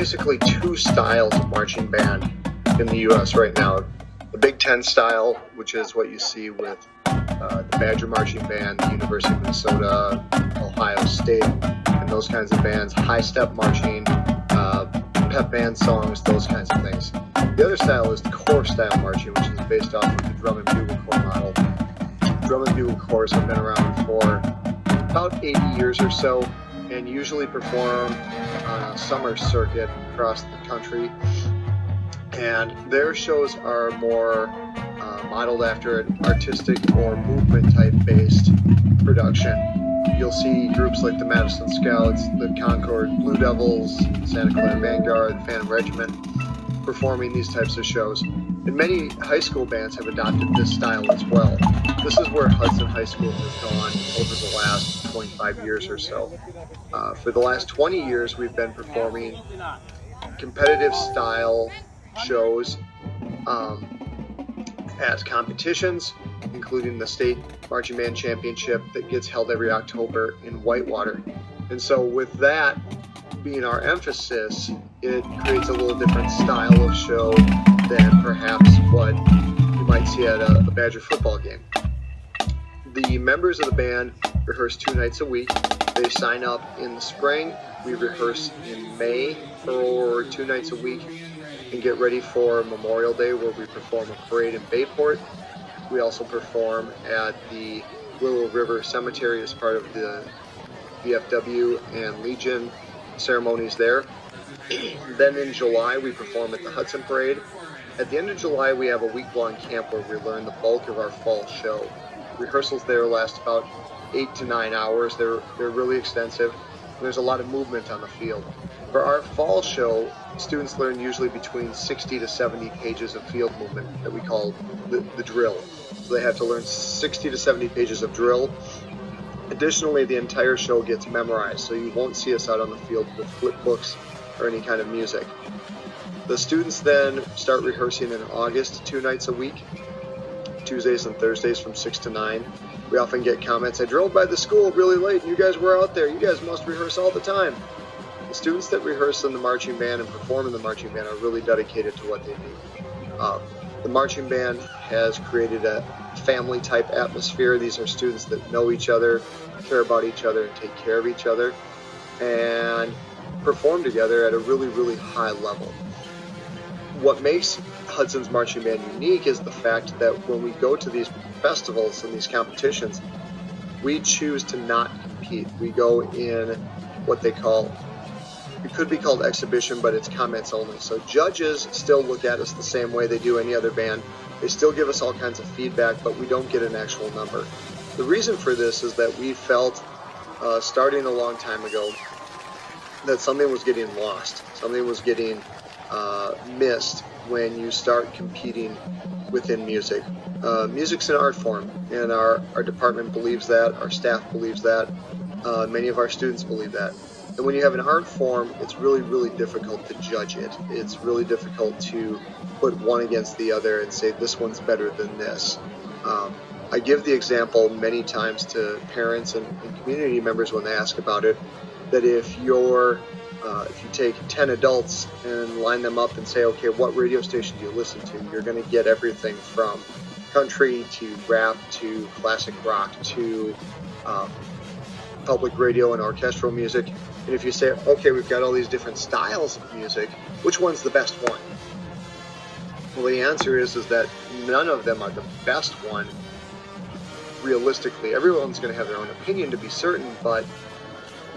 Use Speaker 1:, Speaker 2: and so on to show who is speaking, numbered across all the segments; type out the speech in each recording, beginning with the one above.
Speaker 1: basically two styles of marching band in the U.S. right now. The Big Ten style, which is what you see with the Badger Marching Band, the University of Minnesota, Ohio State, and those kinds of bands, high-step marching, pep band songs, those kinds of things. The other style is the corps style marching, which is based off of the drum and bugle corps model. Drum and bugle corps have been around for about 80 years or so, and usually perform on a summer circuit across the country. And their shows are more modeled after an artistic or movement type based production. You'll see groups like the Madison Scouts, the Concord Blue Devils, Santa Clara Vanguard, the Phantom Regiment performing these types of shows. And many high school bands have adopted this style as well. This is where Hudson High School has gone over the last 25 years or so. For the last 20 years, we've been performing competitive style shows at competitions, including the State Marching Band Championship that gets held every October in Whitewater. And so with that being our emphasis, it creates a little different style of show than perhaps what you might see at a Badger football game. The members of the band rehearse 2 nights a week. They sign up in the spring. We rehearse in May for 2 nights a week and get ready for Memorial Day, where we perform a parade in Bayport. We also perform at the Willow River Cemetery as part of the VFW and Legion ceremonies there. Then in July, we perform at the Hudson Parade. At the end of July, we have a week-long camp where we learn the bulk of our fall show. Rehearsals there last about 8 to 9 hours. They're really extensive, and there's a lot of movement on the field. For our fall show, students learn usually between 60 to 70 pages of field movement that we call the drill. So they have to learn 60 to 70 pages of drill. Additionally, the entire show gets memorized, so you won't see us out on the field with flip books or any kind of music. The students then start rehearsing in August 2 nights a week, Tuesdays and Thursdays from 6 to 9. We often get comments, "I drove by the school really late and you guys were out there. You guys must rehearse all the time." The students that rehearse in the marching band and perform in the marching band are really dedicated to what they do. The marching band has created a family-type atmosphere. These are students that know each other, care about each other, and take care of each other, and perform together at a really, really high level. What makes Hudson's Marching Band unique is the fact that when we go to these festivals and these competitions, we choose to not compete. We go in what they call, it could be called exhibition, but it's comments only. So judges still look at us the same way they do any other band. They still give us all kinds of feedback, but we don't get an actual number. The reason for this is that we felt, starting a long time ago, that something was getting lost. Something was getting missed when you start competing within music. Music's an art form, and our department believes that, our staff believes that, many of our students believe that. And when you have an art form, it's really, really difficult to judge it. It's really difficult to put one against the other and say this one's better than this. I give the example many times to parents and community members when they ask about it, that if you take 10 adults and line them up and say, okay, what radio station do you listen to? You're going to get everything from country to rap to classic rock to public radio and orchestral music. And if you say, okay, we've got all these different styles of music, which one's the best one? Well, the answer is that none of them are the best one. Realistically, everyone's going to have their own opinion to be certain, but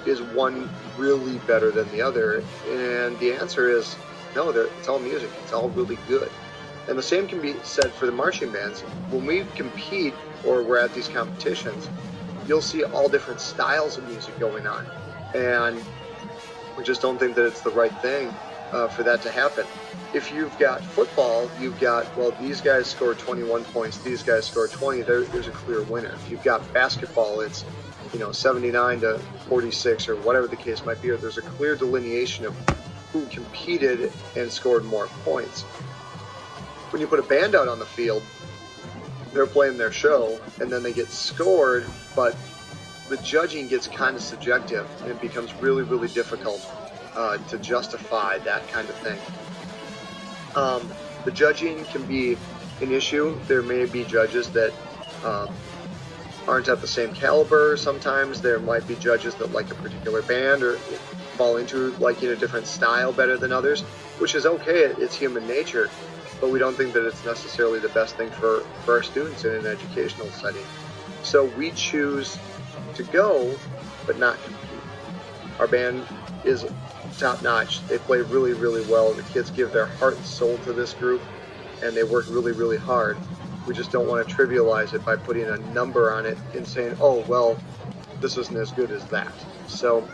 Speaker 1: is one really better than the other? And the answer is no, it's all music. It's all really good. And the same can be said for the marching bands. When we compete or we're at these competitions, you'll see all different styles of music going on. And we just don't think that it's the right thing for that to happen. If you've got football, you've got, well, these guys scored 21 points, these guys scored 20, there's a clear winner. If you've got basketball, it's 79 to 46 or whatever the case might be, or there's a clear delineation of who competed and scored more points. When you put a band out on the field, they're playing their show and then they get scored, but the judging gets kind of subjective and it becomes really, really difficult to justify that kind of thing. The judging can be an issue. There may be judges that aren't at the same caliber. Sometimes there might be judges that like a particular band or fall into liking a different style better than others, which is okay. It's human nature, but we don't think that it's necessarily the best thing for our students in an educational setting. So we choose to go, but not compete. Our band is top notch. They play really, really well. The kids give their heart and soul to this group, and they work really, really hard. We just don't want to trivialize it by putting a number on it and saying, oh, well, this isn't as good as that. So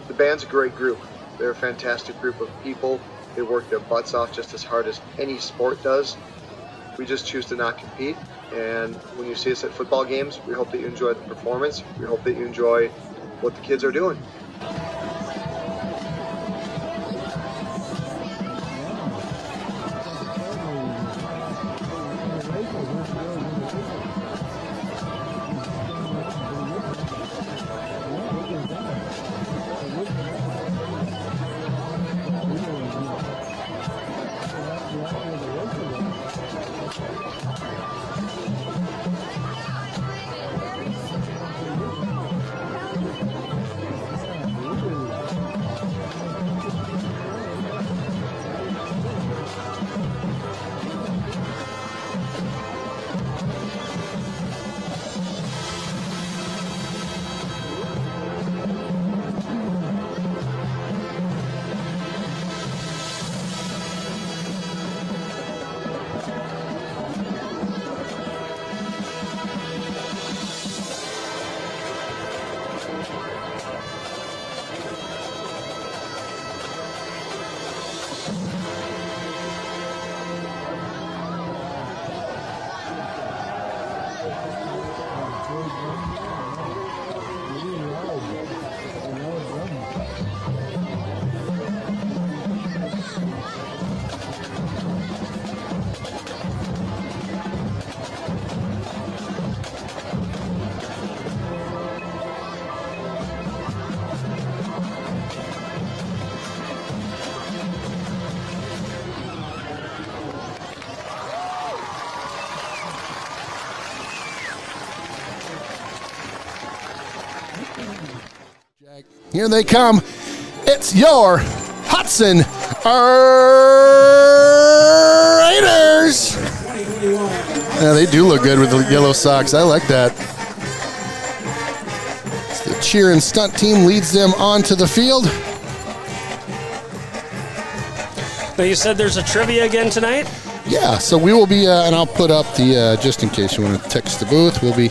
Speaker 1: the band's a great group. They're a fantastic group of people. They work their butts off just as hard as any sport does. We just choose to not compete. And when you see us at football games, we hope that you enjoy the performance. We hope that you enjoy what the kids are doing.
Speaker 2: Here they come. It's your Hudson Raiders. Yeah, they do look good with the yellow socks. I like that. The cheer and stunt team leads them onto the field.
Speaker 3: Now you said there's a trivia again tonight?
Speaker 2: Yeah, so we will be, and I'll put up the, just in case you want to text the booth, we'll be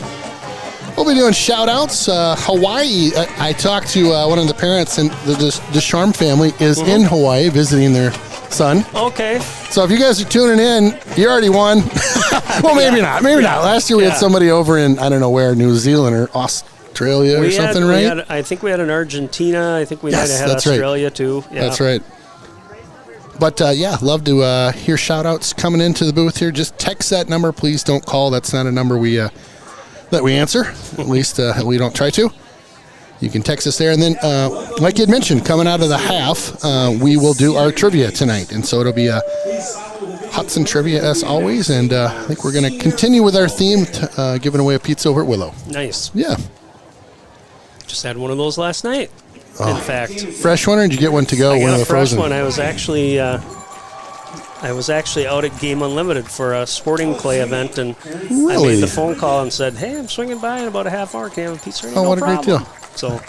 Speaker 2: doing shout-outs. Hawaii, I talked to one of the parents, and the Descharm family is in Hawaii visiting their son.
Speaker 3: Okay.
Speaker 2: So if you guys are tuning in, you already won. Well, maybe not. Maybe not. Last year we had somebody over in, I don't know where, New Zealand or Australia or something, right?
Speaker 3: I think we had an Argentina. I think we might have had Australia, too. Yeah.
Speaker 2: That's right. But, love to hear shout-outs coming into the booth here. Just text that number. Please don't call. That's not a number that we answer. At least we don't try to. You can text us there. And then, like you had mentioned, coming out of the half, we will do our trivia tonight. And so it'll be a Hudson trivia as always. And I think we're going to continue with our theme, giving away a pizza over at Willow.
Speaker 3: Nice.
Speaker 2: Yeah.
Speaker 3: Just had one of those last night, in fact.
Speaker 2: Fresh one, or did you get one to go?
Speaker 3: I got
Speaker 2: one of the
Speaker 3: fresh
Speaker 2: frozen?
Speaker 3: one. I was actually out at Game Unlimited for a sporting clay event, and I made the phone call and said, hey, I'm swinging by in about a half hour. Can I have a pizza?
Speaker 2: Oh, what a great deal.
Speaker 3: So,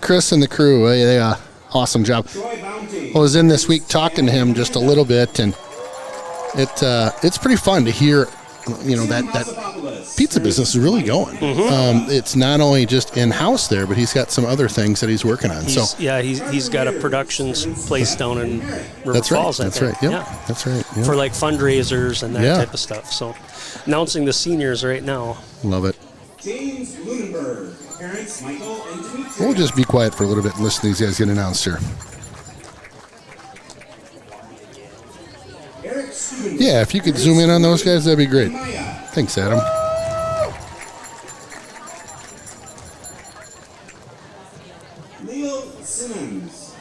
Speaker 2: Chris and the crew, they awesome job. I was in this week talking to him just a little bit, and it's pretty fun to hear, that pizza business is really going. It's not only just in-house there, but he's got some other things that he's working on.
Speaker 3: He's got a productions place down in River Falls.
Speaker 2: That's right. Yep. Yeah, that's right. Yep.
Speaker 3: For like fundraisers and that type of stuff. So, announcing the seniors right now.
Speaker 2: Love it.
Speaker 4: James Lunenberg, parents Michael and Dimitri.
Speaker 2: We'll just be quiet for a little bit and listen to these guys get announced here. Yeah, if you could zoom in on those guys, that'd be great. Thanks, Adam.
Speaker 4: Neil Simmons,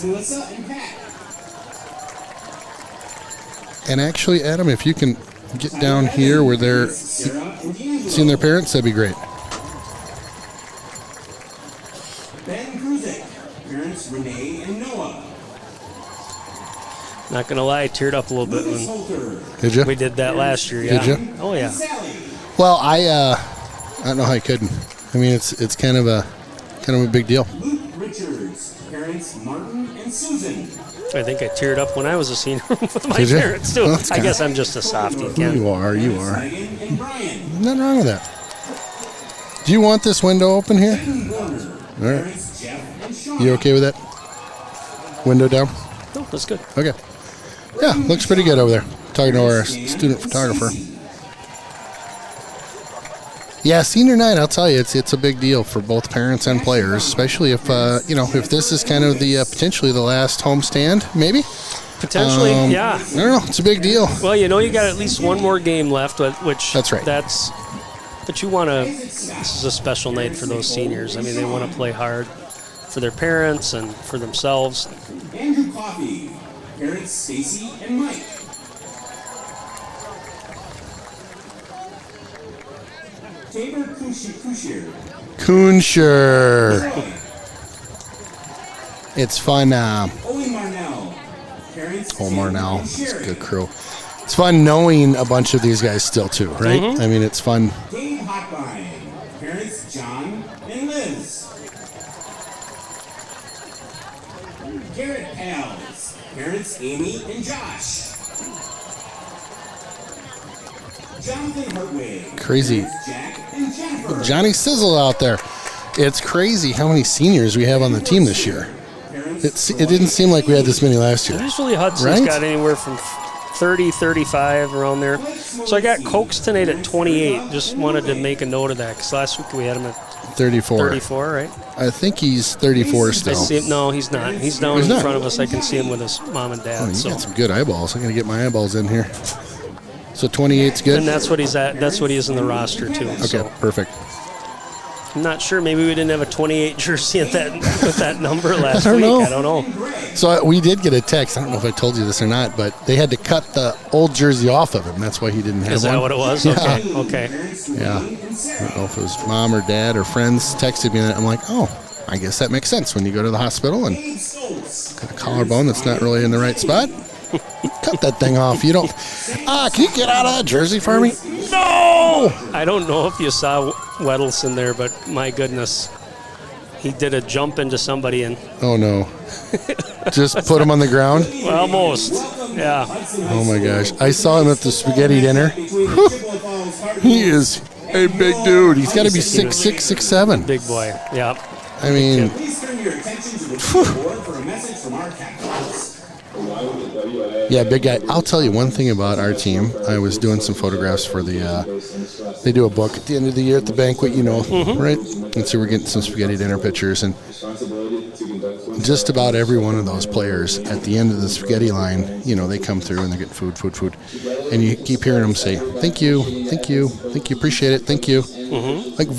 Speaker 4: Melissa and Pat.
Speaker 2: And actually, Adam, if you can get down here where they're
Speaker 4: Sarah and D'Angelo.
Speaker 2: seeing their parents, that'd be great.
Speaker 4: Ben Kruzik. Parents Renee and Noah.
Speaker 3: Not gonna lie, I teared up a little bit
Speaker 4: Lucas
Speaker 3: when
Speaker 4: Holter.
Speaker 2: Did you?
Speaker 3: we did that last year. Yeah.
Speaker 2: Did you?
Speaker 3: Oh yeah.
Speaker 4: Sally.
Speaker 2: Well, I don't know how I couldn't. I mean, it's kind of a big deal.
Speaker 4: Luke Richards. Parents Martin and Susan.
Speaker 3: I think I teared up when I was a senior with my
Speaker 2: Did you?
Speaker 3: parents too.
Speaker 2: Well, that's
Speaker 3: I
Speaker 2: kinda-
Speaker 3: guess I'm just a softie,
Speaker 2: You
Speaker 3: Ken.
Speaker 2: are.
Speaker 4: Megan and Brian.
Speaker 2: Nothing wrong with that. Do you want this window open here?
Speaker 4: Warner.
Speaker 2: All right.
Speaker 4: Parents Jeff and Sean.
Speaker 2: You okay with that? Window down?
Speaker 3: No, that's good.
Speaker 2: Okay. Yeah, looks pretty good over there. Talking to our student photographer. Yeah, senior night, I'll tell you, it's a big deal for both parents and players, especially if if this is kind of the potentially the last home stand, maybe.
Speaker 3: Potentially, yeah.
Speaker 2: I don't know. It's a big deal.
Speaker 3: Well, you got at least one more game left, which
Speaker 2: That's right.
Speaker 3: But you want to. This is a special night for those seniors. I mean, they want to play hard for their parents and for themselves.
Speaker 4: Andrew Coffey. Parents Stacy and Mike. Tabor Kushir.
Speaker 2: Kunsher.
Speaker 4: Troy.
Speaker 2: It's fun.
Speaker 4: Owen Marnell. Parents
Speaker 2: Marnell.
Speaker 4: and
Speaker 2: It's a
Speaker 4: Sherry.
Speaker 2: good crew. It's fun knowing a bunch of these guys still, too, right? I mean, it's fun.
Speaker 4: Dave Hotbine. Parents John and Liz. Garrett Pals. Parents Amy and Josh. Jonathan Hartwig.
Speaker 2: Crazy.
Speaker 4: Parents Jack and Jennifer.
Speaker 2: Johnny Sizzle out there. It's crazy how many seniors we have on the team this year. It didn't seem like we had this many last year.
Speaker 3: Usually Hudson's
Speaker 2: Right?
Speaker 3: got anywhere from 30, 35 around there. So I got Cokes tonight at 28. Just wanted to make a note of that because last week we had him at
Speaker 2: 34.
Speaker 3: 34, right?
Speaker 2: I think he's 34
Speaker 3: I
Speaker 2: still.
Speaker 3: see him. No, he's not. He's down
Speaker 2: He's
Speaker 3: in
Speaker 2: not.
Speaker 3: front of us. I can see him with his mom and dad.
Speaker 2: Oh, you
Speaker 3: So,
Speaker 2: got some good eyeballs. I'm going to get my eyeballs in here. So 28's good?
Speaker 3: and that's what he's at. That's what he is in the roster too.
Speaker 2: Okay,
Speaker 3: So
Speaker 2: perfect.
Speaker 3: I'm not sure. Maybe we didn't have a 28 jersey at that with that number last
Speaker 2: I don't
Speaker 3: week.
Speaker 2: know.
Speaker 3: I don't know.
Speaker 2: So we did get a text. I don't know if I told you this or not, but they had to cut the old jersey off of him. That's why he didn't have
Speaker 3: Is
Speaker 2: one.
Speaker 3: that what it was?
Speaker 2: Yeah.
Speaker 3: Okay. Okay.
Speaker 2: Yeah. I don't know if it was mom or dad or friends texted me that. I'm like, oh, I guess that makes sense when you go to the hospital and got a collarbone that's not really in the right spot. Cut that thing off. You don't. Can you get out of that jersey for me? No!
Speaker 3: I don't know if you saw Weddleson there, but my goodness, he did a jump into somebody and
Speaker 2: Oh, no. Just put him on the ground?
Speaker 3: almost. Yeah.
Speaker 2: Oh, my gosh. I saw him at the spaghetti dinner. He is a big dude. He's got to be 6'6", 6'7".
Speaker 3: Big boy. Yeah.
Speaker 2: I mean,
Speaker 4: Please turn your attention to the board for a message from our captains.
Speaker 2: yeah, big guy. I'll tell you one thing about our team. I was doing some photographs for the, they do a book at the end of the year at the banquet, right? And so we're getting some spaghetti dinner pictures. And just about every one of those players at the end of the spaghetti line, they come through and they get food. And you keep hearing them say, thank you, appreciate it, thank you. Like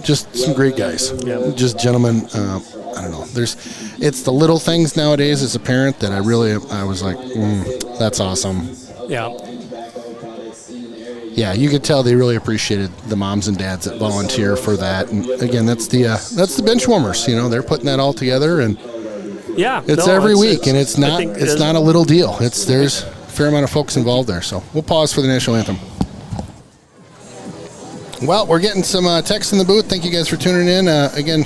Speaker 2: just some great guys.
Speaker 3: Yeah.
Speaker 2: Just gentlemen. I don't know. It's the little things nowadays as a parent that I was like, that's awesome.
Speaker 3: Yeah.
Speaker 2: Yeah, you could tell they really appreciated the moms and dads that volunteer for that. And again, that's the bench warmers. They're putting that all together, and
Speaker 3: Yeah.
Speaker 2: it's
Speaker 3: no,
Speaker 2: every week, and it's
Speaker 3: I
Speaker 2: not
Speaker 3: think
Speaker 2: it's not a little deal. There's a fair amount of folks involved there. So we'll pause for the national anthem. Well, we're getting some texts in the booth. Thank you guys for tuning in. Again,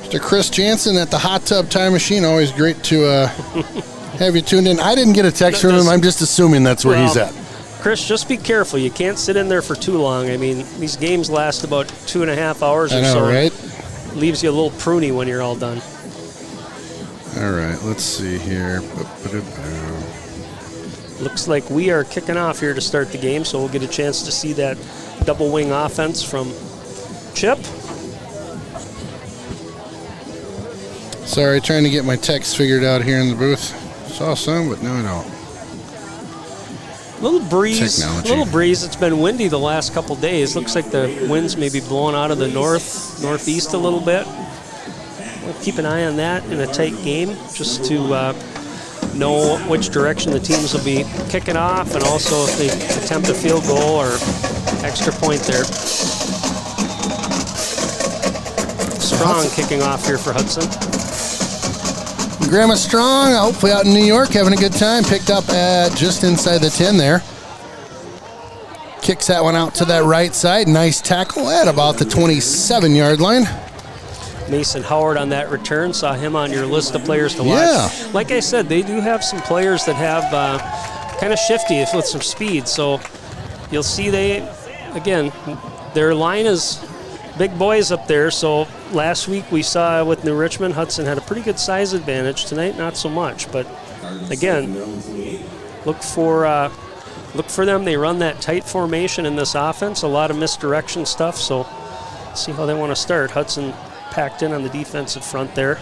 Speaker 2: Mr. Chris Jansen at the Hot Tub Time Machine. Always great to have you tuned in. I didn't get a text from him. I'm just assuming that's where he's at.
Speaker 3: Chris, just be careful. You can't sit in there for too long. I mean, these games last about 2.5 hours
Speaker 2: I
Speaker 3: or
Speaker 2: know,
Speaker 3: so.
Speaker 2: right?
Speaker 3: Leaves you a little pruny when you're all done.
Speaker 2: All right, let's see here.
Speaker 3: Looks like we are kicking off here to start the game, so we'll get a chance to see that double wing offense from Chip.
Speaker 2: Sorry, trying to get my text figured out here in the booth. Saw some, but no, I don't.
Speaker 3: Little breeze.
Speaker 2: Technology.
Speaker 3: It's been windy the last couple days. Looks like the winds may be blowing out of the northeast a little bit. keep an eye on that in a tight game, just to know which direction the teams will be kicking off, and also if they attempt a field goal or extra point there. Strong kicking off here for Hudson.
Speaker 2: Grandma Strong, hopefully out in New York, having a good time. Picked up at just inside the 10 there. Kicks that one out to that right side. Nice tackle at about the 27-yard line.
Speaker 3: Mason Howard on that return. Saw him on your list of players to watch.
Speaker 2: Yeah.
Speaker 3: Like I said, they do have some players that have kind of shifty with some speed. So you'll see their line is big boys up there. So last week we saw with New Richmond, Hudson had a pretty good size advantage. Tonight, not so much. But again, look for them. They run that tight formation in this offense. A lot of misdirection stuff. So see how they want to start. Hudson packed in on the defensive front there.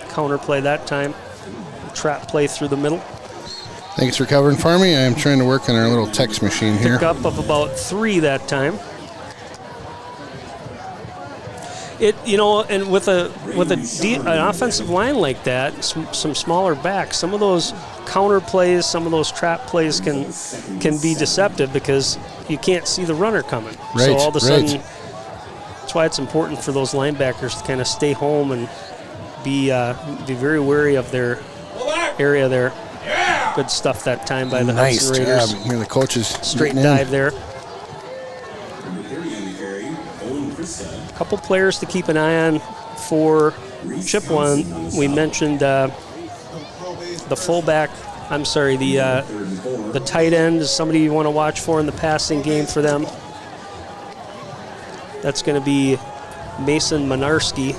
Speaker 3: Counter play that time. Trap play through the middle.
Speaker 2: Thanks for covering for me. I am trying to work on our little text machine here.
Speaker 3: Pick up of about 3 that time. And with an offensive line like that, some smaller backs, some of those counter plays, some of those trap plays can be deceptive because you can't see the runner coming.
Speaker 2: Right,
Speaker 3: so all of a sudden,
Speaker 2: right.
Speaker 3: That's why it's important for those linebackers to kind of stay home and be very wary of their area there. Good stuff that time by the
Speaker 2: nice
Speaker 3: Hudson Raiders.
Speaker 2: Job. Here the coaches
Speaker 3: Straight dive there. A couple players to keep an eye on for Chippewa. We mentioned the fullback. I'm sorry, the tight end is somebody you want to watch for in the passing game for them. That's going to be Mason Minarski.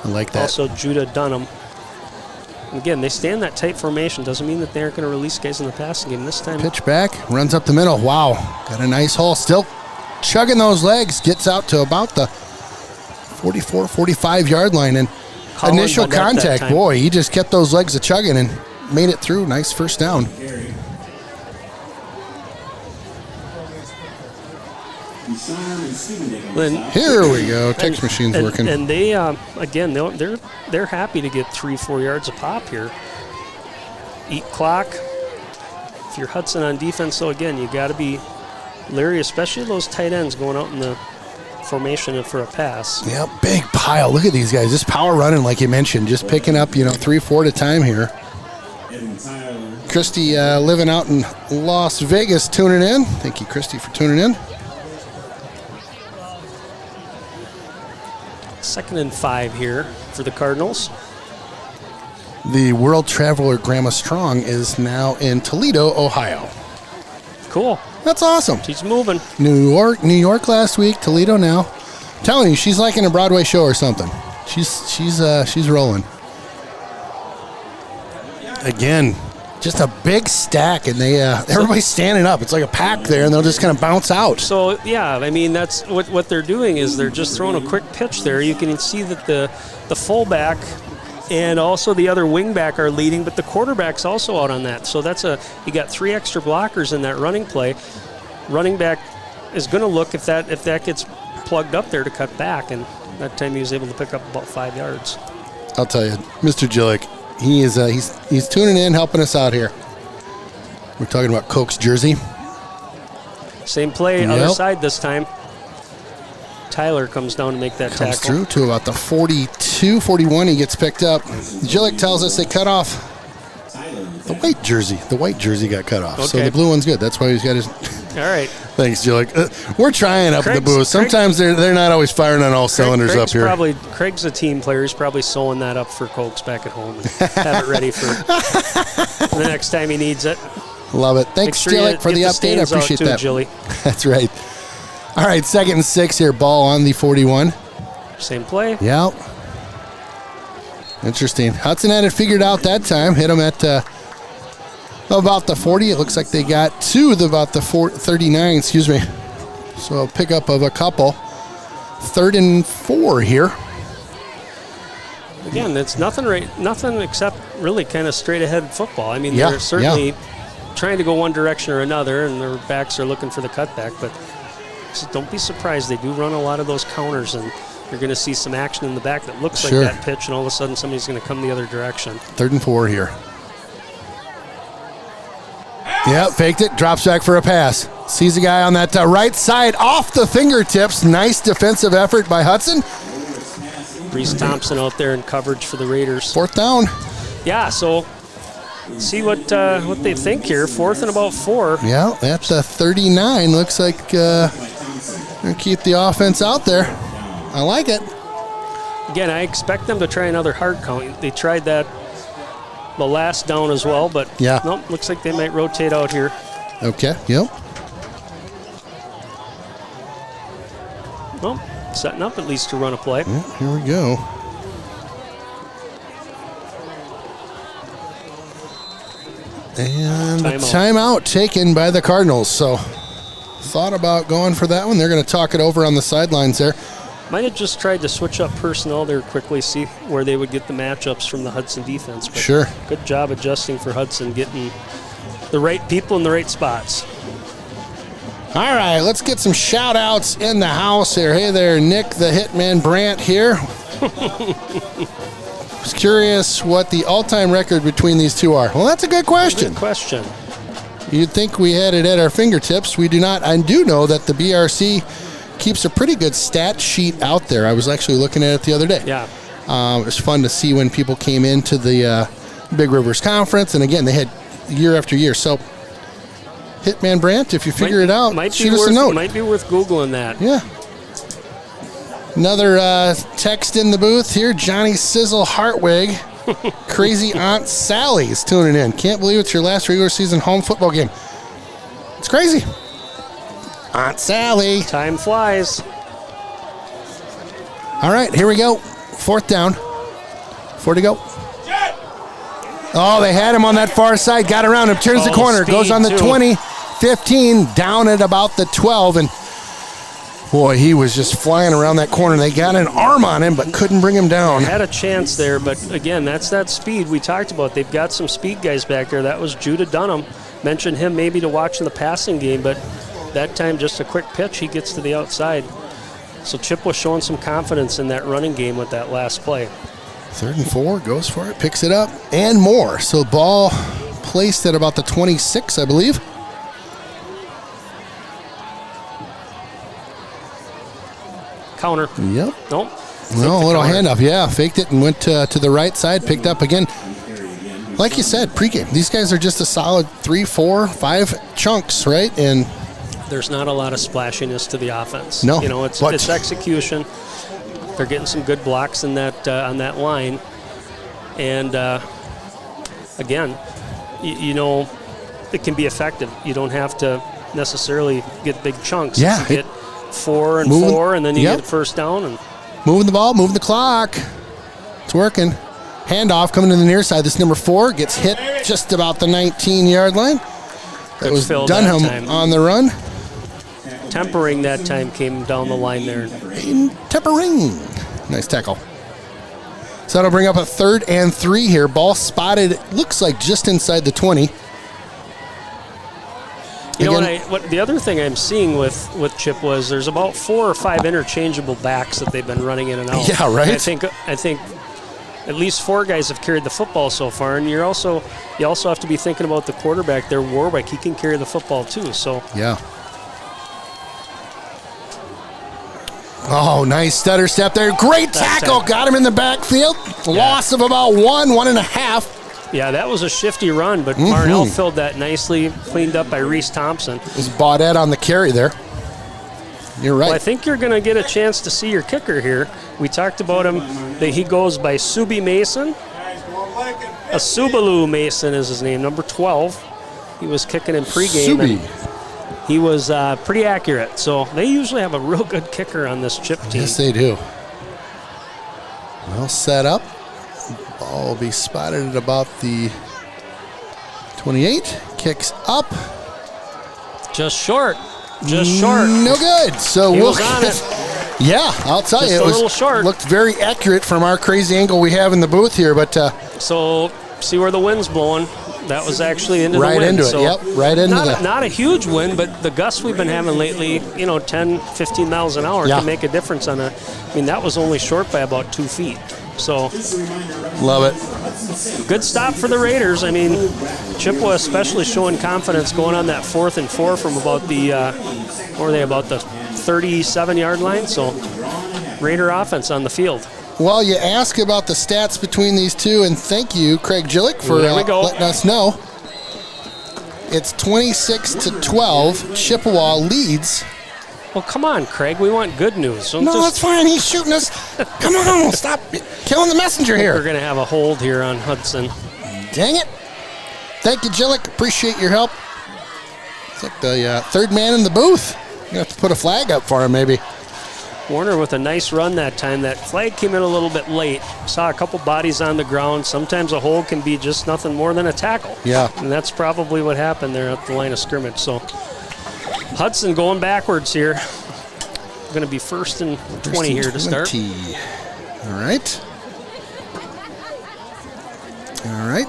Speaker 2: I like that.
Speaker 3: Also Judah Dunham. And again, they stay in that tight formation. Doesn't mean that they aren't going to release guys in the passing game this time.
Speaker 2: Pitch back, runs up the middle. Wow, got a nice hole. Still chugging those legs. Gets out to about the 44, 45-yard line. And
Speaker 3: Colin
Speaker 2: initial
Speaker 3: Burnett
Speaker 2: contact, boy, he just kept those legs a-chugging and made it through. Nice first down.
Speaker 3: Then,
Speaker 2: here we go. Text machine's working.
Speaker 3: And they, again, they're happy to get 3-4 yards a pop here. Eat clock. If you're Hudson on defense, so again, you got to be leery, especially those tight ends going out in the formation for a pass.
Speaker 2: Yeah, big pile. Look at these guys. Just power running, like you mentioned. Just picking up, 3-4 at a time here. Christy living out in Las Vegas tuning in. Thank you, Christy, for tuning in.
Speaker 3: 2nd and 5 here for the Cardinals.
Speaker 2: The world traveler Grandma Strong is now in Toledo, Ohio.
Speaker 3: Cool.
Speaker 2: That's awesome.
Speaker 3: She's moving.
Speaker 2: New York last week, Toledo now. I'm telling you, she's like in a Broadway show or something. She's rolling. Again, just a big stack, and everybody's standing up. It's like a pack there, and they'll just kind of bounce out.
Speaker 3: So yeah, I mean that's what they're doing is they're just throwing a quick pitch there. You can see that the fullback and also the other wingback are leading, but the quarterback's also out on that. So you got 3 extra blockers in that running play. Running back is going to look if that gets plugged up there to cut back, and that time he was able to pick up about 5 yards.
Speaker 2: I'll tell you, Mr. Gillick, he's tuning in, helping us out here. We're talking about Coke's jersey.
Speaker 3: Same play, other side this time. Tyler comes down to make that tackle.
Speaker 2: Comes through to about the 42, 41. He gets picked up. Gillick tells us they cut off the white jersey. The white jersey got cut off. Okay. So the blue one's good. That's why he's got his...
Speaker 3: All right.
Speaker 2: Thanks, Gillick. We're trying up at the booth. Sometimes they're not always firing on all cylinders up here.
Speaker 3: Craig's a team player. He's probably sewing that up for Cokes back at home and have it ready for the next time he needs it.
Speaker 2: Love it. Thanks, Gillick, for the update. I appreciate that.
Speaker 3: Jilly.
Speaker 2: That's right. All right, 2nd and 6 here. Ball on the 41.
Speaker 3: Same play.
Speaker 2: Yeah. Interesting. Hudson had it figured out that time. Hit him at about the 40. It looks like they got to about the 39, excuse me. So a pickup of a couple. 3rd and 4 here.
Speaker 3: Again, it's nothing except really kind of straight ahead football. I mean, they're certainly trying to go one direction or another, and their backs are looking for the cutback, but don't be surprised. They do run a lot of those counters, and you're going to see some action in the back that looks
Speaker 2: Sure.
Speaker 3: like that pitch, and all of a sudden somebody's going to come the other direction.
Speaker 2: 3rd and 4 here. Yep, faked it, drops back for a pass. Sees a guy on that right side off the fingertips. Nice defensive effort by Hudson.
Speaker 3: Reese Thompson out there in coverage for the Raiders.
Speaker 2: 4th down.
Speaker 3: Yeah, so see what they think here. 4th and about 4.
Speaker 2: Yeah, that's a 39. Looks like gonna keep the offense out there. I like it.
Speaker 3: Again, I expect them to try another hard count. They tried that the last down as well, but
Speaker 2: yeah.
Speaker 3: Nope, looks like they might rotate out here.
Speaker 2: Okay, yep.
Speaker 3: Well, setting up at least to run a play.
Speaker 2: Well, here we go. And the timeout taken by the Cardinals. So thought about going for that one. They're going to talk it over on the sidelines there.
Speaker 3: Might have just tried to switch up personnel there quickly, see where they would get the matchups from the Hudson defense. But
Speaker 2: sure.
Speaker 3: Good job adjusting for Hudson, getting the right people in the right spots.
Speaker 2: All right, let's get some shout-outs in the house here. Hey there, Nick the Hitman Brandt here. Was curious what the all-time record between these two are. Well, that's a good question.
Speaker 3: Good question.
Speaker 2: You'd think we had it at our fingertips. We do not. I do know that the BRC keeps a pretty good stat sheet out there. I was actually looking at it the other day.
Speaker 3: Yeah.
Speaker 2: It was fun to see when people came into the Big Rivers Conference, and again, they had year after year. So, Hitman Brandt, if you figure it out, shoot us a note.
Speaker 3: Might be worth Googling that.
Speaker 2: Yeah. Another text in the booth here. Johnny Sizzle Hartwig. Crazy Aunt Sally's tuning in. Can't believe it's your last regular season home football game. It's crazy. Aunt Sally.
Speaker 3: Time flies.
Speaker 2: All right, here we go. 4th down. 4 to go. Oh, they had him on that far side. Got around him. Turns the corner. Goes on the
Speaker 3: too.
Speaker 2: 20. 15. Down at about the 12. And boy, he was just flying around that corner. They got an arm on him, but couldn't bring him down.
Speaker 3: Had a chance there, but again, that's that speed we talked about. They've got some speed guys back there. That was Judah Dunham. Mentioned him maybe to watch in the passing game, but that time just a quick pitch. He gets to the outside. So Chip was showing some confidence in that running game with that last play.
Speaker 2: 3rd and 4, goes for it, picks it up, and more. So ball placed at about the 26, I believe.
Speaker 3: Counter.
Speaker 2: Yep.
Speaker 3: Nope.
Speaker 2: No, a little handoff. Yeah, faked it and went to the right side, picked up again. Like you said, pregame. These guys are just a solid 3, 4, 5 chunks, right? And
Speaker 3: there's not a lot of splashiness to the offense.
Speaker 2: No.
Speaker 3: You know, it's execution. They're getting some good blocks in that on that line. And again, you know, it can be effective. You don't have to necessarily get big chunks.
Speaker 2: Yeah.
Speaker 3: You get 4 and 4, and then you get the first down. And
Speaker 2: moving the ball, moving the clock. It's working. Handoff coming to the near side. This number 4 gets hit just about the 19-yard line. That was Dunham on the run.
Speaker 3: Tempering that time came down the line there.
Speaker 2: Tempering. Nice tackle. So that'll bring up a 3rd and 3 here. Ball spotted, looks like just inside the 20.
Speaker 3: You know what the other thing I'm seeing with Chip was there's about 4 or 5 interchangeable backs that they've been running in and out.
Speaker 2: Yeah, right.
Speaker 3: And I think at least 4 guys have carried the football so far, and you also have to be thinking about the quarterback there, Warwick. He can carry the football too. So
Speaker 2: yeah. Oh, nice stutter step there. Great tackle. Got him in the backfield. Loss of about 1.5.
Speaker 3: Yeah, that was a shifty run, but Marnell filled that nicely, cleaned up by Reese Thompson.
Speaker 2: Was Baudette on the carry there. You're right.
Speaker 3: Well, I think you're going to get a chance to see your kicker here. We talked about him. That he goes by Subi Mason. Subalu Mason is his name, number 12. He was kicking in pregame.
Speaker 2: Subi.
Speaker 3: He was pretty accurate. So they usually have a real good kicker on this Chip team.
Speaker 2: Yes, they do. Well set up. Ball will be spotted at about the 28. Kicks up.
Speaker 3: Just short. Just short.
Speaker 2: No good. So
Speaker 3: we'll on it.
Speaker 2: Yeah, I'll tell
Speaker 3: Just
Speaker 2: you,
Speaker 3: a little short.
Speaker 2: Looked very accurate from our crazy angle we have in the booth here. But
Speaker 3: so see where the wind's blowing. That was actually into
Speaker 2: right
Speaker 3: the wind.
Speaker 2: into it.
Speaker 3: So
Speaker 2: Yep, right into
Speaker 3: not a huge wind, but the gusts we've been having lately, 10, 15 miles an hour can make a difference on that was only short by about 2 feet. So
Speaker 2: love it.
Speaker 3: Good stop for the Raiders. Chippewa especially showing confidence going on that 4th and 4 from about the, about the 37-yard line. So Raider offense on the field.
Speaker 2: Well, you ask about the stats between these two, and thank you, Craig Gillick, for letting us know. It's 26-12. Chippewa leads.
Speaker 3: Well, come on, Craig. We want good news.
Speaker 2: That's fine. He's shooting us. Come on, stop killing the messenger here.
Speaker 3: We're going to have a hold here on Hudson.
Speaker 2: Dang it. Thank you, Gillick. Appreciate your help. It's like the third man in the booth. You have to put a flag up for him, maybe.
Speaker 3: Warner with a nice run that time. That flag came in a little bit late. Saw a couple bodies on the ground. Sometimes a hold can be just nothing more than a tackle.
Speaker 2: Yeah.
Speaker 3: And that's probably what happened there at the line of scrimmage. So Hudson going backwards here. Going to be 1st and 20 here to start.
Speaker 2: All right. All right.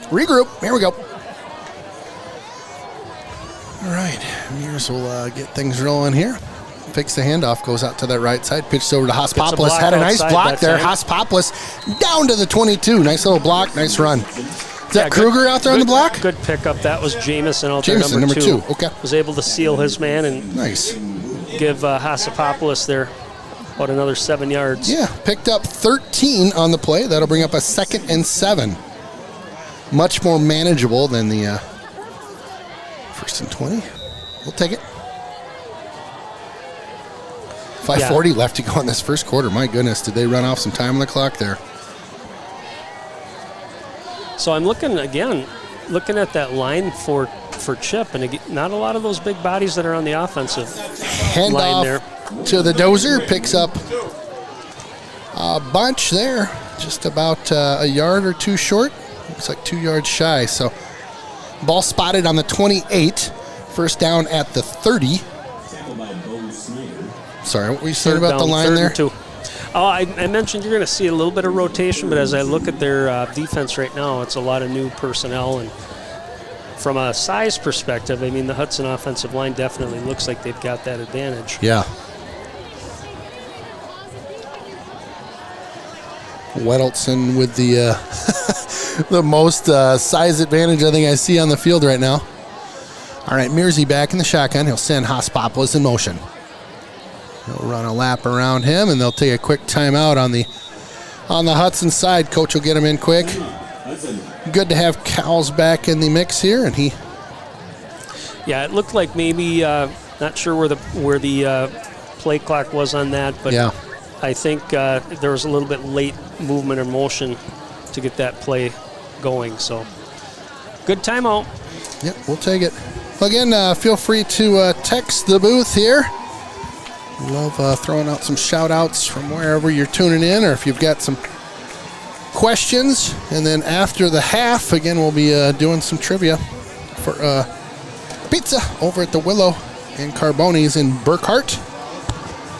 Speaker 2: Regroup. Here we go. All right. Mears will get things rolling here. Fakes the handoff, goes out to that right side, pitches over to Hospopoulos. Had a nice block there. Hospopoulos down to the 22. Nice little block, nice run. Is that Kruger out there on the block?
Speaker 3: Good pickup. That was Jamison out there, number two.
Speaker 2: Okay.
Speaker 3: Was able to seal his man and give Hospopoulos there about another 7 yards.
Speaker 2: Yeah, picked up 13 on the play. That'll bring up a 2nd and 7. Much more manageable than the 1st and 20. We'll take it. 5:40 left to go in this first quarter. My goodness, did they run off some time on the clock there?
Speaker 3: So I'm looking at that line for Chip, and not a lot of those big bodies that are on the offensive line there.
Speaker 2: To the dozer, picks up a bunch there, just about a yard or two short. Looks like 2 yards shy. So ball spotted on the 28, first down at the 30. Sorry, what were you saying about the line there?
Speaker 3: Oh, I mentioned you're going to see a little bit of rotation, but as I look at their defense right now, it's a lot of new personnel. And from a size perspective, the Hudson offensive line definitely looks like they've got that advantage.
Speaker 2: Yeah. Weddleton with the the most size advantage I think I see on the field right now. All right, Mearsy back in the shotgun. He'll send Hospopoulos in motion. He'll run a lap around him, and they'll take a quick timeout on the Hudson side. Coach will get him in quick. Good to have Cowles back in the mix here, and he.
Speaker 3: Yeah, it looked like maybe not sure where the play clock was on that, but I think there was a little bit late movement or motion to get that play going. So good timeout.
Speaker 2: Yep, we'll take it. Again, feel free to text the booth here. Love throwing out some shout-outs from wherever you're tuning in, or if you've got some questions. And then after the half, again, we'll be doing some trivia for pizza over at the Willow and Carboni's in Burkhart.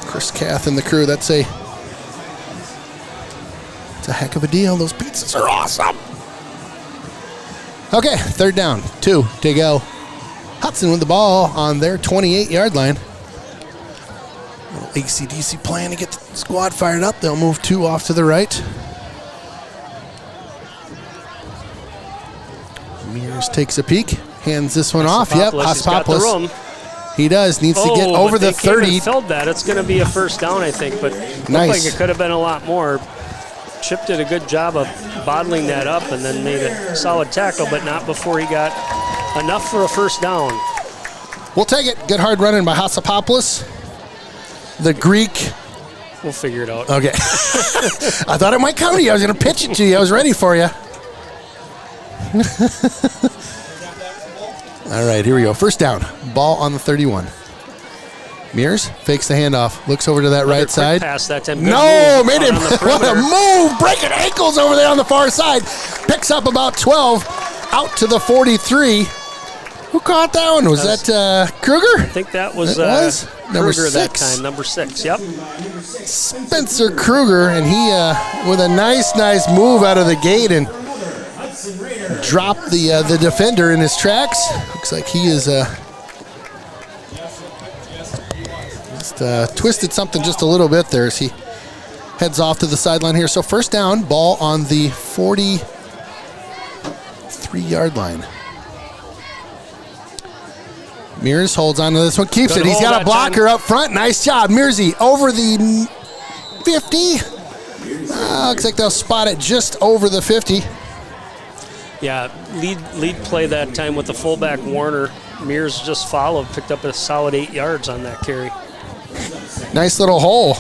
Speaker 2: Chris Kath and the crew, it's a heck of a deal. Those pizzas are awesome. Okay, 3rd down, 2 to go. Hudson with the ball on their 28-yard line. Little AC/DC plan to get the squad fired up. They'll move 2 off to the right. Mears takes a peak, hands this one off. Yep, Hospopoulos. He does. Needs to get over the 30.
Speaker 3: Filled that. It's going to be a first down, I think, but looked like it could have been a lot more. Chip did a good job of bottling that up and then made a solid tackle, but not before he got enough for a first down.
Speaker 2: We'll take it. Good hard running by Hospopoulos. The Greek.
Speaker 3: We'll figure it out.
Speaker 2: Okay. I thought it might come to you. I was going to pitch it to you. I was ready for you. All right, here we go. First down. Ball on the 31. Mears fakes the handoff. Looks over to that right side.
Speaker 3: Pass that time.
Speaker 2: No, made him. What a move. Breaking ankles over there on the far side. Picks up about 12. Out to the 43. Who caught that one? Was that Kruger?
Speaker 3: I think that was
Speaker 2: number
Speaker 3: Kruger
Speaker 2: 6.
Speaker 3: that time. Number 6, yep.
Speaker 2: Spencer Kruger, and he with a nice move out of the gate and
Speaker 4: Hudson Raider.
Speaker 2: dropped the defender in his tracks. Looks like he is just twisted something just a little bit there as he heads off to the sideline here. So first down, ball on the 43-yard line. Mears holds on to this one, keeps
Speaker 3: Good
Speaker 2: it. He's
Speaker 3: hold
Speaker 2: got a
Speaker 3: that
Speaker 2: blocker
Speaker 3: time.
Speaker 2: up front. Nice job, Mearsy over the 50. Looks like they'll spot it just over the 50.
Speaker 3: Yeah, lead play that time with the fullback Warner. Mears just followed, picked up a solid 8 yards on that carry.
Speaker 2: Nice little hole.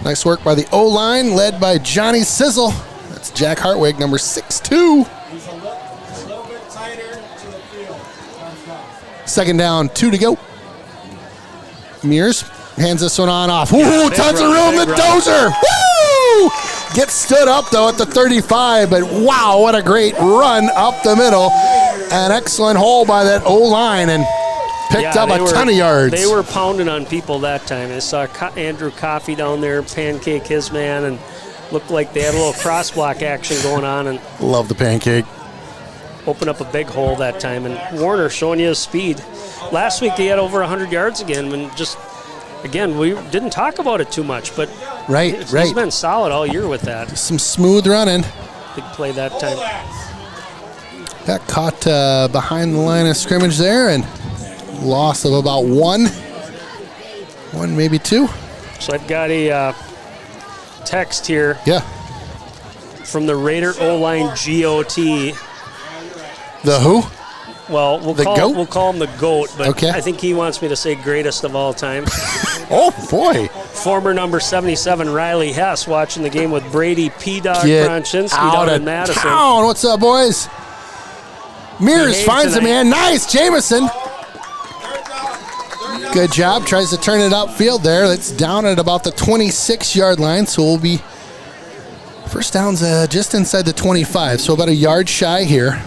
Speaker 2: Nice work by the O-line, led by Johnny Sizzle. That's Jack Hartwig, number 6'2".
Speaker 4: He's a little bit tighter to the field.
Speaker 2: Second down, 2 to go. Mears hands this one on off. Ooh,
Speaker 3: big
Speaker 2: tons of
Speaker 3: run,
Speaker 2: room,
Speaker 3: big
Speaker 2: the
Speaker 3: run.
Speaker 2: dozer. Woo! Gets stood up, though, at the 35, but wow, what a great run up the middle. An excellent hole by that O-line, and picked up a ton of yards.
Speaker 3: They were pounding on people that time. I saw Andrew Coffey down there pancake his man, and looked like they had a little cross block action going on, and
Speaker 2: Love the pancake.
Speaker 3: opened up a big hole that time. And Warner showing you his speed. Last week he had over 100 yards again, and just, again, we didn't talk about it too much, but
Speaker 2: Right.
Speaker 3: he's been solid all year with that.
Speaker 2: Some smooth running.
Speaker 3: Big play that time.
Speaker 2: Got caught behind the line of scrimmage there, and loss of about one, maybe two.
Speaker 3: So I've got a text here
Speaker 2: Yeah.
Speaker 3: from the Raider O-line GOT.
Speaker 2: The who?
Speaker 3: Well,
Speaker 2: The GOAT?
Speaker 3: we'll call him the GOAT, but
Speaker 2: Okay.
Speaker 3: I think he wants me to say greatest of all time.
Speaker 2: Oh, boy.
Speaker 3: Former number 77 Riley Hess watching the game with Brady P-Dog
Speaker 2: Get
Speaker 3: Bronchinsky
Speaker 2: out
Speaker 3: down
Speaker 2: of
Speaker 3: in Madison.
Speaker 2: town. What's up, boys? Mears
Speaker 3: Behave
Speaker 2: finds him,
Speaker 3: tonight.
Speaker 2: man. Nice, Jamison. Good job. Tries to turn it upfield there. That's down at about the 26-yard line, so we'll be first down's just inside the 25, so about a yard shy here.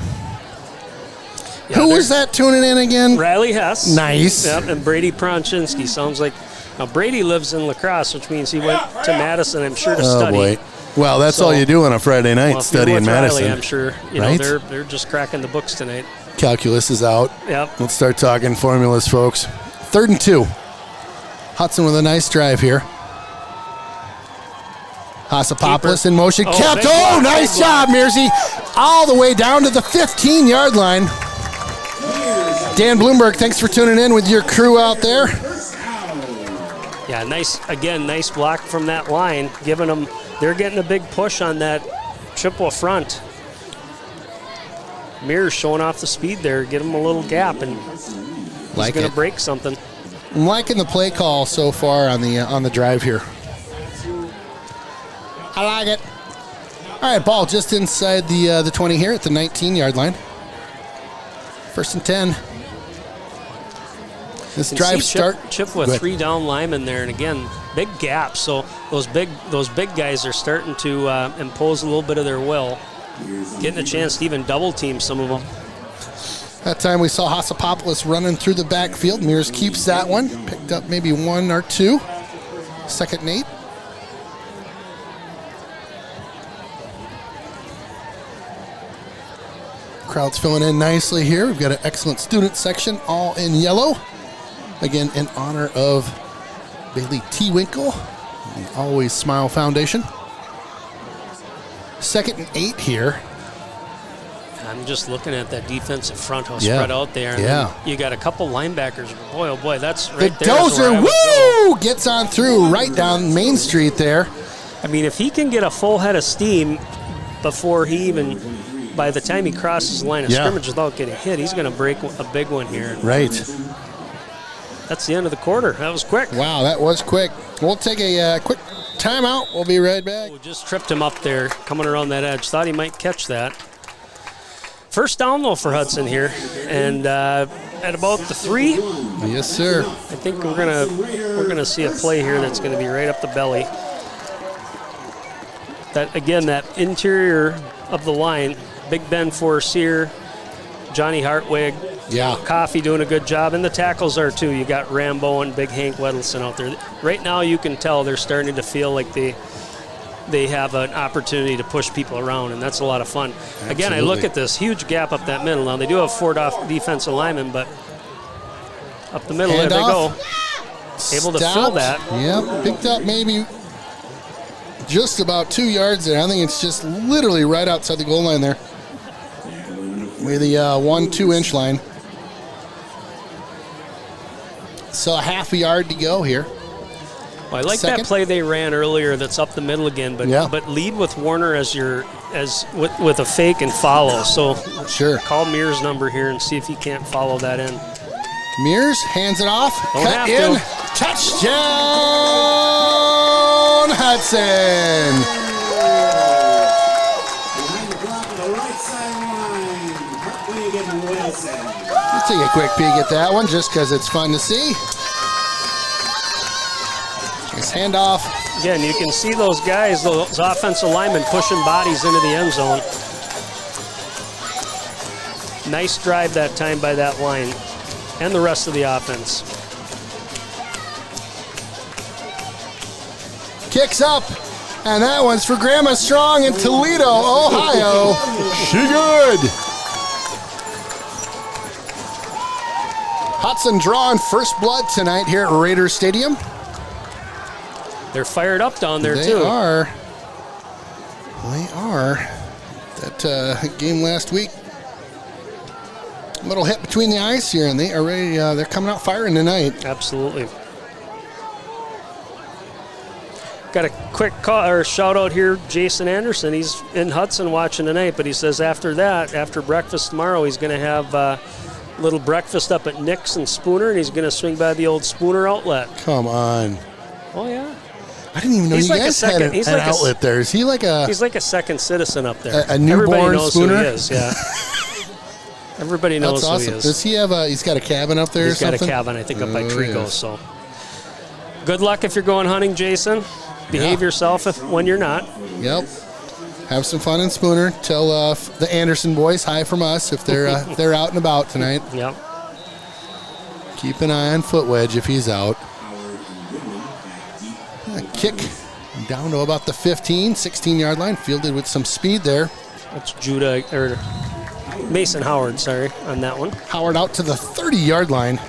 Speaker 3: Yeah,
Speaker 2: Who
Speaker 3: they're-
Speaker 2: was that tuning in again?
Speaker 3: Riley Hess.
Speaker 2: Nice.
Speaker 3: Yep, and Brady Bronchinsky. Sounds like, now Brady lives in La Crosse, which means he went to Madison, I'm sure, to
Speaker 2: Oh,
Speaker 3: study.
Speaker 2: boy. Well, that's
Speaker 3: So-
Speaker 2: all you do on a Friday night,
Speaker 3: Well, if you're
Speaker 2: study in
Speaker 3: with
Speaker 2: Madison.
Speaker 3: Riley, I'm sure
Speaker 2: right?
Speaker 3: they're just cracking the books tonight.
Speaker 2: Calculus is out.
Speaker 3: Yep.
Speaker 2: Let's start talking formulas, folks. 3rd and 2. Hudson with a nice drive here. Hasapopoulos
Speaker 3: Keeper.
Speaker 2: in motion.
Speaker 3: Oh,
Speaker 2: Kept.
Speaker 3: big
Speaker 2: Oh,
Speaker 3: block,
Speaker 2: nice
Speaker 3: big block.
Speaker 2: job, Mearsy. All the way down to the 15-yard line. Dan Bloomberg, thanks for tuning in with your crew out there.
Speaker 3: Yeah, nice block from that line, giving them, they're getting a big push on that Chippewa front. Mears showing off the speed there, get him a little gap, and he's
Speaker 2: Like
Speaker 3: going
Speaker 2: it.
Speaker 3: to break something.
Speaker 2: I'm liking the play call so far on the drive here. I like it. All right, ball just inside the 20 here at the 19-yard line. 1st and 10. This
Speaker 3: And
Speaker 2: drive
Speaker 3: see
Speaker 2: start.
Speaker 3: Chippewa
Speaker 2: Go ahead.
Speaker 3: 3 down linemen there, and again, big gaps. So those big guys are starting to impose a little bit of their will, getting a chance to even double team some of them.
Speaker 2: That time we saw Hasapopoulos running through the backfield. Mears keeps that one. Picked up maybe 1 or 2. 2nd and 8. Crowd's filling in nicely here. We've got an excellent student section, all in yellow. Again, in honor of Bailey T. Winkle, the Always Smile Foundation. 2nd and 8 here.
Speaker 3: I'm just looking at that defensive front, how
Speaker 2: Yeah.
Speaker 3: spread out there. And
Speaker 2: Yeah.
Speaker 3: then you got a couple linebackers. Boy, oh boy, that's
Speaker 2: The
Speaker 3: right there. is where I
Speaker 2: dozer,
Speaker 3: would go.
Speaker 2: woo! Gets on through right down Main Street there.
Speaker 3: I mean, if he can get a full head of steam before he even, by the time he crosses the line of
Speaker 2: Yeah.
Speaker 3: scrimmage without getting hit, he's going to break a big one here.
Speaker 2: Right.
Speaker 3: That's the end of the quarter. That was quick.
Speaker 2: Wow, that was quick. We'll take a quick timeout. We'll be right back.
Speaker 3: We just tripped him up there, coming around that edge. Thought he might catch that. First down, though, for Hudson here. And at about the 3,
Speaker 2: Yes, sir.
Speaker 3: I think we're gonna see a play here that's gonna be right up the belly. That again, that interior of the line, Big Ben Forcier, Johnny Hartwig,
Speaker 2: Yeah.
Speaker 3: Coffey doing a good job, and the tackles are too. You got Rambo and Big Hank Weddleson out there. Right now, you can tell they're starting to feel like they have an opportunity to push people around, and that's a lot of fun. Again, I look
Speaker 2: Absolutely.
Speaker 3: at this huge gap up that middle. Now, they do have 4 defensive linemen, but up the middle, there they go. Able to fill that.
Speaker 2: Yep, picked up maybe just about 2 yards there. I think it's just literally right outside the goal line there. With the 1-2 inch line. So a half a yard to go here.
Speaker 3: Well, I like
Speaker 2: Second.
Speaker 3: that play they ran earlier that's up the middle again, but
Speaker 2: Yeah.
Speaker 3: but lead with Warner with a fake and follow. So
Speaker 2: Sure.
Speaker 3: call Mears' number here and see if he can't follow that in.
Speaker 2: Mears hands it off.
Speaker 3: Don't
Speaker 2: Cut
Speaker 3: have
Speaker 2: in.
Speaker 3: to.
Speaker 2: Touchdown, Hudson.
Speaker 4: Behind the block on the right sideline. Hartwig and Wilson.
Speaker 2: Let's take a quick peek at that one just because it's fun to see. Nice handoff.
Speaker 3: Again, you can see those guys, those offensive linemen pushing bodies into the end zone. Nice drive that time by that line and the rest of the offense.
Speaker 2: Kicks up. And that one's for Grandma Strong in Toledo, Ohio. She good. Hudson drawing first blood tonight here at Raiders Stadium.
Speaker 3: They're fired up down there,
Speaker 2: They
Speaker 3: too.
Speaker 2: are. They are. That game last week, a little hit between the eyes here, and they are ready. They're coming out firing tonight.
Speaker 3: Absolutely. Got a quick call or shout out here, Jason Anderson. He's in Hudson watching tonight, but he says after breakfast tomorrow, he's going to have a little breakfast up at Nick's and Spooner, and he's going to swing by the old Spooner outlet.
Speaker 2: Come on.
Speaker 3: Oh, yeah.
Speaker 2: I didn't even know
Speaker 3: He's
Speaker 2: you
Speaker 3: like a
Speaker 2: guys had
Speaker 3: second-
Speaker 2: an
Speaker 3: he's like a-
Speaker 2: outlet there. Is he like a...
Speaker 3: He's like a second citizen up there.
Speaker 2: A newborn
Speaker 3: Everybody knows
Speaker 2: Spooner?
Speaker 3: who he is, yeah. Everybody knows
Speaker 2: That's awesome.
Speaker 3: who he is.
Speaker 2: Does he have he's got a cabin up there
Speaker 3: He's
Speaker 2: or
Speaker 3: got a
Speaker 2: something?
Speaker 3: cabin, I think, up by
Speaker 2: Oh,
Speaker 3: Trigo.
Speaker 2: yes.
Speaker 3: So, good luck if you're going hunting, Jason. Behave yourself when you're not.
Speaker 2: Yep. Have some fun in Spooner. Tell the Anderson boys hi from us if they're they're out and about tonight.
Speaker 3: Yep.
Speaker 2: Keep an eye on Foot Wedge if he's out. A kick down to about the 15, 16-yard line. Fielded with some speed there.
Speaker 3: That's Mason Howard, sorry, on that one.
Speaker 2: Howard out to the 30-yard line.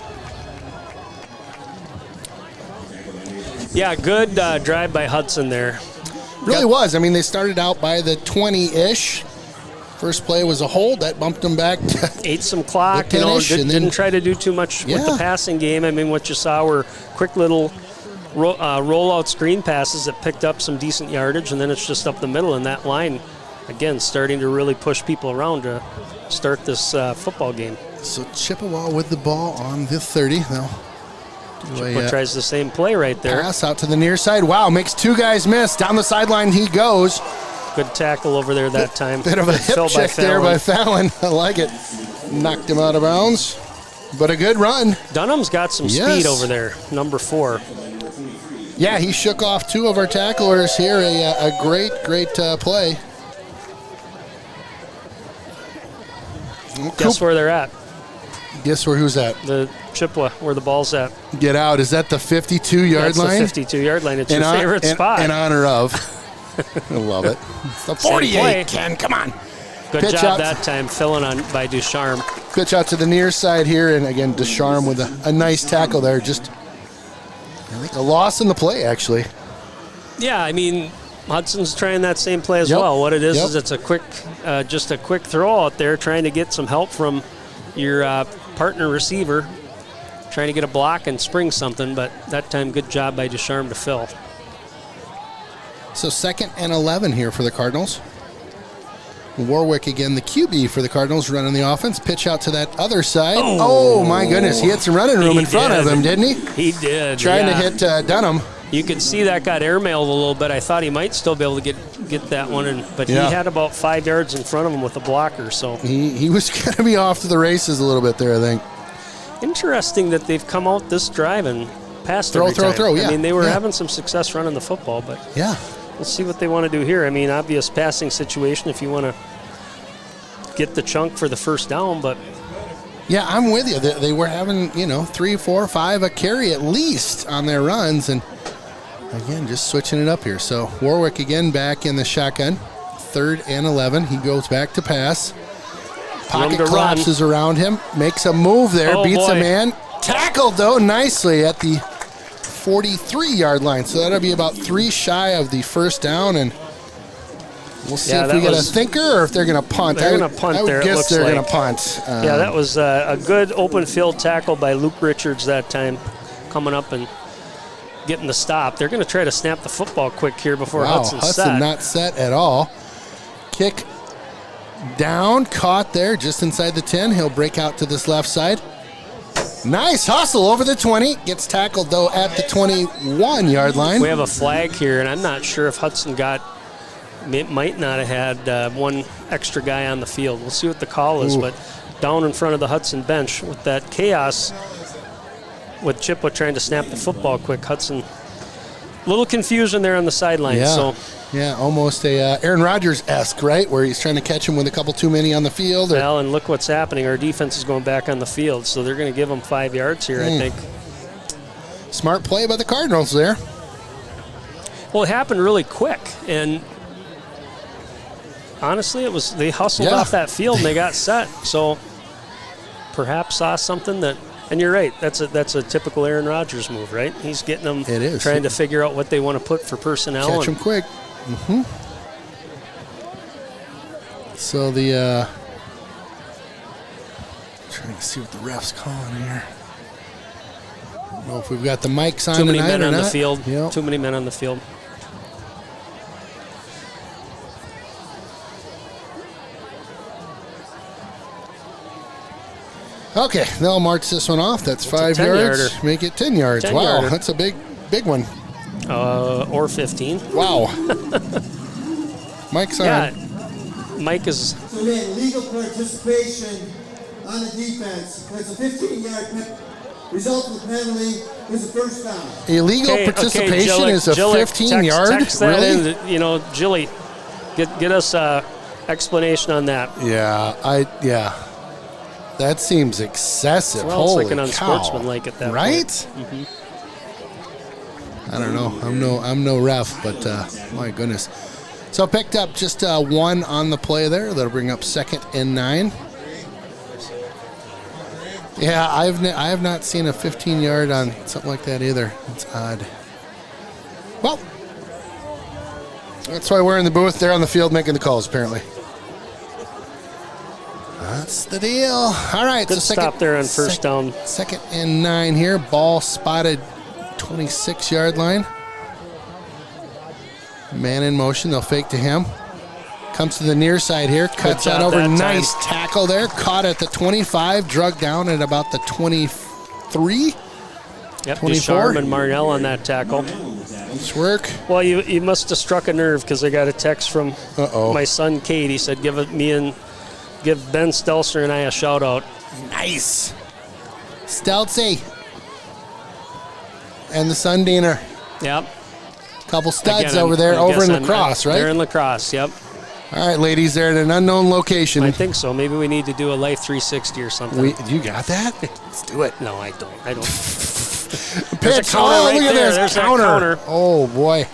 Speaker 3: Yeah, good drive by Hudson there.
Speaker 2: Really was. I mean, they started out by the 20-ish. First play was a hold. That bumped them back to
Speaker 3: Ate some clock,
Speaker 2: The 10-ish, and then-
Speaker 3: didn't try to do too much with the
Speaker 2: Yeah.
Speaker 3: passing game. I mean, what you saw were quick little rollout screen passes that picked up some decent yardage, and then it's just up the middle, and that line, again, starting to really push people around to start this football game.
Speaker 2: So Chippewa with the ball on the 30. They'll do
Speaker 3: Chippewa tries the same play right there.
Speaker 2: pass out to the near side. Wow, makes two guys miss. Down the sideline he goes.
Speaker 3: Good tackle over there that time.
Speaker 2: Bit of a
Speaker 3: Good
Speaker 2: hip
Speaker 3: fill
Speaker 2: check there by Fallon. I like it. Knocked him out of bounds. But a good run.
Speaker 3: Dunham's got some
Speaker 2: Yes.
Speaker 3: speed over there, number 4.
Speaker 2: Yeah, he shook off two of our tacklers here. A great play.
Speaker 3: Guess where they're at?
Speaker 2: Guess where who's at?
Speaker 3: The Chippewa, where the ball's at.
Speaker 2: Get out. Is that the 52-yard
Speaker 3: That's
Speaker 2: line?
Speaker 3: the 52-yard line. It's your favorite spot.
Speaker 2: In honor of. I love it. It's the
Speaker 3: Same
Speaker 2: 48,
Speaker 3: play.
Speaker 2: Ken. Come on.
Speaker 3: Good
Speaker 2: Pitch
Speaker 3: job
Speaker 2: out.
Speaker 3: that time, filling on by Ducharme.
Speaker 2: Pitch out to the near side here. And again, Descharme with a nice tackle there. Just, I think, a loss in the play, actually.
Speaker 3: Yeah, I mean, Hudson's trying that same play as
Speaker 2: Yep.
Speaker 3: well. What it is
Speaker 2: Yep.
Speaker 3: it's a quick, just a quick throw out there, trying to get some help from your partner receiver, trying to get a block and spring something. But that time, good job by Ducharme to fill.
Speaker 2: So 2nd and 11 here for the Cardinals. Warwick again, the QB for the Cardinals, running the offense. Pitch out to that other side. Oh my goodness, he had some running room
Speaker 3: He
Speaker 2: in front of
Speaker 3: did.
Speaker 2: him, didn't he?
Speaker 3: He did.
Speaker 2: Trying
Speaker 3: yeah.
Speaker 2: to hit Dunham.
Speaker 3: You could see that got airmailed a little bit. I thought he might still be able to get that one, but
Speaker 2: Yeah.
Speaker 3: he had about 5 yards in front of him with a blocker. So
Speaker 2: He was going to be off to the races a little bit there, I think.
Speaker 3: interesting that they've come out this drive and passed
Speaker 2: Throw,
Speaker 3: every time.
Speaker 2: yeah,
Speaker 3: I mean, they were
Speaker 2: yeah.
Speaker 3: having some success running the football, but
Speaker 2: Yeah.
Speaker 3: we'll see what they want to do here. I mean, obvious passing situation if you want to get the chunk for the first down, but
Speaker 2: Yeah, I'm with you. They were having, 3, 4, 5 a carry at least on their runs, and Again, just switching it up here. So Warwick again back in the shotgun. 3rd and 11. He goes back to pass. Pocket collapses around him. Makes a move there. Beats a man. Tackled, though, nicely at the 43-yard line. So that'll be about 3 shy of the first down. And we'll see if we get a thinker or if they're going to punt.
Speaker 3: They're going to punt there.
Speaker 2: I guess they're going to punt.
Speaker 3: Yeah, that was a good open field tackle by Luke Richards that time, coming up and getting the stop. They're going to try to snap the football quick here before Hudson's set.
Speaker 2: Hudson not set at all. Kick down, caught there just inside the 10. He'll break out to this left side. Nice hustle over the 20. Gets tackled, though, at the 21-yard line.
Speaker 3: We have a flag here, and I'm not sure if Hudson might not have had one extra guy on the field. We'll see what the call is, but down in front of the Hudson bench with that chaos with Chippewa trying to snap the football quick. Hudson, a little confusion there on the sideline.
Speaker 2: Yeah, almost a Aaron Rodgers-esque, right, where he's trying to catch him with a couple too many on the field.
Speaker 3: Well, and look what's happening. Our defense is going back on the field, so they're going to give them 5 yards here, I think.
Speaker 2: Smart play by the Cardinals there.
Speaker 3: Well, it happened really quick, and honestly, they hustled off that field and they got set. So perhaps saw something that. And you're right. That's a typical Aaron Rodgers move, right? He's getting them trying to figure out what they want to put for personnel.
Speaker 2: Catch them quick. So the trying to see what the ref's calling here. I don't know if we've got the mics on.
Speaker 3: Too many men on
Speaker 2: the
Speaker 3: field.
Speaker 2: Yep.
Speaker 3: Too many men on the field.
Speaker 2: Okay, they'll march this one off. That's 5 yards. Make it 10 yards.
Speaker 3: 10
Speaker 2: wow,
Speaker 3: yarder.
Speaker 2: That's a big one.
Speaker 3: Or 15.
Speaker 2: Wow. Mike's on.
Speaker 3: Yeah, Mike is.
Speaker 5: So then, legal participation on the defense. That's a 15-yard result of the penalty is a first down.
Speaker 2: Illegal participation is a 15-yard?
Speaker 3: Text that
Speaker 2: really?
Speaker 3: in, Jilly, get us explanation on that.
Speaker 2: Yeah. That seems excessive.
Speaker 3: Well, it's
Speaker 2: Holy
Speaker 3: like an
Speaker 2: cow.
Speaker 3: unsportsmanlike at that
Speaker 2: right?
Speaker 3: point. Right?
Speaker 2: I don't know. I'm no ref, but my goodness. So picked up just 1 on the play there. That'll bring up 2nd and 9. Yeah, I have not seen a 15-yard on something like that either. It's odd. Well, that's why we're in the booth. They're on the field making the calls, apparently. That's the deal. All right.
Speaker 3: Good stop there on first down.
Speaker 2: 2nd and 9 here. Ball spotted 26-yard line. Man in motion. They'll fake to him. Comes to the near side here. Cuts that over. Nice tackle there. Caught at the 25. Drug down at about the 23.
Speaker 3: Yep,
Speaker 2: 24.
Speaker 3: Ducharme and Marnell on that tackle.
Speaker 2: Nice work.
Speaker 3: Well, you must have struck a nerve because I got a text from my son, Kate. He said, give Ben Stelzer and I a shout out.
Speaker 2: Nice. Stelzy. And the Sundiner.
Speaker 3: Yep.
Speaker 2: Couple studs over there, over in lacrosse, right?
Speaker 3: They're in lacrosse, yep.
Speaker 2: All right, ladies, they're at an unknown location.
Speaker 3: I think so. Maybe we need to do a Life 360 or something.
Speaker 2: You got that? Let's do it.
Speaker 3: No, I don't.
Speaker 2: Pitch.
Speaker 3: Counter
Speaker 2: Look at this.
Speaker 3: There's
Speaker 2: Counter. Oh, boy.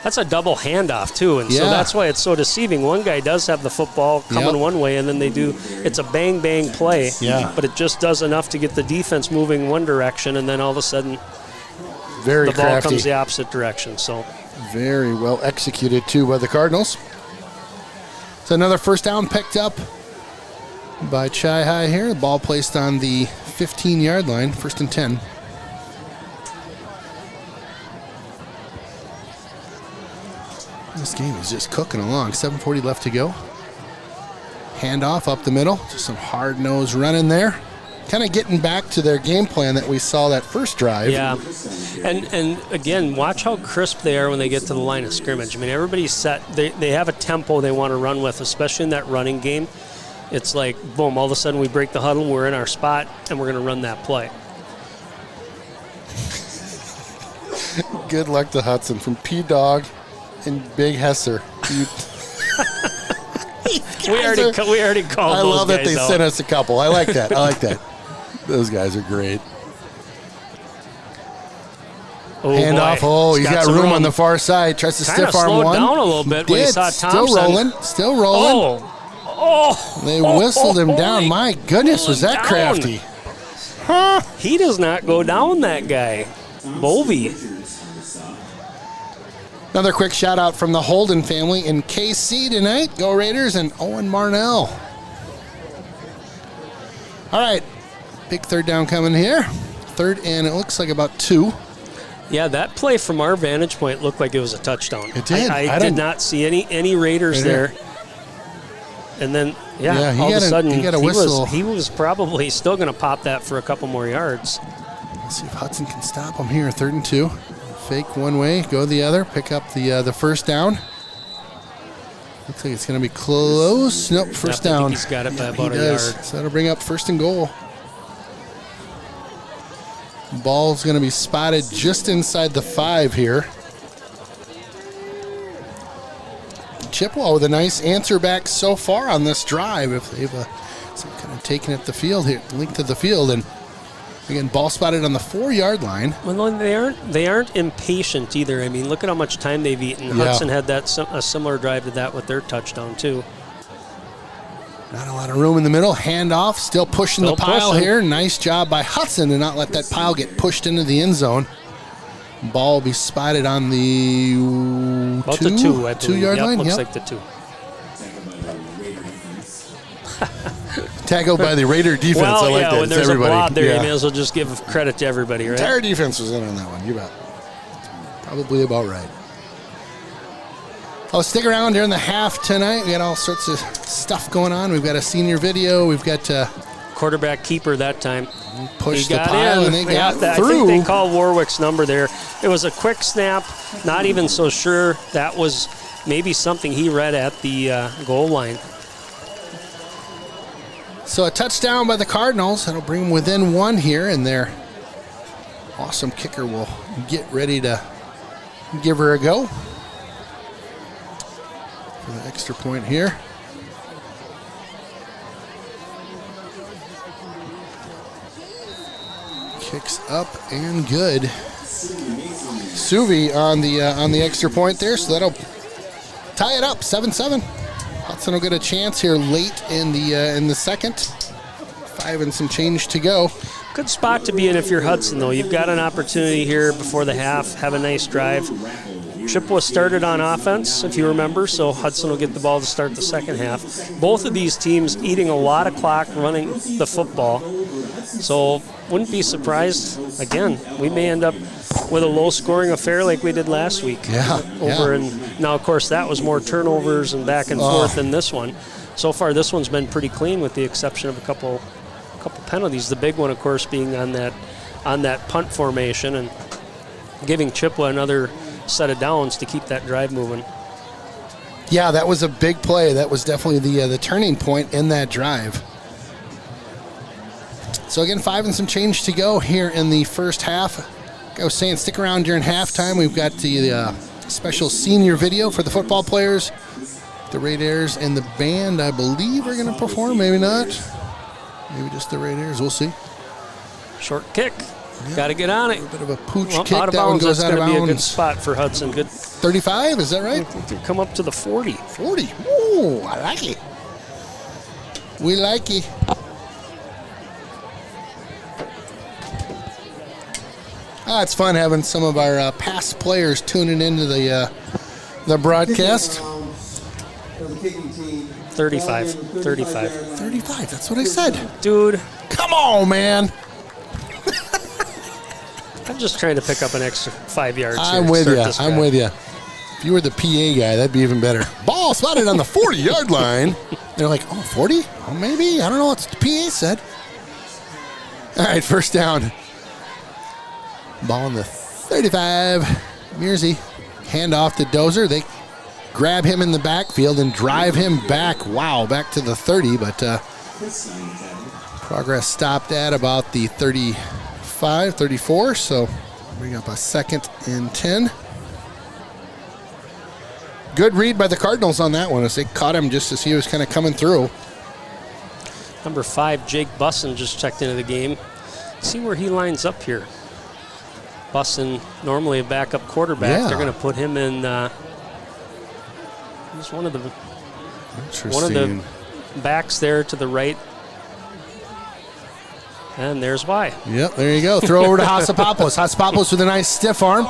Speaker 3: That's a double handoff, too, and so that's why it's so deceiving. One guy does have the football coming one way, and then it's a bang-bang play, but it just does enough to get the defense moving one direction, and then all of a sudden the ball comes the opposite direction. So
Speaker 2: very well executed, too, by the Cardinals. So another first down picked up by Chi High here. The ball placed on the 15-yard line, 1st and 10. This game is just cooking along. 7:40 left to go. Handoff up the middle. Just some hard-nosed running there. Kind of getting back to their game plan that we saw that first drive.
Speaker 3: Yeah. And again, watch how crisp they are when they get to the line of scrimmage. I mean, everybody's set. They have a tempo they want to run with, especially in that running game. It's like, boom, all of a sudden we break the huddle, we're in our spot, and we're going to run that play.
Speaker 2: Good luck to Hudson from P-Dog and Big Hesser.
Speaker 3: We already called
Speaker 2: I
Speaker 3: those
Speaker 2: love that
Speaker 3: guys
Speaker 2: they
Speaker 3: out.
Speaker 2: sent us a couple. I like that. Those guys are great. Handoff.
Speaker 3: boy.
Speaker 2: Oh, he's got
Speaker 3: some
Speaker 2: room on the far side. Tries to
Speaker 3: Kinda
Speaker 2: stiff arm
Speaker 3: slowed
Speaker 2: one.
Speaker 3: down a little bit when he saw
Speaker 2: Still
Speaker 3: Thompson.
Speaker 2: rolling. Still rolling.
Speaker 3: Oh.
Speaker 2: They whistled him down.
Speaker 3: They
Speaker 2: My goodness, was that
Speaker 3: down.
Speaker 2: crafty?
Speaker 3: He does not go down, that guy. Bovey.
Speaker 2: Another quick shout out from the Holden family in KC tonight. Go Raiders and Owen Marnell. All right, big third down coming here. Third and it looks like about 2.
Speaker 3: Yeah, that play from our vantage point looked like it was a touchdown.
Speaker 2: It did.
Speaker 3: I did not see any Raiders there. And then, all of a sudden, he was probably still going to pop that for a couple more yards.
Speaker 2: Let's see if Hudson can stop him here. 3rd and 2. Fake one way, go the other, pick up the first down. Looks like it's going to be close. Nope, first down.
Speaker 3: He's got it by about a
Speaker 2: yard.
Speaker 3: yard.
Speaker 2: So that'll bring up 1st and goal. Ball's going to be spotted just inside the 5 here. Chippewa with a nice answer back so far on this drive. If they've kind of taken it the field here, length of the field, and again, ball spotted on the 4-yard line.
Speaker 3: Well, they aren't impatient either. I mean, look at how much time they've eaten.
Speaker 2: Yeah.
Speaker 3: Hudson had a similar drive to that with their touchdown too.
Speaker 2: Not a lot of room in the middle. Handoff, still pushing the pile here. Nice job by Hudson to not let that pile get pushed into the end zone. Ball will be spotted on the
Speaker 3: about the 2, I believe.
Speaker 2: 2-yard line.
Speaker 3: Looks like the 2.
Speaker 2: Tackled by the Raider defense.
Speaker 3: Well,
Speaker 2: I like that.
Speaker 3: when there's
Speaker 2: everybody.
Speaker 3: a blob there, you may as well just give credit to everybody, right?
Speaker 2: Entire defense was in on that one. You bet. Probably about right. Oh, stick around during the half tonight. We got all sorts of stuff going on. We've got a senior video. We've got
Speaker 3: quarterback keeper that time.
Speaker 2: Pushed the pile and they got through.
Speaker 3: I think they called Warwick's number there. It was a quick snap. Not even so sure that was maybe something he read at the goal line.
Speaker 2: So a touchdown by the Cardinals. That'll bring them within 1 here, and their awesome kicker will get ready to give her a go for the extra point here. Kicks up and good. Suvi on the extra point there, so that'll tie it up 7-7. Hudson will get a chance here late in the second. 5 and some change to go.
Speaker 3: Good spot to be in if you're Hudson, though. You've got an opportunity here before the half. Have a nice drive. Chippewa started on offense, if you remember, so Hudson will get the ball to start the second half. Both of these teams eating a lot of clock running the football. So wouldn't be surprised. Again, we may end up with a low-scoring affair like we did last week. And now, of course, that was more turnovers and back and forth than this one. So far, this one's been pretty clean with the exception of a couple penalties. The big one, of course, being on that punt formation and giving Chippewa another set of downs to keep that drive moving.
Speaker 2: Yeah, that was a big play. That was definitely the turning point in that drive. So again, 5 and some change to go here in the first half. Like I was saying, stick around during halftime. We've got the special senior video for the football players. The Raiders and the band, I believe, are going to perform. Maybe not. Maybe just the Raiders. We'll see.
Speaker 3: Short kick. Got to get on it.
Speaker 2: A bit of a pooch kick.
Speaker 3: Out of
Speaker 2: that one
Speaker 3: bounds.
Speaker 2: goes
Speaker 3: That's
Speaker 2: out of
Speaker 3: going to be a
Speaker 2: bounds.
Speaker 3: good spot for Hudson. Good.
Speaker 2: 35, is that right?
Speaker 3: I think they come up to the 40.
Speaker 2: 40. Ooh, I like it. We like it. It's fun having some of our past players tuning into the broadcast.
Speaker 3: 35.
Speaker 2: 35, that's what I said.
Speaker 3: Dude.
Speaker 2: Come on, man.
Speaker 3: I'm just trying to pick up an extra 5 yards.
Speaker 2: I'm with you. I'm with you. If you were the PA guy, that'd be even better. Ball spotted on the 40-yard line. They're like, 40? Oh, maybe. I don't know what the PA said. All right, first down. Ball on the 35. Mearsy. Hand off to Dozer. They grab him in the backfield and drive him back. Wow, back to the 30, but progress stopped at about the 35, 34, so bring up a 2nd and 10. Good read by the Cardinals on that one as they caught him just as he was kind of coming through.
Speaker 3: Number 5, Jake Busson, just checked into the game. Let's see where he lines up here. Bussin, normally a backup quarterback.
Speaker 2: Yeah.
Speaker 3: They're going to put him in. He's one of the
Speaker 2: Interesting.
Speaker 3: backs there to the right. And there's why.
Speaker 2: Yep, there you go. Throw over to Hasapopoulos. Hasapopoulos with a nice stiff arm.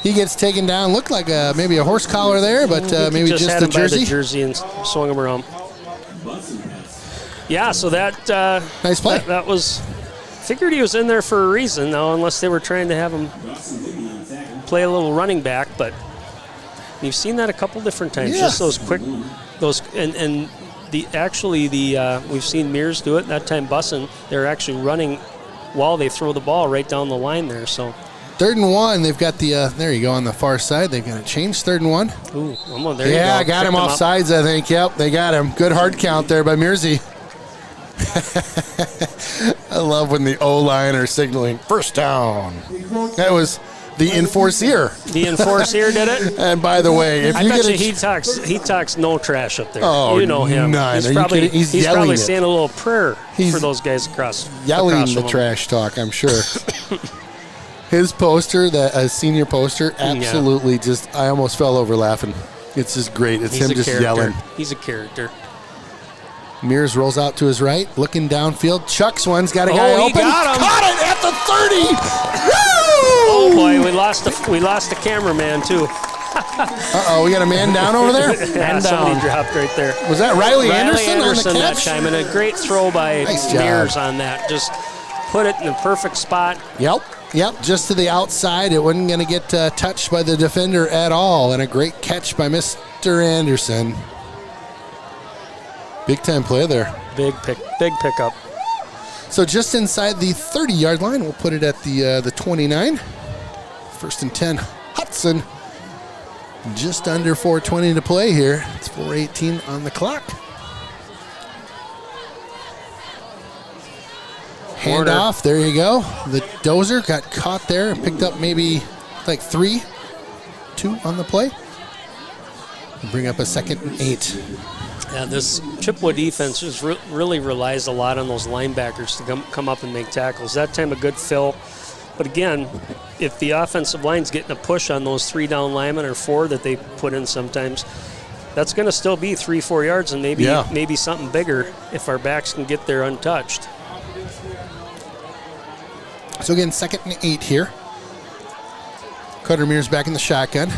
Speaker 2: He gets taken down. Looked like maybe a horse collar there, but maybe just
Speaker 3: had
Speaker 2: the
Speaker 3: him by
Speaker 2: jersey.
Speaker 3: the jersey and swung him around. Yeah, so that
Speaker 2: Nice play.
Speaker 3: That was. Figured he was in there for a reason, though, unless they were trying to have him play a little running back. But you've seen that a couple different times.
Speaker 2: Yeah.
Speaker 3: Just those quick, and we've seen Mears do it. That time, Bussin, they're actually running while they throw the ball right down the line there. So
Speaker 2: 3rd and 1. They've got the there you go on the far side. They've got to change 3rd and 1.
Speaker 3: ooh, there you go.
Speaker 2: Yeah, got him
Speaker 3: Picked
Speaker 2: off
Speaker 3: up.
Speaker 2: sides, I think. Yep, they got him. Good hard count there by Mearsy. I love when the O-line are signaling first down. That was the enforcer.
Speaker 3: The enforcer did it.
Speaker 2: And by the way, if
Speaker 3: I
Speaker 2: you
Speaker 3: bet
Speaker 2: get
Speaker 3: you he talks no trash up there.
Speaker 2: Oh,
Speaker 3: you know him.
Speaker 2: none.
Speaker 3: He's
Speaker 2: Are you
Speaker 3: probably
Speaker 2: kidding? He's
Speaker 3: he's
Speaker 2: yelling
Speaker 3: probably
Speaker 2: it.
Speaker 3: saying a little prayer
Speaker 2: He's
Speaker 3: for those guys across
Speaker 2: yelling
Speaker 3: across
Speaker 2: the
Speaker 3: from him.
Speaker 2: trash talk, I'm sure. His poster, that senior poster, absolutely just, I almost fell over laughing. It's just great. It's
Speaker 3: He's
Speaker 2: him
Speaker 3: a
Speaker 2: just
Speaker 3: character.
Speaker 2: yelling.
Speaker 3: He's a character.
Speaker 2: Mears rolls out to his right, looking downfield. Chuck's one's got a guy
Speaker 3: he
Speaker 2: open.
Speaker 3: got him.
Speaker 2: Caught it at the 30.
Speaker 3: Oh
Speaker 2: Woo!
Speaker 3: boy, we lost the cameraman too.
Speaker 2: Uh-oh, we got a man down over there?
Speaker 3: Yeah, somebody dropped right there.
Speaker 2: Was that Riley
Speaker 3: Riley
Speaker 2: Anderson on the
Speaker 3: that
Speaker 2: catch?
Speaker 3: time, and a great throw by
Speaker 2: Nice job.
Speaker 3: Mears on that. Just put it in the perfect spot.
Speaker 2: Yep, just to the outside. It wasn't going to get touched by the defender at all. And a great catch by Mr. Anderson. Big time play there.
Speaker 3: Big pickup.
Speaker 2: So just inside the 30-yard line, we'll put it at the 29. 1st and 10, Hudson. Just under 4:20 to play here. It's 4:18 on the clock. Handoff, there you go. The dozer got caught there and picked up maybe like 2 on the play. Bring up a 2nd and 8.
Speaker 3: Yeah, this Chippewa defense just really relies a lot on those linebackers to come up and make tackles. That time a good fill. But again, if the offensive line's getting a push on those 3 down linemen or 4 that they put in sometimes, that's going to still be 3-4 yards and maybe something bigger if our backs can get there untouched.
Speaker 2: So again, 2nd and 8 here. Cutter Mears back in the shotgun.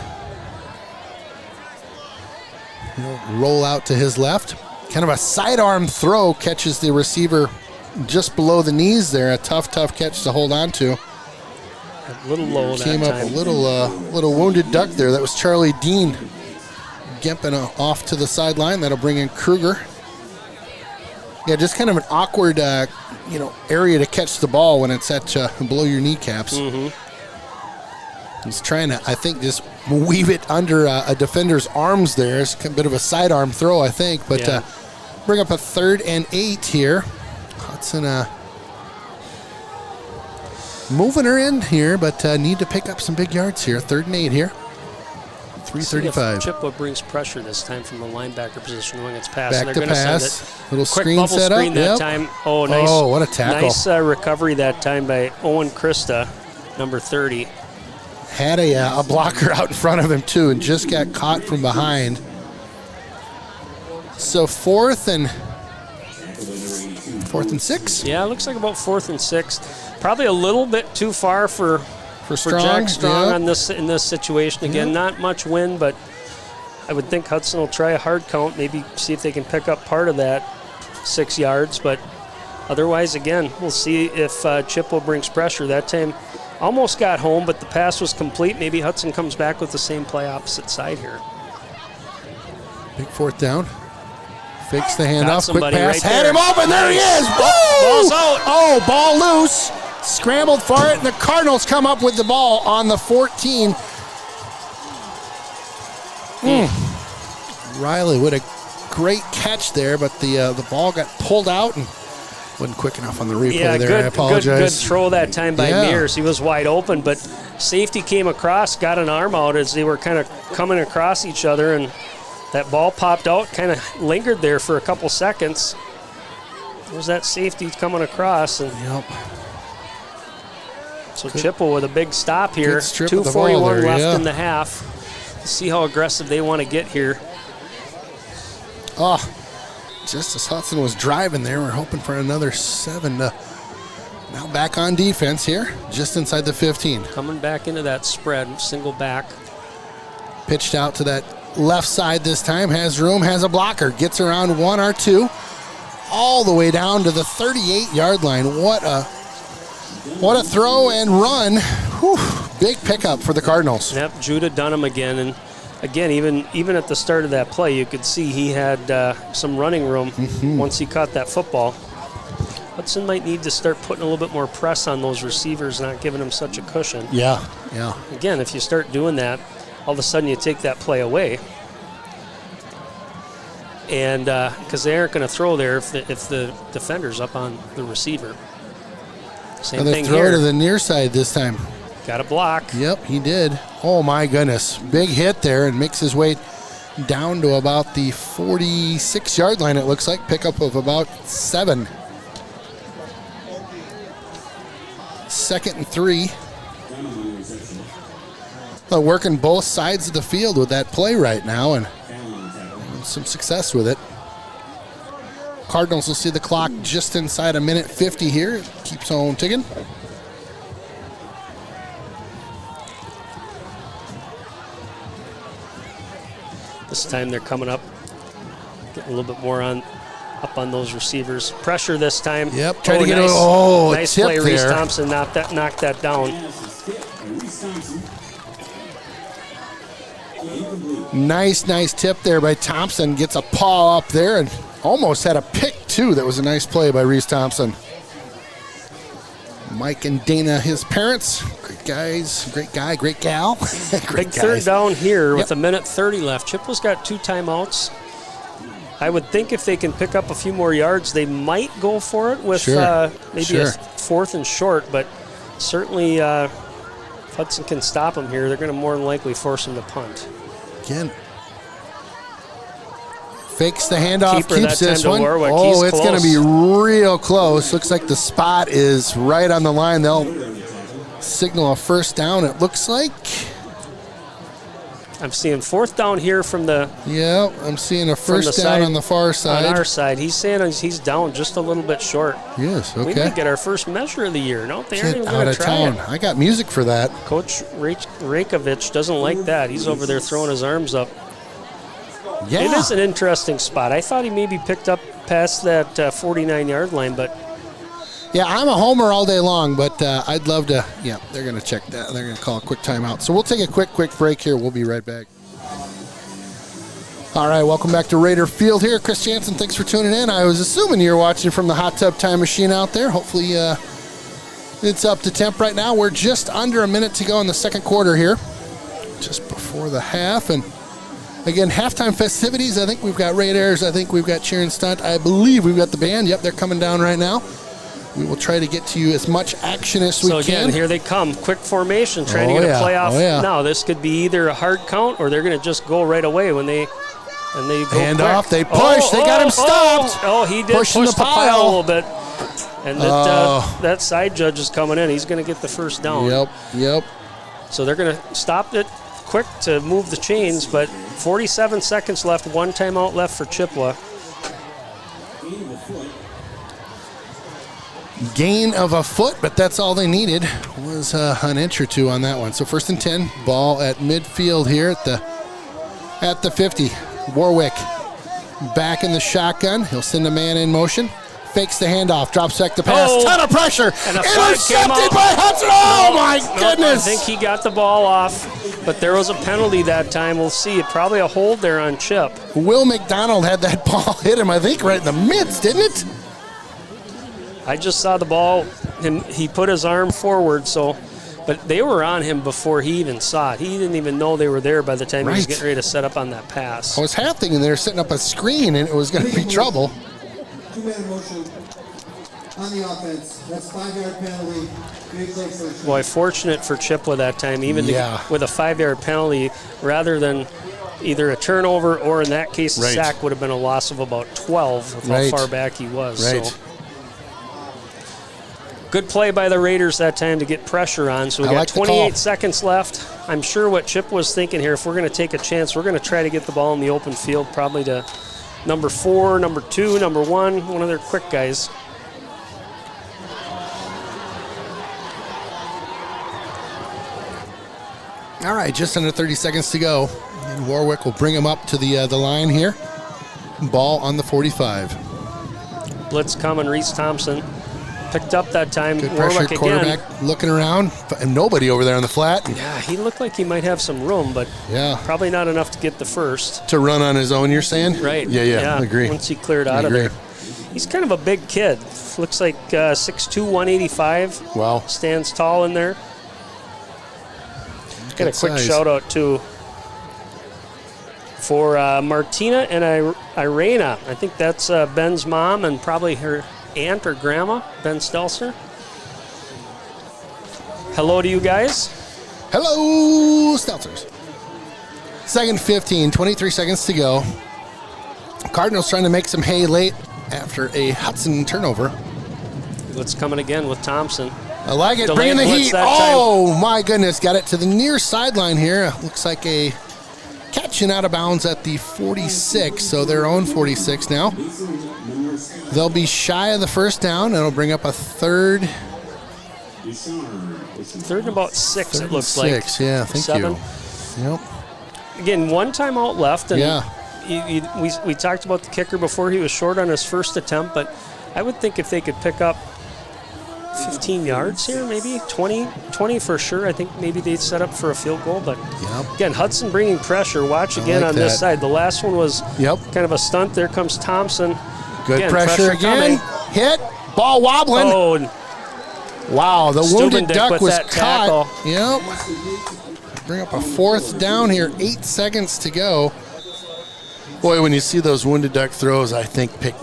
Speaker 2: He'll roll out to his left. Kind of a sidearm throw, catches the receiver just below the knees there. A tough catch to hold on to.
Speaker 3: A little low that
Speaker 2: Came up
Speaker 3: time.
Speaker 2: a little wounded duck there. That was Charlie Dean gimping off to the sideline. That'll bring in Kruger. Yeah, just kind of an awkward, area to catch the ball when it's at below your kneecaps.
Speaker 3: Mm-hmm.
Speaker 2: He's trying to, I think, just weave it under a defender's arms there. It's a bit of a sidearm throw, I think. But bring up a 3rd and 8 here. Hudson moving her in here, but need to pick up some big yards here. 3rd and 8 here. 3:35.
Speaker 3: Chippewa brings pressure this time from the linebacker position when it's passed.
Speaker 2: Back
Speaker 3: They're
Speaker 2: to
Speaker 3: going to send
Speaker 2: pass.
Speaker 3: it.
Speaker 2: Little
Speaker 3: Quick
Speaker 2: screen
Speaker 3: bubble
Speaker 2: set up.
Speaker 3: screen that time. Oh, nice.
Speaker 2: Oh, what a tackle.
Speaker 3: Nice recovery that time by Owen Krista, number 30.
Speaker 2: Had a blocker out in front of him, too, and just got caught from behind. So 4th and 6.
Speaker 3: Yeah, it looks like about 4th and 6. Probably a little bit too far for Jack Strong on this in this situation. Again, not much wind, but I would think Hudson will try a hard count, maybe see if they can pick up part of that 6 yards. But otherwise, again, we'll see if Chippewa brings pressure. That time almost got home, but the pass was complete. Maybe Hudson comes back with the same play opposite side here.
Speaker 2: Big 4th down. Fakes the handoff. Quick pass.
Speaker 3: Right
Speaker 2: Had
Speaker 3: there.
Speaker 2: him open. There he is. Woo!
Speaker 3: Ball's out.
Speaker 2: Oh, ball loose. Scrambled for it, and the Cardinals come up with the ball on the 14. Riley with a great catch there, but the ball got pulled out and wasn't quick enough on the replay there. I apologize.
Speaker 3: Good throw that time by
Speaker 2: Yeah.
Speaker 3: Mears. He was wide open, but safety came across, got an arm out as they were kind of coming across each other, and that ball popped out, kind of lingered there for a couple seconds. There's that safety coming across, and
Speaker 2: Yep.
Speaker 3: So Chippewa with a big stop here.
Speaker 2: Good strip of the ball
Speaker 3: 2:41
Speaker 2: there,
Speaker 3: left
Speaker 2: yeah.
Speaker 3: in the half. See how aggressive they want to get here.
Speaker 2: Oh, just as Hudson was driving there, we're hoping for another 7 to now back on defense here, just inside the 15.
Speaker 3: Coming back into that spread, single back.
Speaker 2: Pitched out to that left side this time, has room, has a blocker, gets around 1 or 2, all the way down to the 38-yard line. What a throw and run. Whew, big pickup for the Cardinals.
Speaker 3: Yep, Judah Dunham again. And again, even at the start of that play, you could see he had some running room once he caught that football. Hudson might need to start putting a little bit more press on those receivers, not giving them such a cushion.
Speaker 2: Yeah.
Speaker 3: Again, if you start doing that, all of a sudden you take that play away. And because they aren't going to throw there if the defender's up on the receiver. Same
Speaker 2: Another
Speaker 3: thing
Speaker 2: throw
Speaker 3: here.
Speaker 2: to the near side this time.
Speaker 3: Got a block.
Speaker 2: Yep, he did. Oh my goodness. Big hit there, and makes his way down to about the 46-yard line, it looks like. Pickup of about 7. 2nd and 3. Working both sides of the field with that play right now, and some success with it. Cardinals will see the clock just inside 1:50 here. It keeps on ticking.
Speaker 3: This time they're coming up, getting a little bit more up on those receivers. Pressure this time.
Speaker 2: Yep, trying to get
Speaker 3: nice,
Speaker 2: a
Speaker 3: nice
Speaker 2: tip
Speaker 3: play. Reese
Speaker 2: there.
Speaker 3: Thompson knocked that down.
Speaker 2: Nice tip there by Thompson. Gets a paw up there and almost had a pick too. That was a nice play by Reese Thompson. Mike and Dana, his parents, great guys, great guy, great gal. Great
Speaker 3: Big third down here with
Speaker 2: Yep.
Speaker 3: 1:30 left. Chippewa's got 2 timeouts. I would think if they can pick up a few more yards, they might go for it with maybe a 4th and short, but certainly if Hudson can stop them here, they're going to more than likely force them to punt.
Speaker 2: Again. Fakes the handoff,
Speaker 3: Keeper
Speaker 2: keeps
Speaker 3: that time
Speaker 2: this
Speaker 3: to
Speaker 2: one.
Speaker 3: Warwick.
Speaker 2: Oh,
Speaker 3: He's
Speaker 2: it's going to
Speaker 3: close.
Speaker 2: be real close. Looks like the spot is right on the line. They'll signal a first down, it looks like.
Speaker 3: I'm seeing 4th down here from the
Speaker 2: Yeah, I'm seeing a first down
Speaker 3: side-
Speaker 2: on the far side.
Speaker 3: on our side. He's saying he's down just a little bit short.
Speaker 2: Yes,
Speaker 3: We
Speaker 2: okay.
Speaker 3: might get our first measure of the year. No, they aren't
Speaker 2: Get
Speaker 3: even
Speaker 2: out
Speaker 3: going to
Speaker 2: of
Speaker 3: try
Speaker 2: town.
Speaker 3: it.
Speaker 2: I got music for that.
Speaker 3: Coach Rakovich doesn't like that. He's over there throwing his arms up.
Speaker 2: Yeah.
Speaker 3: It is an interesting spot. I thought he maybe picked up past that 49-yard line, but
Speaker 2: Yeah, I'm a homer all day long, but I'd love to. Yeah, they're going to check that. They're going to call a quick timeout. So we'll take a quick break here. We'll be right back. All right, welcome back to Raider Field here. Chris Jansen, thanks for tuning in. I was assuming you're watching from the hot tub time machine out there. Hopefully it's up to temp right now. We're just under a minute to go in the second quarter here, just before the half. And again, halftime festivities. I think we've got Raiders. I think we've got cheer and stunt. I believe we've got the band. Yep, they're coming down right now. We will try to get to you as much action as we
Speaker 3: so
Speaker 2: can.
Speaker 3: again, here they come. Quick formation, trying to get a play off. Now, this could be either a hard count or they're going to just go right away when they go
Speaker 2: Hand
Speaker 3: quick.
Speaker 2: off, they push, they got him stopped.
Speaker 3: Oh, he did
Speaker 2: Pushing
Speaker 3: push
Speaker 2: the
Speaker 3: the pile a
Speaker 2: pile.
Speaker 3: little bit. And that side judge is coming in. He's going to get the first down.
Speaker 2: Yep.
Speaker 3: So they're going to stop it quick to move the chains, but 47 seconds left, 1 timeout left for Chippewa.
Speaker 2: Gain of a foot, but that's all they needed was an inch or 2 on that one. So 1st and 10, ball at midfield here at the 50. Warwick back in the shotgun. He'll send a man in motion. Fakes the handoff, drops back the pass.
Speaker 3: Oh.
Speaker 2: Ton of pressure.
Speaker 3: And a flag came
Speaker 2: Intercepted
Speaker 3: out.
Speaker 2: by Hudson. Oh my goodness.
Speaker 3: I think he got the ball off, but there was a penalty that time. We'll see. Probably a hold there on Chip.
Speaker 2: Will McDonald had that ball hit him, I think, right in the midst, didn't it?
Speaker 3: I just saw the ball. He put his arm forward, but they were on him before he even saw it. He didn't even know they were there by the time he was
Speaker 2: Right.
Speaker 3: getting ready to set up on that pass.
Speaker 2: I was half thinking they were setting up a screen and it was going to be trouble.
Speaker 5: 2-man motion on the offense. That's 5-yard penalty. Big play first.
Speaker 3: Boy, fortunate for Chippewa that time, even with a 5-yard penalty, rather than either a turnover or in that case a
Speaker 2: Right.
Speaker 3: sack would have been a loss of about 12 with
Speaker 2: Right.
Speaker 3: how far back he was.
Speaker 2: Right.
Speaker 3: So Good play by the Raiders that time to get pressure on. So we got 28 seconds left. I'm sure what Chip was thinking here, if we're going to take a chance, we're going to try to get the ball in the open field, probably to number 4, number 2, number 1, one of their quick guys.
Speaker 2: All right, just under 30 seconds to go. And Warwick will bring him up to the line here. Ball on the 45.
Speaker 3: Blitz coming, Reese Thompson picked up that time.
Speaker 2: Good pressure,
Speaker 3: Warwick
Speaker 2: quarterback
Speaker 3: again.
Speaker 2: Looking around, and nobody over there on the flat.
Speaker 3: Yeah, he looked like he might have some room, but probably not enough to get the first.
Speaker 2: To run on his own, you're saying?
Speaker 3: Right.
Speaker 2: Yeah, agree.
Speaker 3: Once he cleared out of there. He's kind of a big kid. Looks like 6'2", 185.
Speaker 2: Wow.
Speaker 3: Stands tall in there. Got a quick shout out too for Martina and Irena. I think that's Ben's mom and probably her aunt or grandma, Ben Stelzer. Hello to you guys.
Speaker 2: Hello, Stelzers. Second 15, 23 seconds to go. Cardinals trying to make some hay late after a Hudson turnover.
Speaker 3: Blitz coming again with Thompson.
Speaker 2: I like it. Bringing the heat. Oh, my goodness. Got it to the near sideline here. Looks like a catching out of bounds at the 46, so their own 46 now. They'll be shy of the first down, and it'll bring up a third.
Speaker 3: Third and about 6, it looks like.
Speaker 2: 6, yeah, thank
Speaker 3: 7.
Speaker 2: you. Yep.
Speaker 3: Again, one timeout left, and we talked about the kicker before. He was short on his first attempt, but I would think if they could pick up 15 yards here, maybe 20 for sure. I think maybe they'd set up for a field goal, but again, Hudson bringing pressure. Watch again on this side. The last one was kind of a stunt. There comes Thompson.
Speaker 2: Good again, pressure again. Hit. Ball wobbling.
Speaker 3: Oh,
Speaker 2: wow, the wounded duck was caught.
Speaker 3: Tackle.
Speaker 2: Yep. Bring up a fourth down here. 8 seconds to go. Boy, when you see those wounded duck throws, I think pick,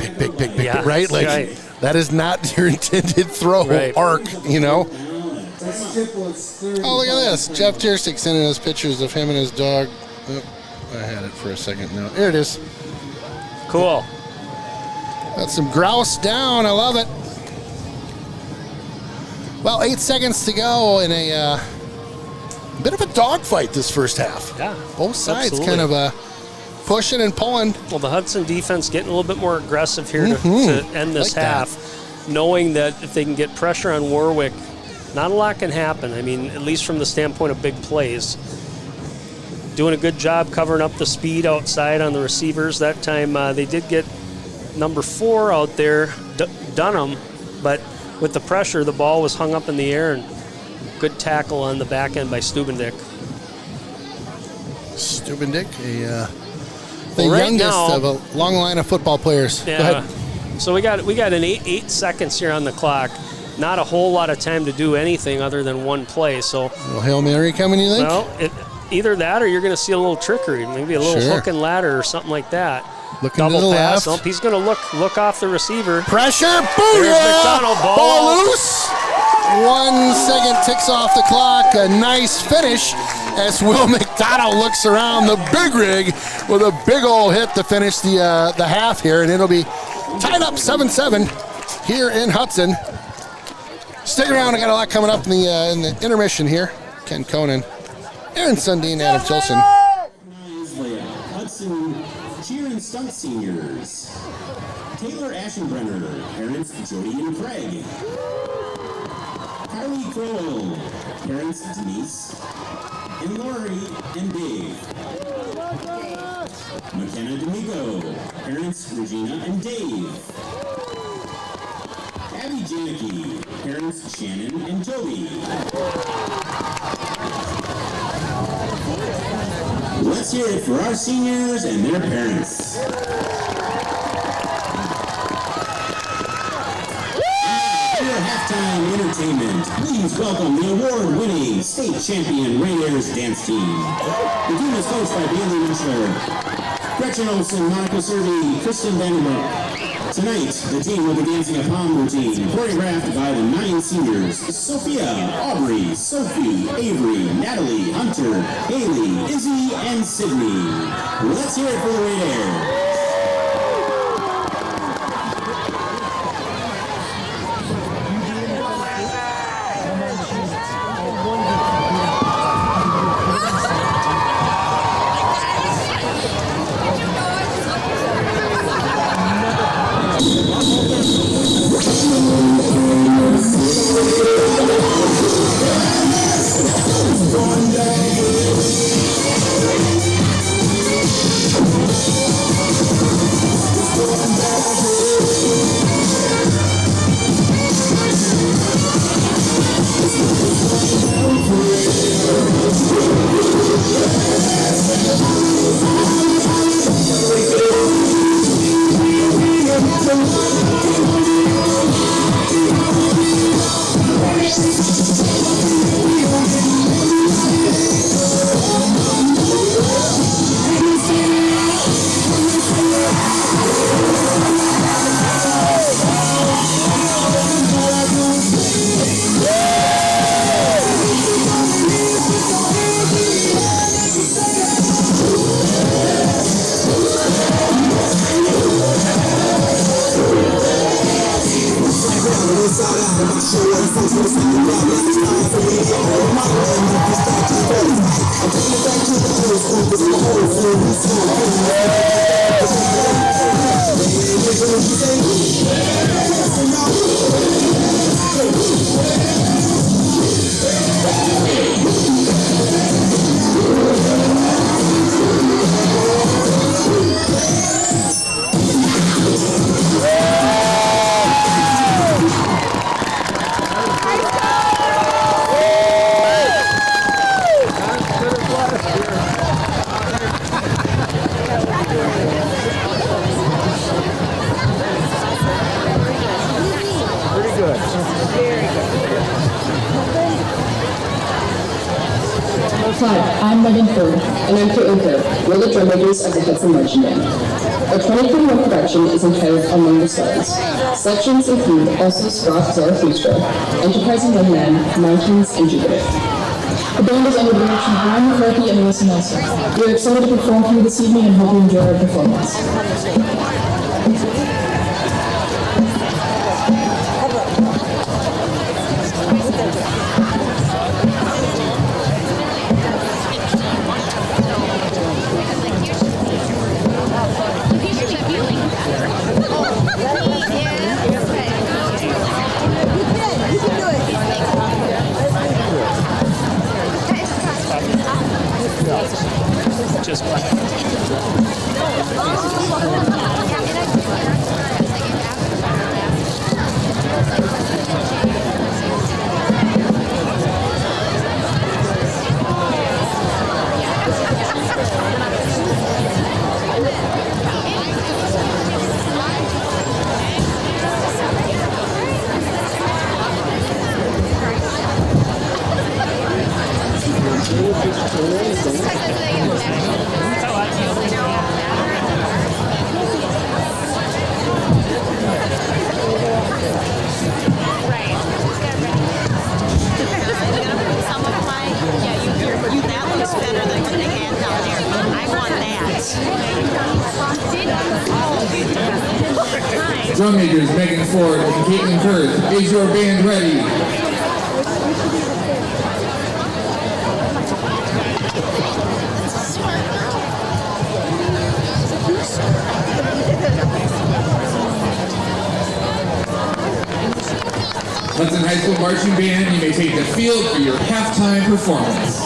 Speaker 2: right? Like that is not your intended throw arc, you know. Oh, look at this. Jeff Tierstick sending us pictures of him and his dog. Oh, I had it for a second now. There it is.
Speaker 3: Cool.
Speaker 2: Got some grouse down. I love it. Well, 8 seconds to go in a bit of a dogfight this first half.
Speaker 3: Yeah.
Speaker 2: Both sides kind of pushing and pulling.
Speaker 3: Well, the Hudson defense getting a little bit more aggressive here to end this half, knowing that if they can get pressure on Warwick, not a lot can happen. I mean, at least from the standpoint of big plays. Doing a good job covering up the speed outside on the receivers. That time they did get number 4 out there, Dunham, but with the pressure, the ball was hung up in the air, and good tackle on the back end by Stubendick.
Speaker 2: Stubendick, the youngest of a long line of football players.
Speaker 3: Yeah.
Speaker 2: Go ahead.
Speaker 3: So we got an 8 seconds here on the clock. Not a whole lot of time to do anything other than one play. So
Speaker 2: a little Hail Mary coming, you think?
Speaker 3: Well, either that or you're going to see a little trickery, maybe a little hook and ladder or something like that.
Speaker 2: Looking
Speaker 3: double
Speaker 2: to the
Speaker 3: pass.
Speaker 2: left.
Speaker 3: Nope, he's going to look off the receiver.
Speaker 2: Pressure. Booyah! Ball loose. 1 second ticks off the clock. A nice finish as Will McDonald looks around the big rig with a big old hit to finish the half here, and it'll be tied up 7-7 here in Hudson. Stick around. I got a lot coming up in the intermission here. Ken Conan, Aaron Sundin, Adam Tilson.
Speaker 6: Hudson Cheer and Stunt Seniors. Taylor Aschenbrenner, parents Jody and Craig. Carly Crowell, parents Denise and Lori and Dave. McKenna D'Amico, parents Regina and Dave. Abby Janicki, parents Shannon and Jody. Let's hear it for our seniors and their parents. Halftime entertainment. Please welcome the award-winning state champion Raiders dance team. The team is coached by Bailey Mushler, Gretchen Olsen, Monica Serby, Kristen Vanderbilt. Tonight, the team will be dancing a palm routine choreographed by the 9 seniors: Sophia, Aubrey, Sophie, Avery, Natalie, Hunter, Haley, Izzy, and Sydney. Let's hear it for the Raiders.
Speaker 7: Hi, I'm Megan Ford, and I'm Caitlin Kerr. We're the drum majors of the Hudson Marching Band. Our 2021 production is entitled Among the Stars. Selections include Also Scott Zarathustra, Enterprising Young Man, Mountains, and Jupiter. The band is under the direction of Ryan McCarthy and Melissa Nelson. We are excited to perform for you this evening and hope you enjoy our performance.
Speaker 3: Just
Speaker 8: Drum majors Megan Ford and Caitlin Kurth, is your band ready? Hudson High School Marching Band, you may take the field for your halftime performance.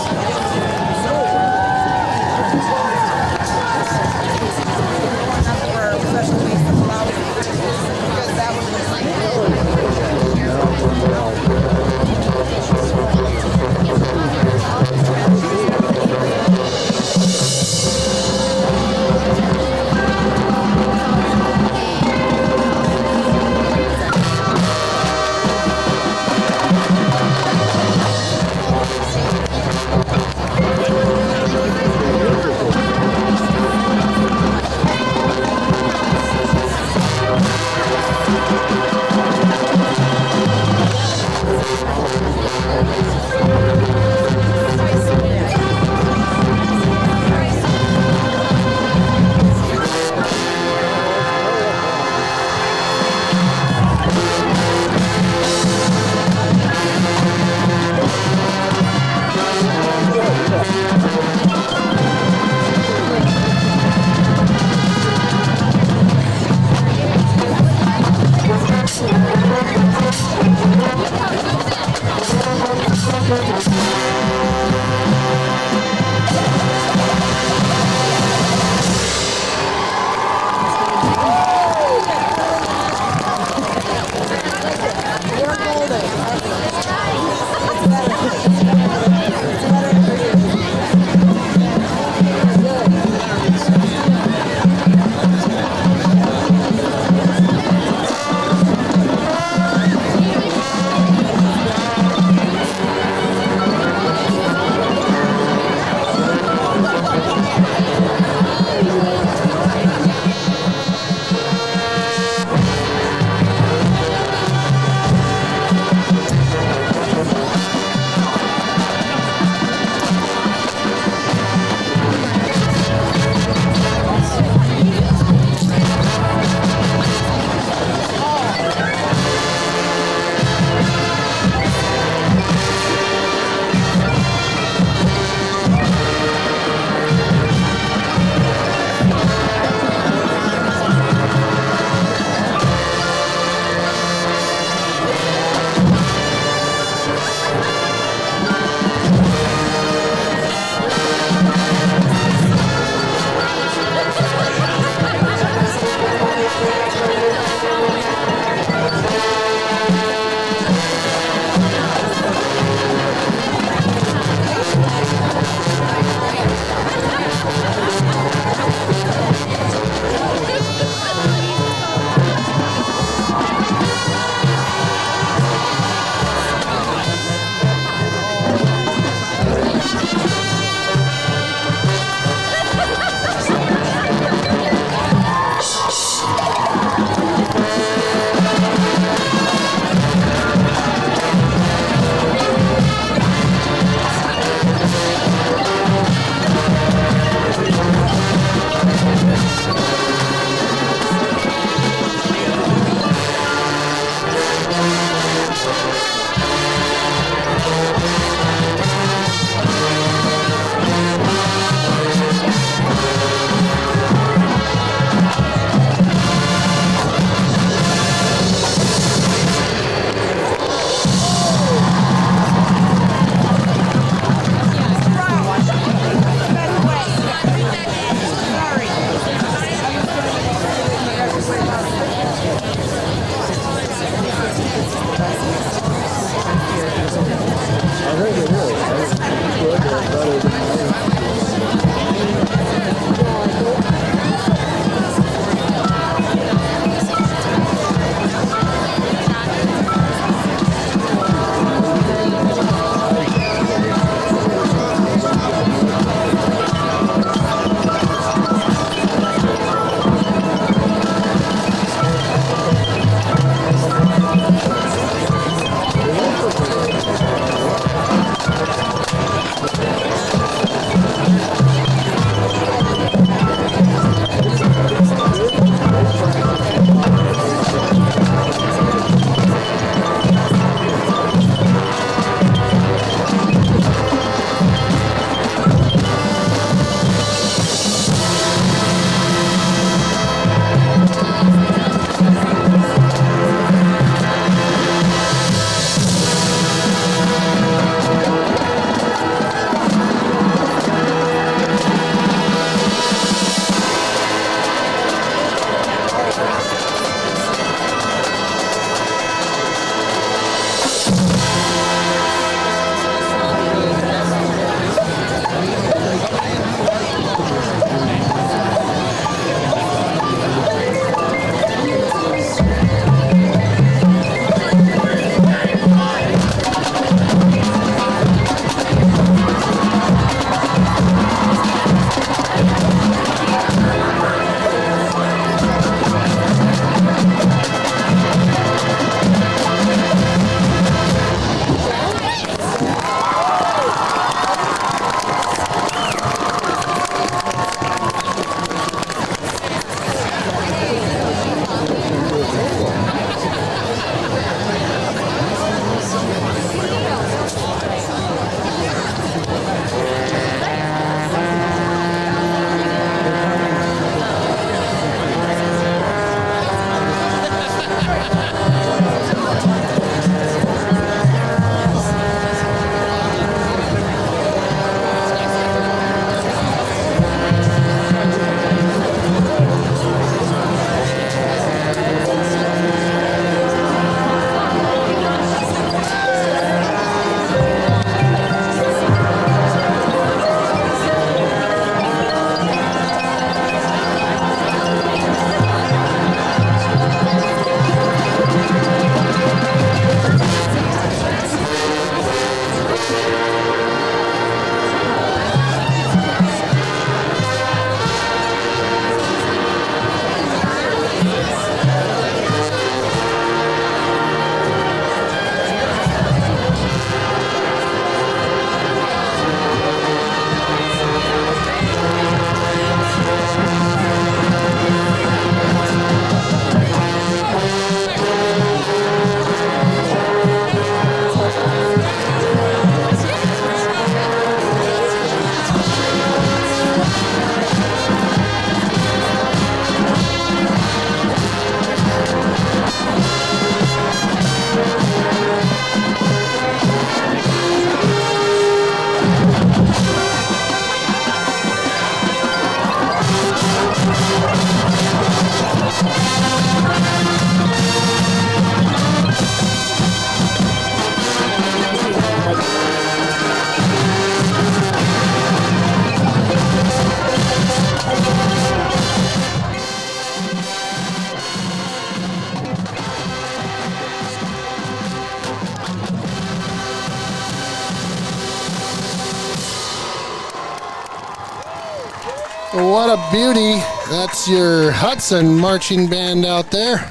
Speaker 2: What a beauty. That's your Hudson marching band out there.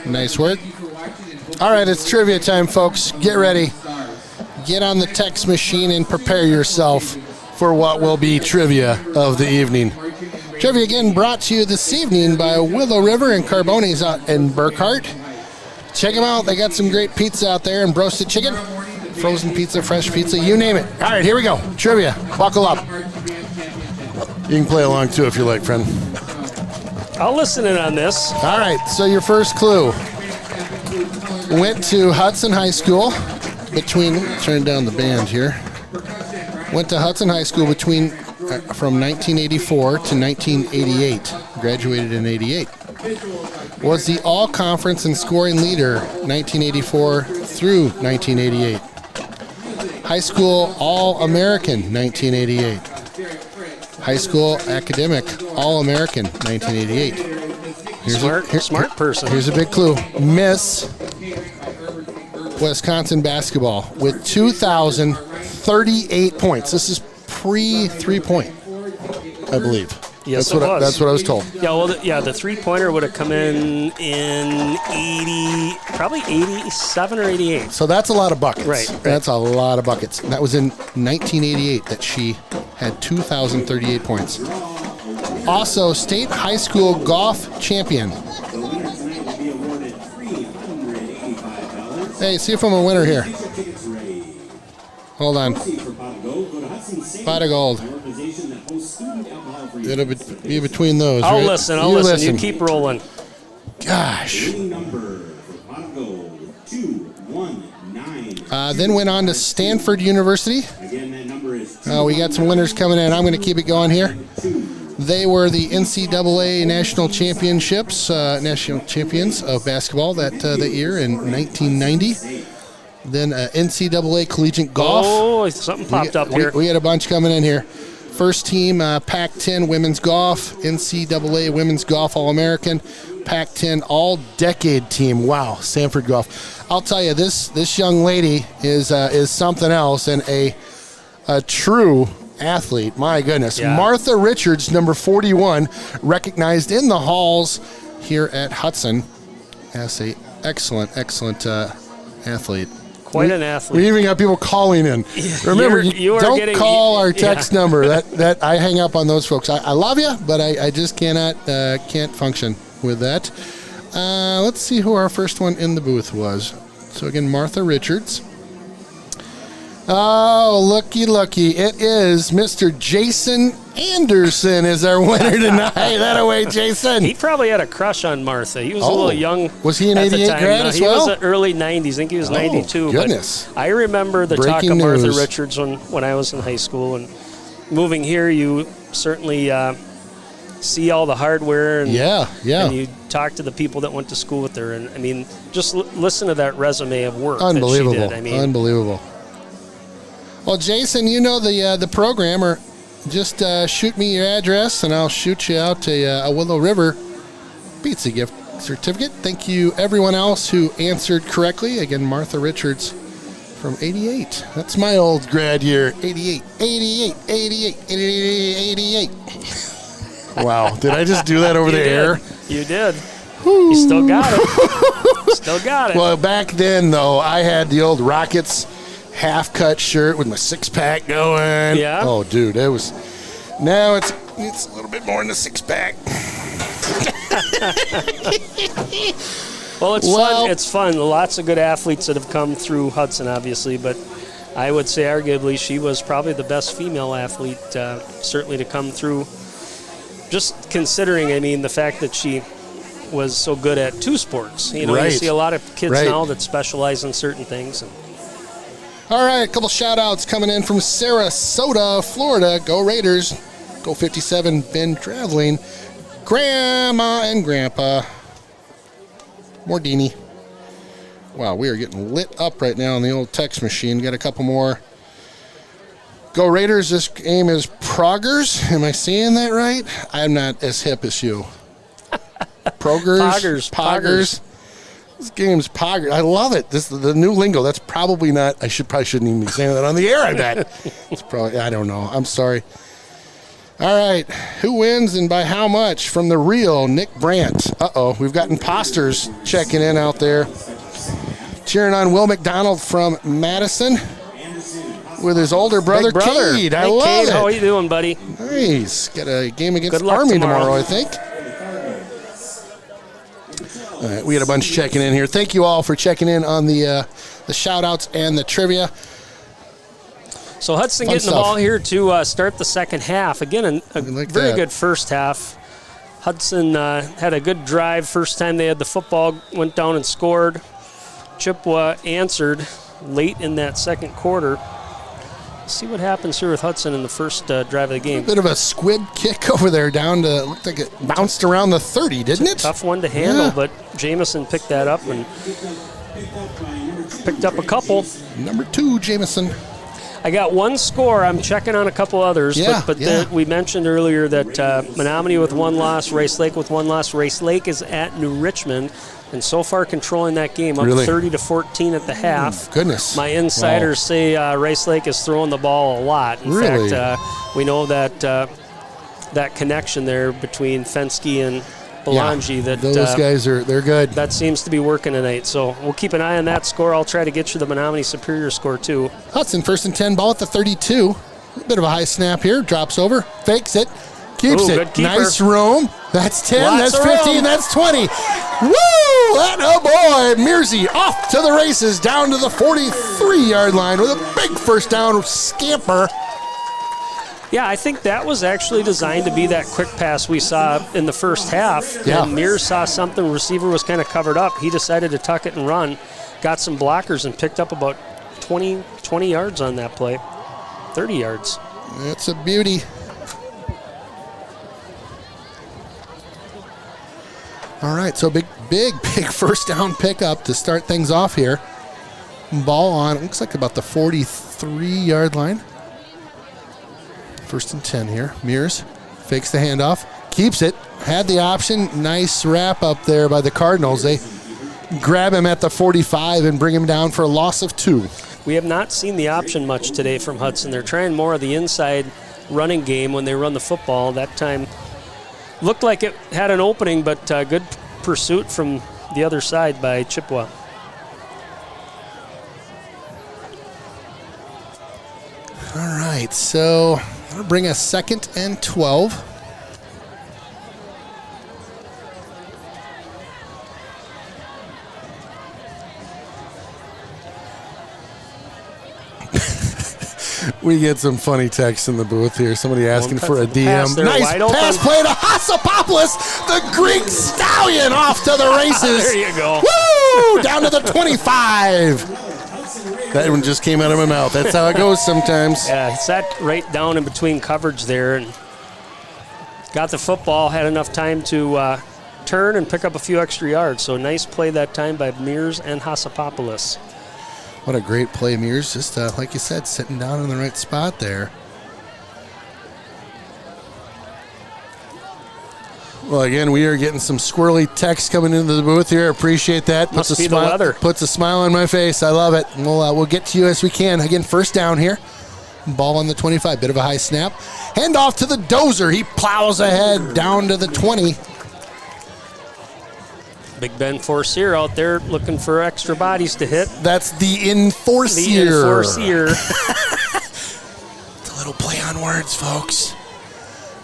Speaker 2: Nice work. All right, it's trivia time, folks. Get ready. Get on the text machine and prepare yourself for what will be trivia of the evening. Trivia again brought to you this evening by Willow River and Carbone's out in Burkhart. Check them out. They got some great pizza out there and roasted chicken, frozen pizza, fresh pizza, you name it. All right, here we go. Trivia. Buckle up. You can play along too if you like, friend.
Speaker 3: I'll listen in on this.
Speaker 2: All right, so your first clue. Went to Hudson High School between, turn down the band here. Went to Hudson High School between from 1984 to 1988. Graduated in 88. Was the all-conference and scoring leader 1984 through 1988. High school All-American 1988. High school academic All-American 1988.
Speaker 3: Smart person.
Speaker 2: Here's a big clue. Miss Wisconsin basketball with 2,038 points. This is pre-3-point, I believe.
Speaker 3: Yes,
Speaker 2: that's what I was told.
Speaker 3: Yeah, well, the three-pointer would have come in probably 87 or 88.
Speaker 2: So that's a lot of buckets.
Speaker 3: Right.
Speaker 2: That's a lot of buckets. That was in 1988 that she had 2,038 points. Also, state high school golf champion. Hey, see if I'm a winner here. Hold on. Pot of gold. It'll be between those.
Speaker 3: I'll
Speaker 2: right?
Speaker 3: listen. I'll listen. You keep rolling.
Speaker 2: Gosh. Then went on to Stanford University. We got some winners coming in. I'm going to keep it going here. They were the NCAA national championships, national champions of basketball that year in 1990. Then NCAA collegiate golf.
Speaker 3: Oh, something popped up here.
Speaker 2: We had a bunch coming in here. First team, Pac-10 women's golf, NCAA women's golf All-American, Pac-10 all-decade team. Wow, Stanford golf. I'll tell you, this young lady is something else and a true athlete. My goodness.
Speaker 3: Yeah.
Speaker 2: Martha Richards, number 41, recognized in the halls here at Hudson as a excellent athlete.
Speaker 3: Quite an athlete.
Speaker 2: We even got people calling in. Remember, don't call our text number. That I hang up on those folks. I love you, but I just can't function with that. Let's see who our first one in the booth was. So again, Martha Richards. Oh, looky. It is Mr. Jason Anderson is our winner tonight. That away, Jason.
Speaker 3: He probably had a crush on Martha. He was a little young.
Speaker 2: Was he an
Speaker 3: at the
Speaker 2: 88
Speaker 3: time.
Speaker 2: grad
Speaker 3: No,
Speaker 2: as
Speaker 3: he
Speaker 2: well?
Speaker 3: was early 90s. I think he was 92.
Speaker 2: Goodness.
Speaker 3: But I remember the
Speaker 2: Breaking
Speaker 3: talk of Martha
Speaker 2: news.
Speaker 3: Richards when I was in high school. And moving here, you certainly see all the hardware. And, and you talk to the people that went to school with her. And, I mean, just listen to that resume of work
Speaker 2: Unbelievable.
Speaker 3: that she did. I mean,
Speaker 2: Unbelievable. Well, Jason, you know the programmer. Just shoot me your address, and I'll shoot you out a Willow River pizza gift certificate. Thank you, everyone else who answered correctly. Again, Martha Richards from 88. That's my old grad year. 88. Wow. Did I just do that over the air?
Speaker 3: You did. You still got it. Still got it.
Speaker 2: Well, back then, though, I had the old Rockets half-cut shirt with my six-pack going.
Speaker 3: Yeah.
Speaker 2: Oh, dude, it was. Now it's a little bit more than a six-pack.
Speaker 3: Well, it's fun. It's fun. Lots of good athletes that have come through Hudson, obviously, but I would say arguably she was probably the best female athlete, certainly to come through. Just considering, I mean, the fact that she was so good at two sports. You know, you see a lot of kids now that specialize in certain things.
Speaker 2: All right, a couple shout-outs coming in from Sarasota, Florida. Go Raiders. Go 57, been traveling. Grandma and Grandpa. Mordini. Wow, we are getting lit up right now on the old text machine. Got a couple more. Go Raiders. This game is Proggers. Am I saying that right? I'm not as hip as you. Poggers. This game's Poggers. I love it. This is the new lingo. That's probably not. Probably shouldn't even be saying that on the air. I bet. It's probably. I don't know. I'm sorry. All right, who wins and by how much from the real Nick Brandt? Uh-oh, we've got imposters checking in out there. Cheering on Will McDonald from Madison with his older brother, Cade. I love
Speaker 3: Cade,
Speaker 2: it.
Speaker 3: how are you doing, buddy?
Speaker 2: Nice. Got a game against
Speaker 3: Good luck
Speaker 2: Army
Speaker 3: tomorrow,
Speaker 2: I think. All right, we had a bunch checking in here. Thank you all for checking in on the shout-outs and the trivia.
Speaker 3: So Hudson
Speaker 2: Fun
Speaker 3: getting
Speaker 2: stuff.
Speaker 3: the ball here to start the second half. Again, a
Speaker 2: like
Speaker 3: very
Speaker 2: that.
Speaker 3: good first half. Hudson had a good drive. First time they had the football, went down and scored. Chippewa answered late in that second quarter. See what happens here with Hudson in the first drive of the game.
Speaker 2: Bit of a squib kick over there down to, looked like it bounced around the 30, didn't it?
Speaker 3: Tough one to handle,
Speaker 2: Yeah.
Speaker 3: but Jamison picked that up and picked up a couple.
Speaker 2: Number 2, Jamison.
Speaker 3: I got one score. I'm checking on a couple others.
Speaker 2: Yeah,
Speaker 3: but we mentioned earlier that Menominee with one loss, Rice Lake with one loss. Rice Lake is at New Richmond, and so far controlling that game up
Speaker 2: Really?
Speaker 3: 30-14 at the half.
Speaker 2: Goodness.
Speaker 3: My insiders say Rice Lake is throwing the ball a lot. In
Speaker 2: Really?
Speaker 3: fact, we know that that connection there between Fensky and Belangi, that
Speaker 2: those guys they're good.
Speaker 3: that seems to be working tonight. So we'll keep an eye on that score. I'll try to get you the Menominee Superior score too.
Speaker 2: Hudson, 1st and 10, ball at the 32. A bit of a high snap here. Drops over, fakes it, keeps
Speaker 3: Ooh,
Speaker 2: it.
Speaker 3: good keeper.
Speaker 2: Nice room. That's 10,
Speaker 3: Lots
Speaker 2: that's
Speaker 3: of
Speaker 2: 15,
Speaker 3: room.
Speaker 2: that's 20. Woo! Oh boy, Mearsey off to the races down to the 43-yard line with a big first down scamper.
Speaker 3: Yeah, I think that was actually designed to be that quick pass we saw in the first half.
Speaker 2: Yeah.
Speaker 3: And Mears saw something, receiver was kind of covered up. He decided to tuck it and run, got some blockers, and picked up about 20 yards on that play. 30 yards.
Speaker 2: That's a beauty. All right, so big first down pickup to start things off here. Ball on, it looks like about the 43-yard line. 1st and 10 here. Mears fakes the handoff, keeps it, had the option. Nice wrap up there by the Cardinals. They grab him at the 45 and bring him down for a loss of 2.
Speaker 3: We have not seen the option much today from Hudson. They're trying more of the inside running game when they run the football. That time looked like it had an opening, but good pursuit from the other side by Chippewa.
Speaker 2: All right, so that'll bring us 2nd and 12. We get some funny texts in the booth here. Somebody asking for a
Speaker 3: pass
Speaker 2: DM.
Speaker 3: there,
Speaker 2: Nice
Speaker 3: wide
Speaker 2: pass
Speaker 3: open.
Speaker 2: play to Hassapopoulos, the Greek stallion, off to the races.
Speaker 3: There you go.
Speaker 2: Woo! Down to the 25. That one just came out of my mouth. That's how it goes sometimes.
Speaker 3: Yeah, he sat right down in between coverage there and got the football, had enough time to turn and pick up a few extra yards. So nice play that time by Mears and Hassapopoulos.
Speaker 2: What a great play, Mears. Just like you said, sitting down in the right spot there. Well, again, we are getting some squirrely text coming into the booth here. Appreciate that.
Speaker 3: Must be the weather.
Speaker 2: Puts a smile on my face. I love it. We'll get to you as we can. Again, first down here. Ball on the 25. Bit of a high snap. Hand off to the Dozer. He plows ahead down to the 20.
Speaker 3: Big Ben Forcier out there looking for extra bodies to hit.
Speaker 2: That's the Enforcier.
Speaker 3: The Enforcier.
Speaker 2: It's a little play on words, folks.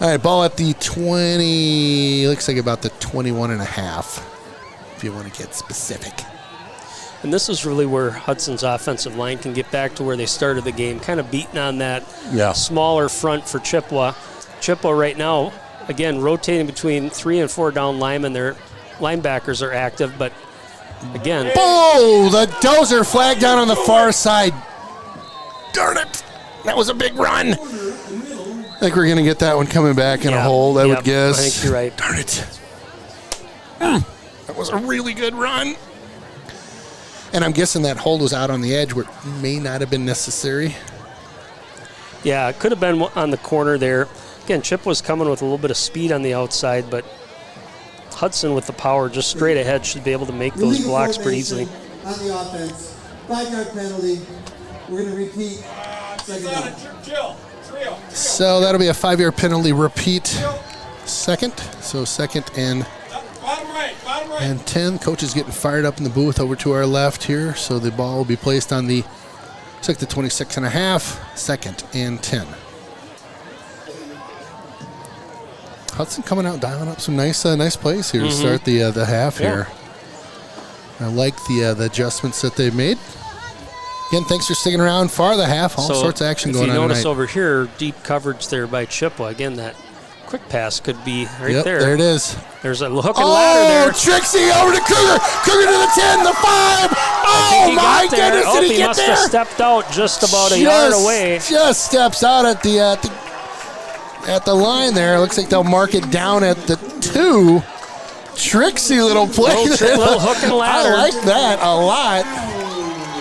Speaker 2: All right, ball at the 20. Looks like about the 21 and a half, if you want to get specific.
Speaker 3: And this is really where Hudson's offensive line can get back to where they started the game, kind of beating on that smaller front for Chippewa. Chippewa right now, again, rotating between 3 and 4 down linemen. Their linebackers are active, but again.
Speaker 2: Oh, the Dozer flag down on the far side. Darn it. That was a big run. I think we're going to get that one coming back in a hold, I would guess.
Speaker 3: I think you're right.
Speaker 2: Darn it. That was a really good run. And I'm guessing that hold was out on the edge where it may not have been necessary.
Speaker 3: Yeah, it could have been on the corner there. Again, Chip was coming with a little bit of speed on the outside, but Hudson with the power just straight ahead should be able to make those
Speaker 5: Illegal
Speaker 3: blocks pretty easily.
Speaker 5: formation on the offense. 5-yard penalty. We're going to repeat. Second down.
Speaker 9: Chill.
Speaker 2: So that'll be a 5-yard penalty repeat. Second. So second and 10. Coach is getting fired up in the booth over to our left here. So the ball will be placed on the, looks like the 26.5. Second and 10. Hudson coming out, dialing up some nice plays here to start the half here. I like the adjustments that they've made. Again, thanks for sticking around for the half. All sorts of action going on
Speaker 3: If you notice
Speaker 2: tonight.
Speaker 3: over here, deep coverage there by Chippewa. Again, that quick pass could be right there.
Speaker 2: There it is.
Speaker 3: There's a hook and ladder there.
Speaker 2: Trixie over to Cougar. Cougar to the 10, the 5. Oh, my goodness, did he get
Speaker 3: must
Speaker 2: there?
Speaker 3: have stepped out just about a yard away.
Speaker 2: Just steps out at the line there. Looks like they'll mark it down at the 2. Tricksy little play.
Speaker 3: Little hook and ladder.
Speaker 2: I like that a lot.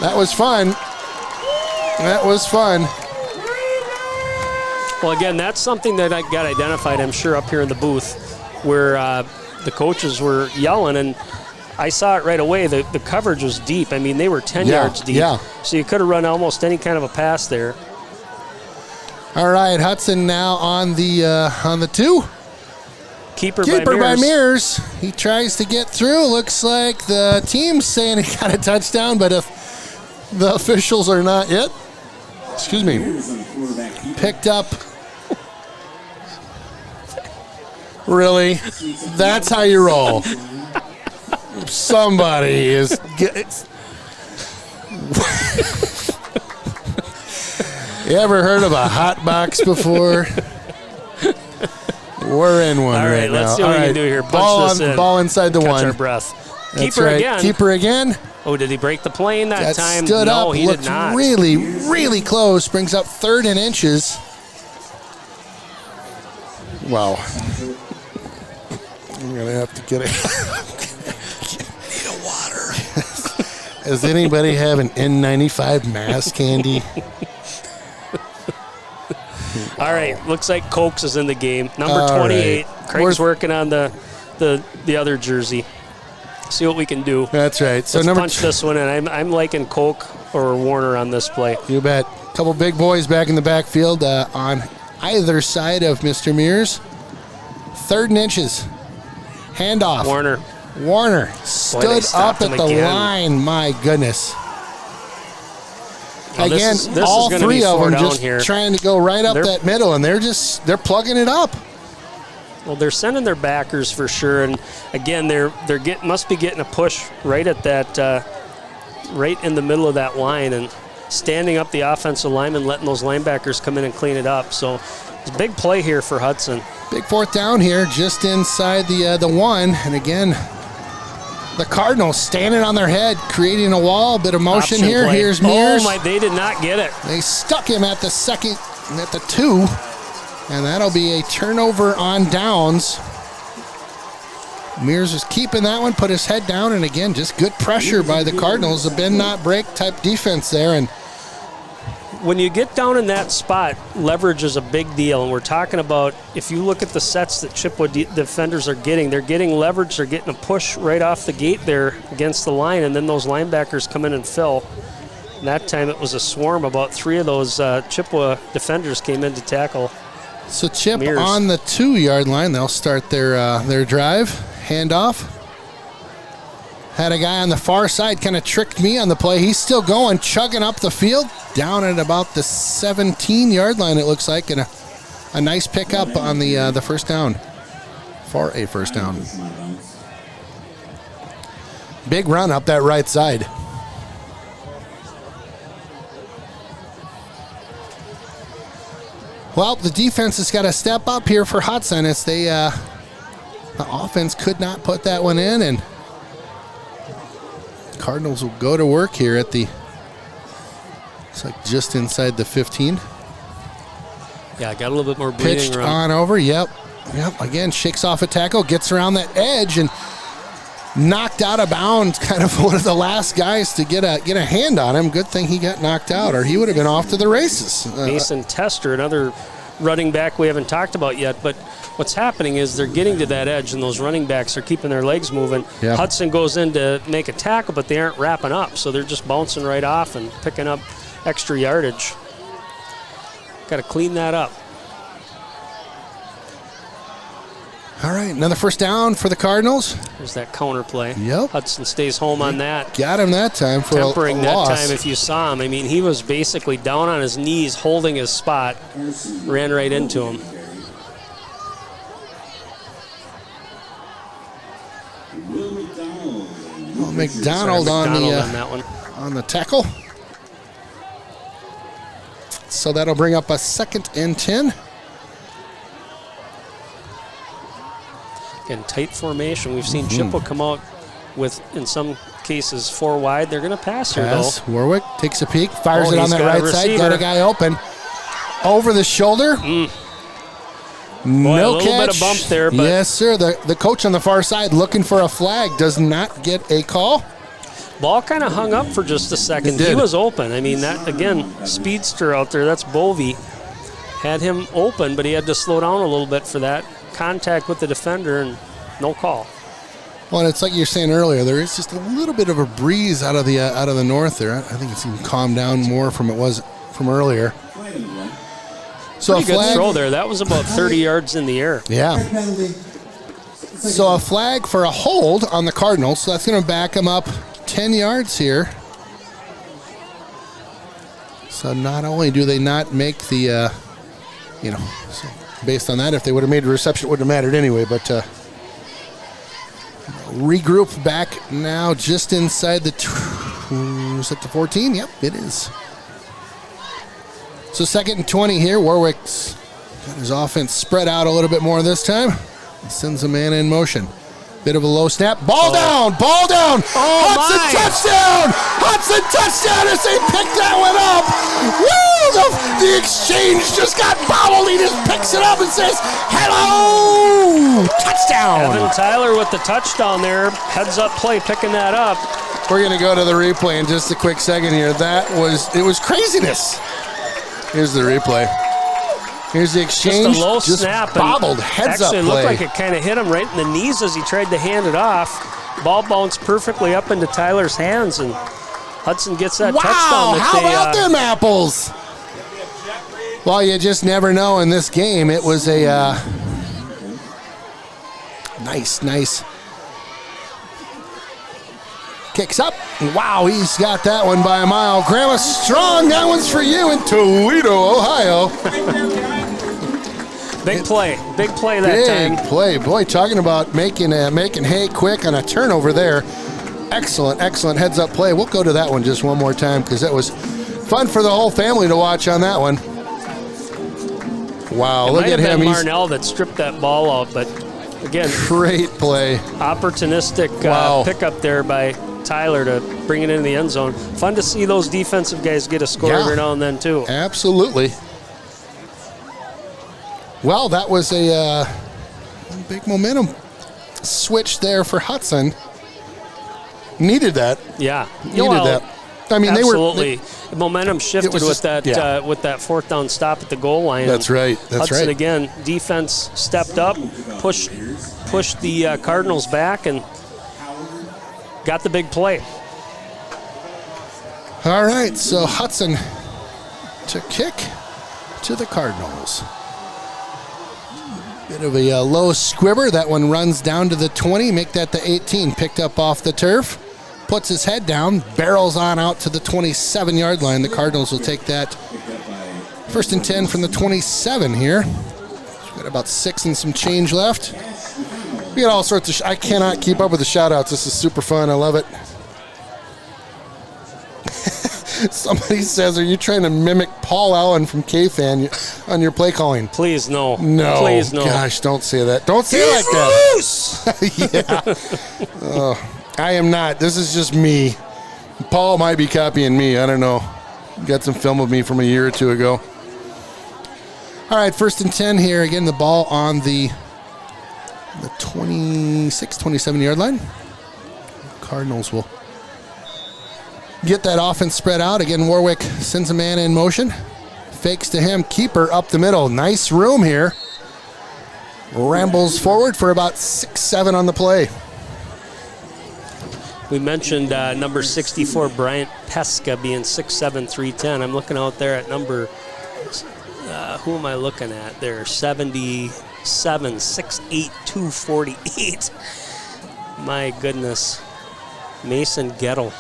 Speaker 2: That was fun. That was fun.
Speaker 3: Well, again, that's something that I got identified, I'm sure, up here in the booth where the coaches were yelling, and I saw it right away. The coverage was deep. I mean, they were 10 yards deep. Yeah. So you could have run almost any kind of a pass there.
Speaker 2: All right, Hudson now on the 2.
Speaker 3: Keeper
Speaker 2: by Mears. He tries to get through. Looks like the team's saying he got a touchdown, but if the officials are not yet, picked up. Really? That's how you roll. Somebody is You ever heard of a hot box before? We're in one right now.
Speaker 3: Let's see what we can do here. Punch this in.
Speaker 2: Ball inside the 1.
Speaker 3: Catch our breath.
Speaker 2: That's
Speaker 3: Keeper
Speaker 2: right.
Speaker 3: again.
Speaker 2: Keeper again.
Speaker 3: Oh, did he break the plane that time?
Speaker 2: Stood
Speaker 3: no,
Speaker 2: up,
Speaker 3: he
Speaker 2: looked
Speaker 3: did not.
Speaker 2: really, really close. Brings up 3rd and inches. Wow. I'm going to have to get a water. Does anybody have an N95 mask handy?
Speaker 3: All right, looks like Cokes is in the game. Number 28. Right. Craig's working on the other jersey. See what we can do.
Speaker 2: That's right. So
Speaker 3: Let's punch this one in. I'm liking Coke or Warner on this play.
Speaker 2: You bet. A couple big boys back in the backfield on either side of Mr. Mears. 3rd and inches. Handoff. Warner stood up at the line. My goodness.
Speaker 3: Well,
Speaker 2: again,
Speaker 3: this
Speaker 2: all
Speaker 3: is
Speaker 2: 3 of them just
Speaker 3: here.
Speaker 2: trying to go right up that middle, and they're plugging it up.
Speaker 3: Well, they're sending their backers for sure, and again, must be getting a push right at that, right in the middle of that line, and standing up the offensive lineman, letting those linebackers come in and clean it up. So it's a big play here for Hudson.
Speaker 2: Big 4th down here, just inside the 1, and again, the Cardinals standing on their head, creating a wall, a bit of motion
Speaker 3: Option
Speaker 2: here.
Speaker 3: Play.
Speaker 2: Here's Mears.
Speaker 3: They did not get it.
Speaker 2: They stuck him at the 2nd, at the 2, and that'll be a turnover on downs. Mears is keeping that one, put his head down, and again, just good pressure by the Cardinals. A bend not break type defense there, and
Speaker 3: when you get down in that spot, leverage is a big deal. And we're talking about, if you look at the sets that Chippewa defenders are getting, they're getting leverage. They're getting a push right off the gate there against the line, and then those linebackers come in and fill. And that time it was a swarm. About 3 of those Chippewa defenders came in to tackle.
Speaker 2: So Chip
Speaker 3: Mears.
Speaker 2: on the 2-yard line. They'll start their drive. Handoff. Had a guy on the far side kind of tricked me on the play. He's still going, chugging up the field. Down at about the 17-yard line, it looks like, and a nice pickup on the 1st down. For a 1st down. Big run up that right side. Well, the defense has got to step up here for Hudson. It's the offense could not put that one in, and Cardinals will go to work here at the, it's like just inside the 15.
Speaker 3: Yeah, got a little bit more breathing
Speaker 2: Pitched
Speaker 3: room.
Speaker 2: on over, yep. Again, shakes off a tackle, gets around that edge, and knocked out of bounds. Kind of one of the last guys to get a hand on him. Good thing he got knocked out, or he would have been off to the races.
Speaker 3: Mason Tester, another running back we haven't talked about yet, but what's happening is they're getting to that edge, and those running backs are keeping their legs moving.
Speaker 2: Yep.
Speaker 3: Hudson goes in to make a tackle, but they aren't wrapping up, so they're just bouncing right off and picking up extra yardage. Got to clean that up.
Speaker 2: All right, another first down for the Cardinals.
Speaker 3: There's that counter play.
Speaker 2: Yep.
Speaker 3: Hudson stays home on that.
Speaker 2: Got him that time for
Speaker 3: Tempering
Speaker 2: a
Speaker 3: that
Speaker 2: loss.
Speaker 3: time if you saw him. I mean, he was basically down on his knees holding his spot. Ran right into him.
Speaker 2: Well, McDonald on
Speaker 3: that one.
Speaker 2: on the tackle. So that'll bring up a 2nd and 10.
Speaker 3: Again, tight formation. We've seen Chippewa come out with, in some cases, 4 wide. They're going to pass here, though.
Speaker 2: Warwick takes a peek, fires it on
Speaker 3: he's
Speaker 2: that
Speaker 3: got a
Speaker 2: right side.
Speaker 3: receiver.
Speaker 2: Got a guy open. Over the shoulder.
Speaker 3: Boy,
Speaker 2: No
Speaker 3: a little
Speaker 2: catch.
Speaker 3: bit of bump there, but
Speaker 2: yes, sir. The coach on the far side looking for a flag does not get a call.
Speaker 3: ball kind of hung up for just a second.
Speaker 2: It did.
Speaker 3: He was open. I mean, that, again, speedster out there, that's Bovey. Had him open, but he had to slow down a little bit for that contact with the defender, and no call.
Speaker 2: Well, and it's like you were saying earlier, there is just a little bit of a breeze out of the north there. I think it's even calmed down more from it was from earlier. So
Speaker 3: Pretty
Speaker 2: a
Speaker 3: good
Speaker 2: flag,
Speaker 3: throw there. That was about 30 yards in the air.
Speaker 2: yeah.
Speaker 5: Penalty.
Speaker 2: So a flag for a hold on the Cardinals. So that's going to back them up 10 yards here. So not only do they not make the, so based on that, if they would have made the reception, it wouldn't have mattered anyway. But regroup back now just inside the, is it the 14? Yep, it is. So 2nd and 20 here. Warwick's got his offense spread out a little bit more this time. Sends a man in motion. Bit of a low snap. Ball down. Hudson
Speaker 3: my.
Speaker 2: touchdown. Hudson touchdown as they pick that one up. Woo! The exchange just got bobbled. He just picks it up and says, hello. Touchdown.
Speaker 3: Evan Tyler with the touchdown there. Heads up play, picking that up.
Speaker 2: We're going to go to the replay in just a quick second here. It was craziness. Here's the replay. Here's the exchange.
Speaker 3: Just a low snap. And
Speaker 2: Bobbled. Heads up
Speaker 3: actually, it
Speaker 2: play.
Speaker 3: looked like it kind of hit him right in the knees as he tried to hand it off. Ball bounced perfectly up into Tyler's hands, and Hudson gets that touchdown.
Speaker 2: Wow,
Speaker 3: That
Speaker 2: how
Speaker 3: they,
Speaker 2: about them apples? Well, you just never know in this game. It was a nice. Kicks up. Wow, he's got that one by a mile. Grandma Strong, that one's for you in Toledo, Ohio.
Speaker 3: Big play that
Speaker 2: Big
Speaker 3: time.
Speaker 2: play. Boy, talking about making hay quick on a turnover there. Excellent heads up play. We'll go to that one just one more time because that was fun for the whole family to watch on that one. Wow, look at him.
Speaker 3: Been
Speaker 2: He's
Speaker 3: Marnell that stripped that ball out, but again,
Speaker 2: great play.
Speaker 3: opportunistic
Speaker 2: Wow.
Speaker 3: pickup there by Tyler to bring it into the end zone. Fun to see those defensive guys get a score
Speaker 2: Yeah.
Speaker 3: every now and then too.
Speaker 2: Absolutely. Well, that was a big momentum switch there for Hudson. Needed that.
Speaker 3: Yeah,
Speaker 2: Needed that. I mean,
Speaker 3: absolutely. The momentum shifted
Speaker 2: was
Speaker 3: with
Speaker 2: just-
Speaker 3: that
Speaker 2: yeah.
Speaker 3: with that 4th down stop at the goal line.
Speaker 2: That's right. That's
Speaker 3: Hudson
Speaker 2: right.
Speaker 3: again. Defense stepped up, pushed the Cardinals back, and got the big play.
Speaker 2: All right, so Hudson to kick to the Cardinals. Bit of a low squibber. That one runs down to the 20. Make that the 18. Picked up off the turf. Puts his head down. Barrels on out to the 27-yard line. The Cardinals will take that 1st and 10 from the 27 here. We've got about 6 and some change left. We got all sorts of. I cannot keep up with the shout-outs. This is super fun. I love it. Somebody says, are you trying to mimic Paul Allen from K-Fan on your play calling?
Speaker 3: Please no.
Speaker 2: No.
Speaker 3: Please no.
Speaker 2: Gosh, don't say that. Don't say it like that. Yeah. Oh, I am not. This is just me. Paul might be copying me. I don't know. Got some film of me from a year or two ago. All right, 1st and 10 here. Again, the ball on the 26, 27-yard line. Cardinals will get that offense spread out. Again, Warwick sends a man in motion. Fakes to him. Keeper up the middle. Nice room here. Rambles forward for about 6-7 on the play.
Speaker 3: We mentioned number 64, Bryant Pesca, being 6'7", 310. I'm looking out there at number who am I looking at there? 77, 6'8", 248. My goodness. Mason Gettle.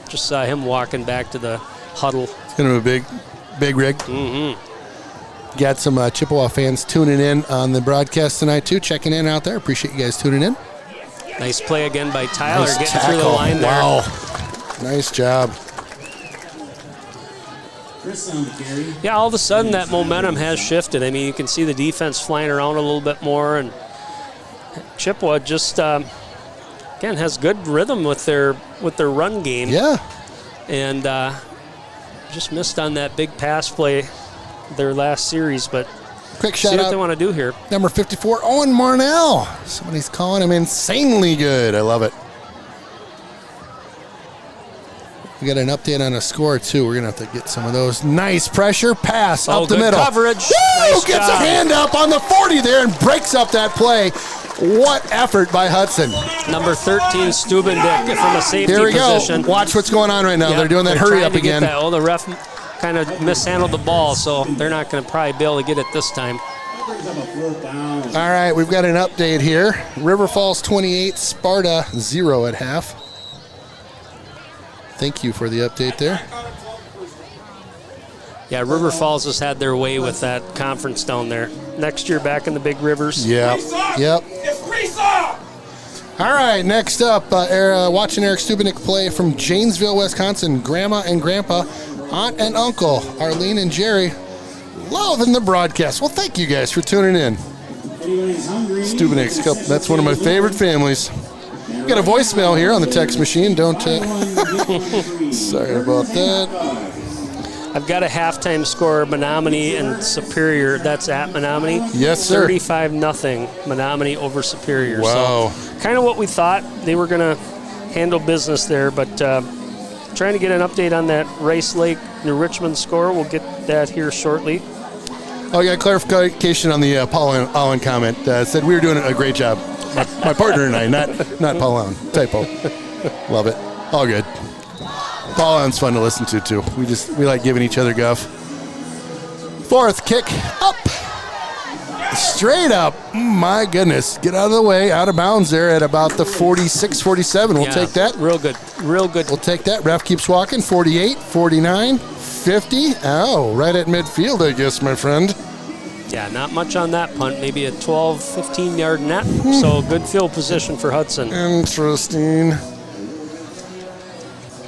Speaker 3: Just saw him walking back to the huddle.
Speaker 2: It's going to be a big rig.
Speaker 3: Mm-hmm.
Speaker 2: Got some Chippewa fans tuning in on the broadcast tonight, too. Checking in out there. Appreciate you guys tuning in.
Speaker 3: Nice play again by Tyler,
Speaker 2: Nice
Speaker 3: getting
Speaker 2: tackle.
Speaker 3: through the line there.
Speaker 2: Wow. Nice job.
Speaker 3: Yeah, all of a sudden that momentum has shifted. I mean, you can see the defense flying around a little bit more, and Chippewa just again has good rhythm with their run game.
Speaker 2: Yeah.
Speaker 3: And just missed on that big pass play their last series, but
Speaker 2: Quick
Speaker 3: see
Speaker 2: shout
Speaker 3: what
Speaker 2: out.
Speaker 3: they want to do here.
Speaker 2: Number 54, Owen Marnell. Somebody's calling him insanely good. I love it. We got an update on a score, too. We're going to have to get some of those. Nice pressure pass up the
Speaker 3: good
Speaker 2: middle.
Speaker 3: Coverage.
Speaker 2: Woo!
Speaker 3: Nice
Speaker 2: Gets
Speaker 3: job.
Speaker 2: a hand up on the 40 there and breaks up that play. What effort by Hudson.
Speaker 3: Number 13, Stubendijk from a safety
Speaker 2: Here we
Speaker 3: position.
Speaker 2: go. Watch what's going on right now.
Speaker 3: Yep,
Speaker 2: They're doing that
Speaker 3: they're
Speaker 2: hurry
Speaker 3: trying
Speaker 2: up
Speaker 3: to get
Speaker 2: again.
Speaker 3: that. Oh, the ref kind of mishandled the ball, so they're not going to probably be able to get it this time.
Speaker 2: All right, we've got an update here. River Falls 28, Sparta 0 at half. Thank you for the update there.
Speaker 3: Yeah, River Falls has had their way with that conference down there. Next year, back in the Big Rivers.
Speaker 2: Yep. All right, next up, watching Eric Stubenick play from Janesville, Wisconsin. Grandma and Grandpa, Aunt and Uncle, Arlene and Jerry, loving the broadcast. Well, thank you guys for tuning in. Stubenick's couple, that's one of my favorite families. We got a voicemail here on the text machine. Don't. Sorry about that.
Speaker 3: I've got a halftime score, Menominee and Superior. That's at Menominee.
Speaker 2: Yes, sir.
Speaker 3: 35-0, Menominee over Superior.
Speaker 2: Wow.
Speaker 3: So kind of what we thought. They were going to handle business there, but trying to get an update on that Rice Lake New Richmond score. We'll get that here shortly.
Speaker 2: Oh, I got clarification on the Paul Allen comment. Said we were doing a great job. My partner and I, not Paul Allen. Typo. Love it. All good. Paul Allen's fun to listen to, too. We like giving each other guff. Fourth kick up. Straight up. My goodness. Get out of the way. Out of bounds there at about the 46, 47. We'll take that.
Speaker 3: Real good. Real good.
Speaker 2: We'll take that. Ref keeps walking. 48, 49, 50. Oh, right at midfield, I guess, my friend.
Speaker 3: Yeah, not much on that punt. Maybe a 12, 15-yard net. So good field position for Hudson.
Speaker 2: Interesting.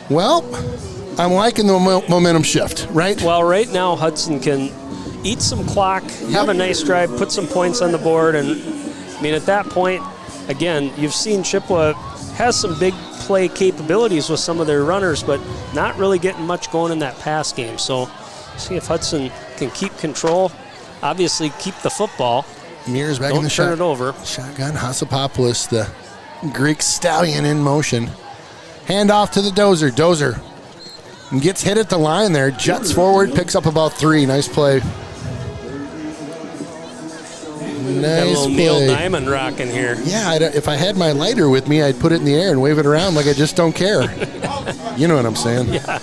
Speaker 2: Well, I'm liking the momentum shift, right?
Speaker 3: Well, right now Hudson can eat some clock, have a nice drive, put some points on the board, and I mean at that point, again, you've seen Chippewa has some big play capabilities with some of their runners, but not really getting much going in that pass game. So see if Hudson can keep control, obviously keep the football.
Speaker 2: Mears back
Speaker 3: Don't
Speaker 2: in the
Speaker 3: turn it over.
Speaker 2: Shotgun. Hasapopoulos, the Greek stallion in motion. Hand off to the Dozer. Dozer gets hit at the line there. Jets forward, picks up about 3. Nice play.
Speaker 3: Got a little Neil Diamond rocking here.
Speaker 2: Yeah, if I had my lighter with me, I'd put it in the air and wave it around like I just don't care. You know what I'm saying?
Speaker 3: Yeah.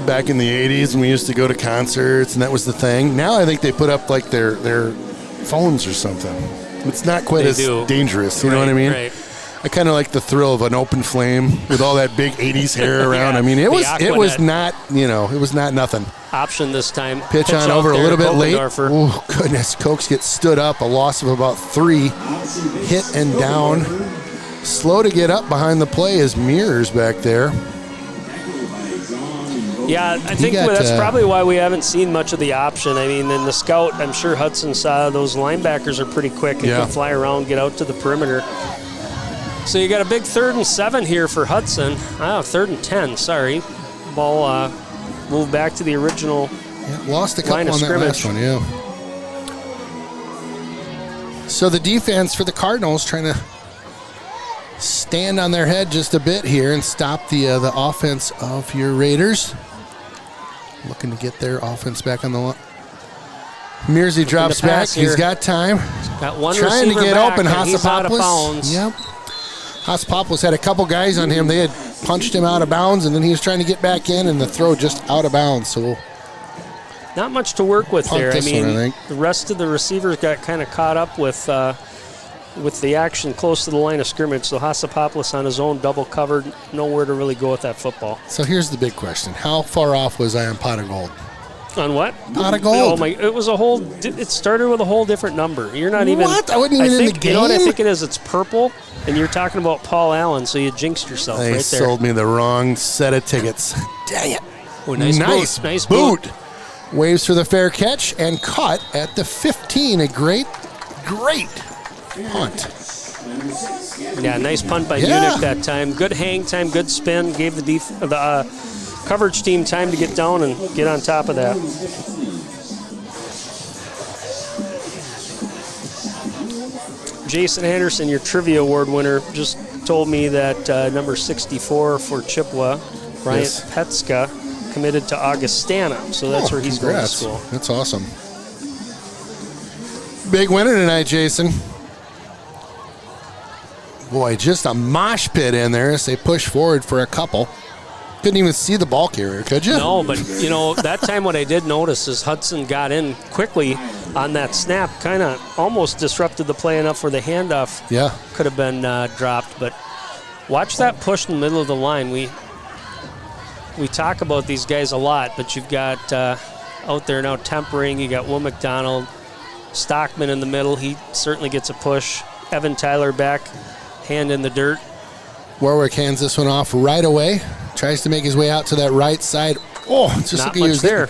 Speaker 2: Back in the 80s when we used to go to concerts and that was the thing. Now I think they put up like their phones or something. It's not quite as dangerous. You know what I mean?
Speaker 3: Right.
Speaker 2: I kind of like the thrill of an open flame with all that big 80s hair around.
Speaker 3: Yeah,
Speaker 2: I mean, it was
Speaker 3: Aquanet.
Speaker 2: it was not nothing.
Speaker 3: Option this time.
Speaker 2: Pitch on
Speaker 3: out
Speaker 2: over a
Speaker 3: there,
Speaker 2: little bit late.
Speaker 3: Kokendorfer.
Speaker 2: Oh, goodness. Cokes gets stood up. A loss of about 3. Hit and down. Slow to get up behind the play is Mears back there.
Speaker 3: Yeah, I think that's probably why we haven't seen much of the option. I mean, in the scout, I'm sure Hudson saw those linebackers are pretty quick and can fly around, get out to the perimeter. So you got a big 3rd and 7 here for Hudson. 3rd and 10, sorry. Ball moved back to the original
Speaker 2: lost a couple
Speaker 3: line of
Speaker 2: on that
Speaker 3: scrimmage.
Speaker 2: last one, yeah. So the defense for the Cardinals trying to stand on their head just a bit here and stop the offense of your Raiders. Looking to get their offense back on the line. Mearsy drops back. He's got time.
Speaker 3: Got one
Speaker 2: trying to get open.
Speaker 3: He's out of bounds.
Speaker 2: Yep. Hasapopoulos had a couple guys on him. They had punched him out of bounds, and then he was trying to get back in, and the throw just out of bounds. So we'll
Speaker 3: not much to work with
Speaker 2: Punt
Speaker 3: there.
Speaker 2: this one, I think.
Speaker 3: The rest of the receivers got kind of caught up with the action close to the line of scrimmage. So Hassapopoulos on his own, double covered, nowhere to really go with that football.
Speaker 2: So here's the big question: how far off was I on Pot of Gold?
Speaker 3: On what?
Speaker 2: Pot of Gold.
Speaker 3: Oh my! It was it started with a whole different number. You're not even.
Speaker 2: What? I wasn't even in the game.
Speaker 3: You know what I think it is? It's purple, and you're talking about Paul Allen, so you jinxed yourself
Speaker 2: They
Speaker 3: right there.
Speaker 2: sold me the wrong set of tickets. Dang it!
Speaker 3: Oh, nice boot. Nice boot.
Speaker 2: Waves for the fair catch and caught at the 15. A great punt.
Speaker 3: Yeah, nice punt by Munich that time. Good hang time, good spin. Gave the coverage team time to get down and get on top of that. Jason Anderson, your Trivia Award winner, just told me that number 64 for Chippewa, Bryant Petska, committed to Augustana. So that's where he's going to school.
Speaker 2: That's awesome. Big winner tonight, Jason. Boy, just a mosh pit in there as they push forward for a couple. Couldn't even see the ball carrier, could you?
Speaker 3: No, but, that time what I did notice is Hudson got in quickly on that snap, kind of almost disrupted the play enough where the handoff could have been dropped. But watch that push in the middle of the line. We talk about these guys a lot, but you've got out there now tempering. You got Will McDonald, Stockman in the middle. He certainly gets a push. Evan Tyler back, hand in the dirt.
Speaker 2: Warwick hands this one off right away. Tries to make his way out to that right side. Oh, just
Speaker 3: not
Speaker 2: like he
Speaker 3: much
Speaker 2: was
Speaker 3: there.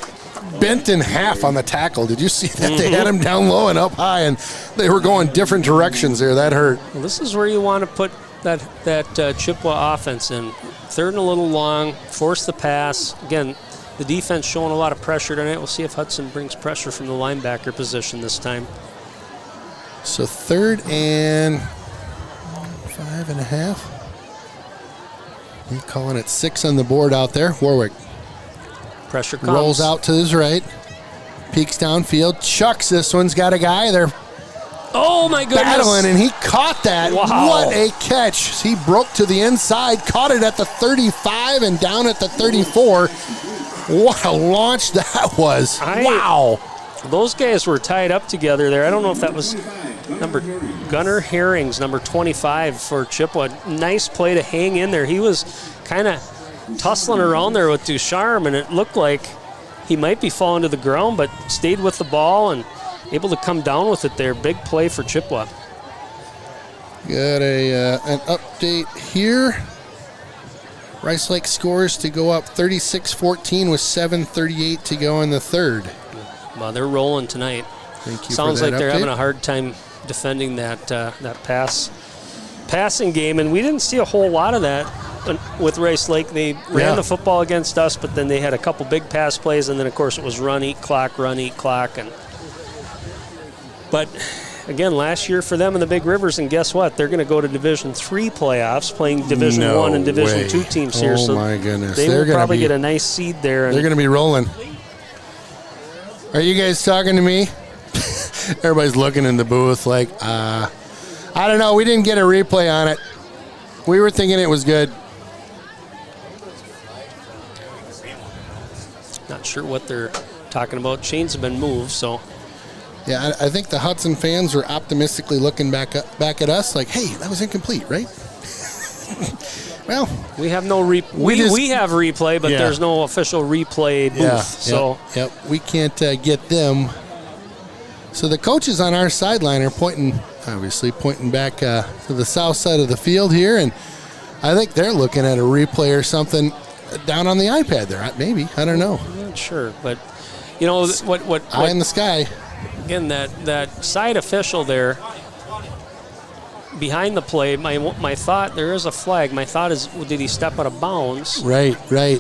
Speaker 2: Bent in half on the tackle. Did you see that? They had him down low and up high, and they were going different directions there. That hurt.
Speaker 3: Well, this is where you want to put that Chippewa offense in. Third and a little long, force the pass. Again, the defense showing a lot of pressure tonight. We'll see if Hudson brings pressure from the linebacker position this time.
Speaker 2: So 3rd and 5.5. He's calling it 6 on the board out there. Warwick
Speaker 3: pressure comes.
Speaker 2: Rolls out to his right. Peeks downfield. Chucks this one's got a guy there.
Speaker 3: Oh, my goodness.
Speaker 2: Battling, and he caught that.
Speaker 3: Wow.
Speaker 2: What a catch. He broke to the inside, caught it at the 35 and down at the 34. What a launch that was. Wow.
Speaker 3: Those guys were tied up together there. I don't know if that was Gunnar Herrings, number 25 for Chippewa. Nice play to hang in there. He was kind of tussling around there with Ducharme, and it looked like he might be falling to the ground, but stayed with the ball and able to come down with it there. Big play for Chippewa.
Speaker 2: Got an update here. Rice Lake scores to go up 36-14 with 7:38 to go in the third.
Speaker 3: Well, they're rolling tonight.
Speaker 2: Thank you.
Speaker 3: Sounds
Speaker 2: for that
Speaker 3: like they're
Speaker 2: update.
Speaker 3: having a hard time defending that passing game, and we didn't see a whole lot of that with Rice Lake. They ran the football against us, but then they had a couple big pass plays, and then of course it was run, eat clock, but again, last year for them in the Big Rivers, and guess what? They're going to go to Division III playoffs, playing Division I and Division II teams here.
Speaker 2: Oh
Speaker 3: so
Speaker 2: my goodness!
Speaker 3: They will probably get a nice seed there.
Speaker 2: They're going to be rolling. Are you guys talking to me? Everybody's looking in the booth like, I don't know. We didn't get a replay on it. We were thinking it was good.
Speaker 3: Not sure what they're talking about. Chains have been moved, so.
Speaker 2: Yeah, I think the Hudson fans were optimistically looking back at us like, hey, that was incomplete, right? Well,
Speaker 3: we have no we have replay, but there's no official replay booth.
Speaker 2: Yep, we can't get them. So the coaches on our sideline are pointing back to the south side of the field here, and I think they're looking at a replay or something down on the iPad there. Maybe, I don't know.
Speaker 3: I'm not sure, but you know what
Speaker 2: eye in the sky.
Speaker 3: Again, that side official there behind the play, my thought, there is a flag. My thought is, did he step out of bounds?
Speaker 2: Right.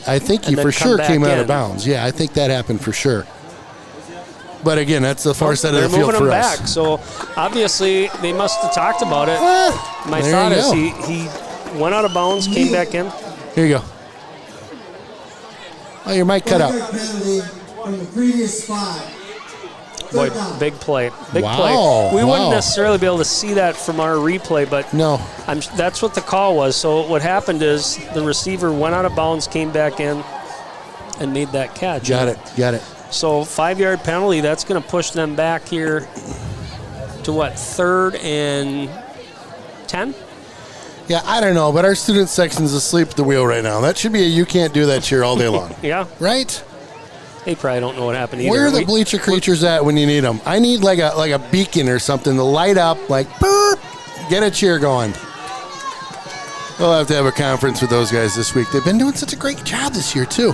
Speaker 2: I think he for sure came out of bounds. Yeah, I think that happened for sure. But again, that's the far side of the field for us.
Speaker 3: They're moving him back, so obviously they must have talked about it. My thought is he went out of bounds, came back in.
Speaker 2: Here you go. Oh, your mic cut out.
Speaker 5: From the previous spot.
Speaker 3: Boy, big play. Big
Speaker 2: Wow.
Speaker 3: play. We wouldn't necessarily be able to see that from our replay, but
Speaker 2: no,
Speaker 3: that's what the call was. So what happened is the receiver went out of bounds, came back in, and made that catch.
Speaker 2: Got it.
Speaker 3: So 5-yard penalty, that's going to push them back here to what, 3rd and 10?
Speaker 2: Yeah, I don't know, but our student section's asleep at the wheel right now. That should be a you can't do that cheer all day long.
Speaker 3: Yeah.
Speaker 2: Right?
Speaker 3: They probably don't know what happened either.
Speaker 2: Where are the bleacher creatures at when you need them? I need like a beacon or something to light up, like, boop, get a cheer going. We'll have to have a conference with those guys this week. They've been doing such a great job this year, too.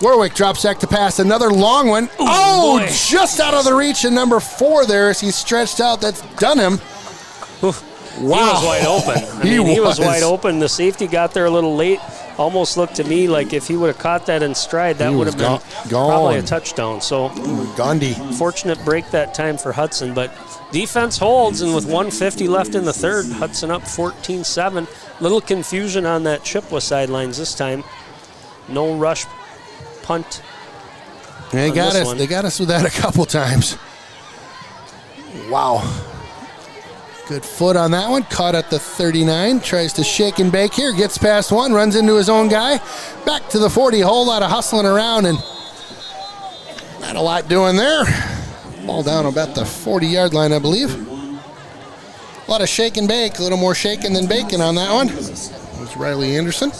Speaker 2: Warwick drops back to pass. Another long one.
Speaker 3: Ooh, boy.
Speaker 2: Just out of the reach of number 4 there as he's stretched out. That's done him.
Speaker 3: Oof.
Speaker 2: Wow.
Speaker 3: He was wide open. He was wide open. The safety got there a little late. Almost looked to me like if he would have caught that in stride, that would have been probably a touchdown. So
Speaker 2: Gandhi.
Speaker 3: Fortunate break that time for Hudson, but defense holds, and with 1:50 left in the third, Hudson up 14-7. Little confusion on that Chippewa sidelines this time. No rush punt.
Speaker 2: They got us. They got us with that a couple times. Wow. Good foot on that one. Caught at the 39. Tries to shake and bake here. Gets past one. Runs into his own guy. Back to the 40. A whole lot of hustling around and not a lot doing there. Ball down about the 40-yard line, I believe. A lot of shake and bake. A little more shaking than bacon on that one. It's Riley Anderson.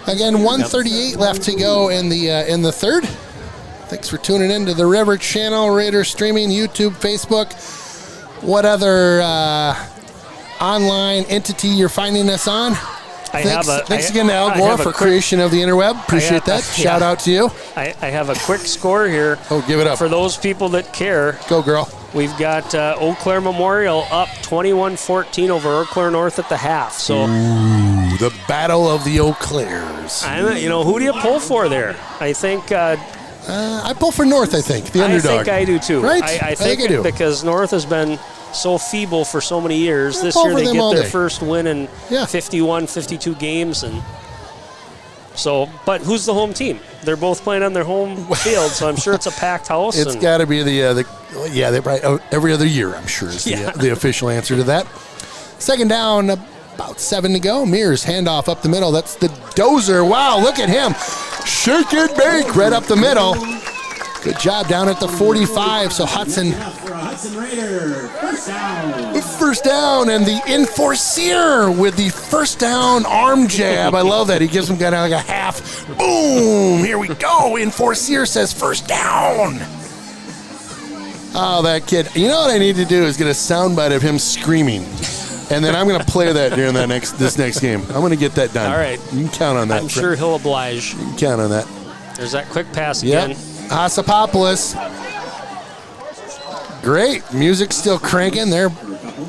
Speaker 2: Again, 1:38 left to go in the third. Thanks for tuning in to the River Channel, Raider streaming, YouTube, Facebook. What other online entity you're finding us on? Thanks again to Al Gore for creation of the interweb. Appreciate that. Shout out to you.
Speaker 3: I have a quick score here.
Speaker 2: Oh, give it up.
Speaker 3: For those people that care.
Speaker 2: Go, girl.
Speaker 3: We've got Eau Claire Memorial up 21-14 over Eau Claire North at the half. So
Speaker 2: the battle of the Eau Claires.
Speaker 3: Who do you pull for there? I think
Speaker 2: I pull for North, I think, the underdog.
Speaker 3: I think I do too.
Speaker 2: Right?
Speaker 3: I think
Speaker 2: I do.
Speaker 3: Because North has been so feeble for so many years. This year they get their first win in 51, 52 games. And so, but who's the home team? They're both playing on their home field, so I'm sure it's a packed house.
Speaker 2: It's got to be they probably every other year, I'm sure, is the official answer to that. Second down, about 7 to go. Mears handoff up the middle. That's the dozer. Wow, look at him. Shake and bake right up the middle. Good job down at the 45. So Hudson. First down, and the enforcer with the first down arm jab. I love that. He gives him kind of like a half. Boom. Here we go. Enforcer says first down. Oh, that kid. You know what I need to do is get a soundbite of him screaming. And then I'm going to play that during this next game. I'm going to get that done.
Speaker 3: All right.
Speaker 2: You can count on that.
Speaker 3: I'm sure he'll oblige.
Speaker 2: You can count on that.
Speaker 3: There's that quick pass again.
Speaker 2: Hasapopoulos. Great. Music's still cranking. They're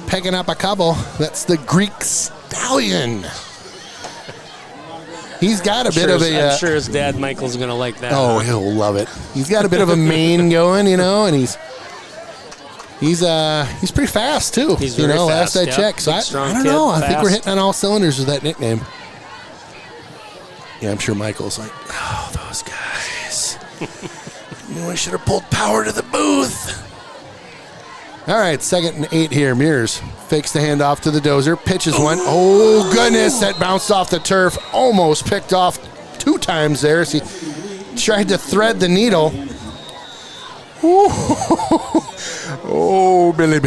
Speaker 2: picking up a couple. That's the Greek Stallion. He's got a bit of a...
Speaker 3: I'm sure his dad, Michael's going to like that.
Speaker 2: Oh, he'll love it. He's got a bit of a mane going, and he's pretty fast, too.
Speaker 3: He's very fast,
Speaker 2: last I checked. So I don't know. I think we're hitting on all cylinders with that nickname. Yeah, I'm sure Michael's like, oh, those guys. Knew I should have pulled power to the booth. All right, 2nd and 8 here. Mears fakes the handoff to the dozer, pitches one. Oh, goodness, that bounced off the turf. Almost picked off 2 times there as he tried to thread the needle. Oh, Billy.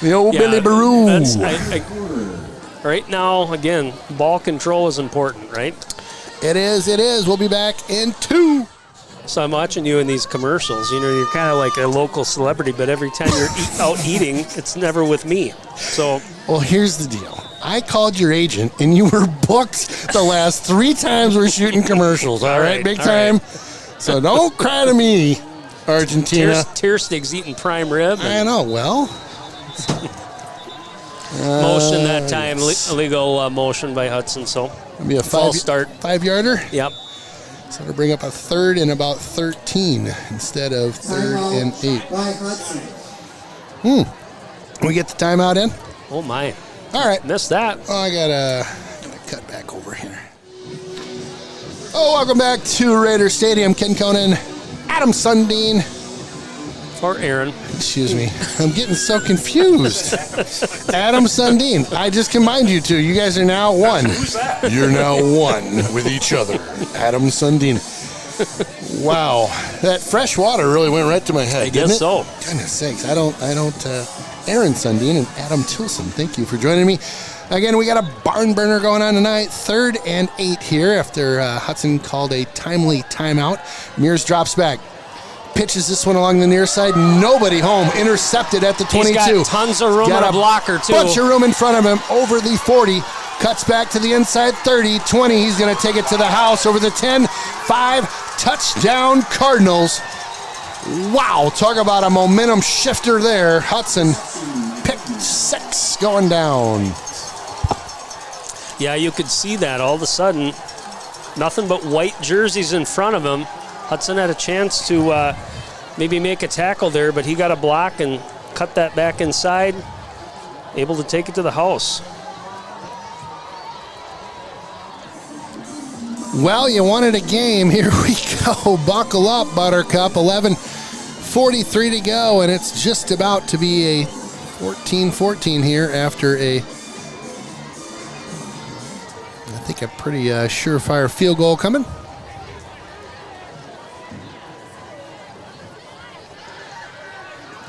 Speaker 2: The old Billy Baroo.
Speaker 3: Right now, again, ball control is important, right?
Speaker 2: It is. We'll be back in 2.
Speaker 3: So I'm watching you in these commercials. You're kind of like a local celebrity, but every time you're out eating, it's never with me. So,
Speaker 2: well, here's the deal. I called your agent, and you were booked the last 3 times we're shooting commercials. All right, big time. Right. So don't cry to me, Argentina.
Speaker 3: Tierstig's eating prime rib.
Speaker 2: I know. Well,
Speaker 3: motion that time, illegal motion by Hudson. So
Speaker 2: it'll be a
Speaker 3: false start,
Speaker 2: 5-yarder.
Speaker 3: Yep.
Speaker 2: So to bring up a 3rd and about 13 instead of 3rd and 8. We get the timeout in?
Speaker 3: Oh, my.
Speaker 2: All right.
Speaker 3: Missed that.
Speaker 2: Oh, I gotta cut back over here. Oh, welcome back to Raider Stadium. Ken Conan, Adam Sundin.
Speaker 3: Or Aaron.
Speaker 2: Excuse me. I'm getting so confused. Adam Sundin. I just combined you two. You guys are now one.
Speaker 8: Who's that?
Speaker 2: You're now one with each other. Adam Sundin. Wow. That fresh water really went right to my head.
Speaker 3: I guess
Speaker 2: didn't
Speaker 3: so.
Speaker 2: it? Goodness sakes. I don't. Aaron Sundin and Adam Tilson, thank you for joining me. Again, we got a barn burner going on tonight. 3rd and 8 here after Hudson called a timely timeout. Mears drops back. Pitches this one along the near side. Nobody home. Intercepted at the 22.
Speaker 3: He's got tons of room
Speaker 2: Got
Speaker 3: on a blocker, too.
Speaker 2: Bunch of room in front of him. Over the 40. Cuts back to the inside 30. 20. He's going to take it to the house. Over the 10. 5. Touchdown Cardinals. Wow. Talk about a momentum shifter there. Hudson picked 6 going down.
Speaker 3: Yeah, you could see that all of a sudden. Nothing but white jerseys in front of him. Hudson had a chance to maybe make a tackle there, but he got a block and cut that back inside. Able to take it to the house.
Speaker 2: Well, you wanted a game. Here we go. Buckle up, Buttercup. 11:43 to go, and it's just about to be a 14-14 here after a, I think, a pretty surefire field goal coming.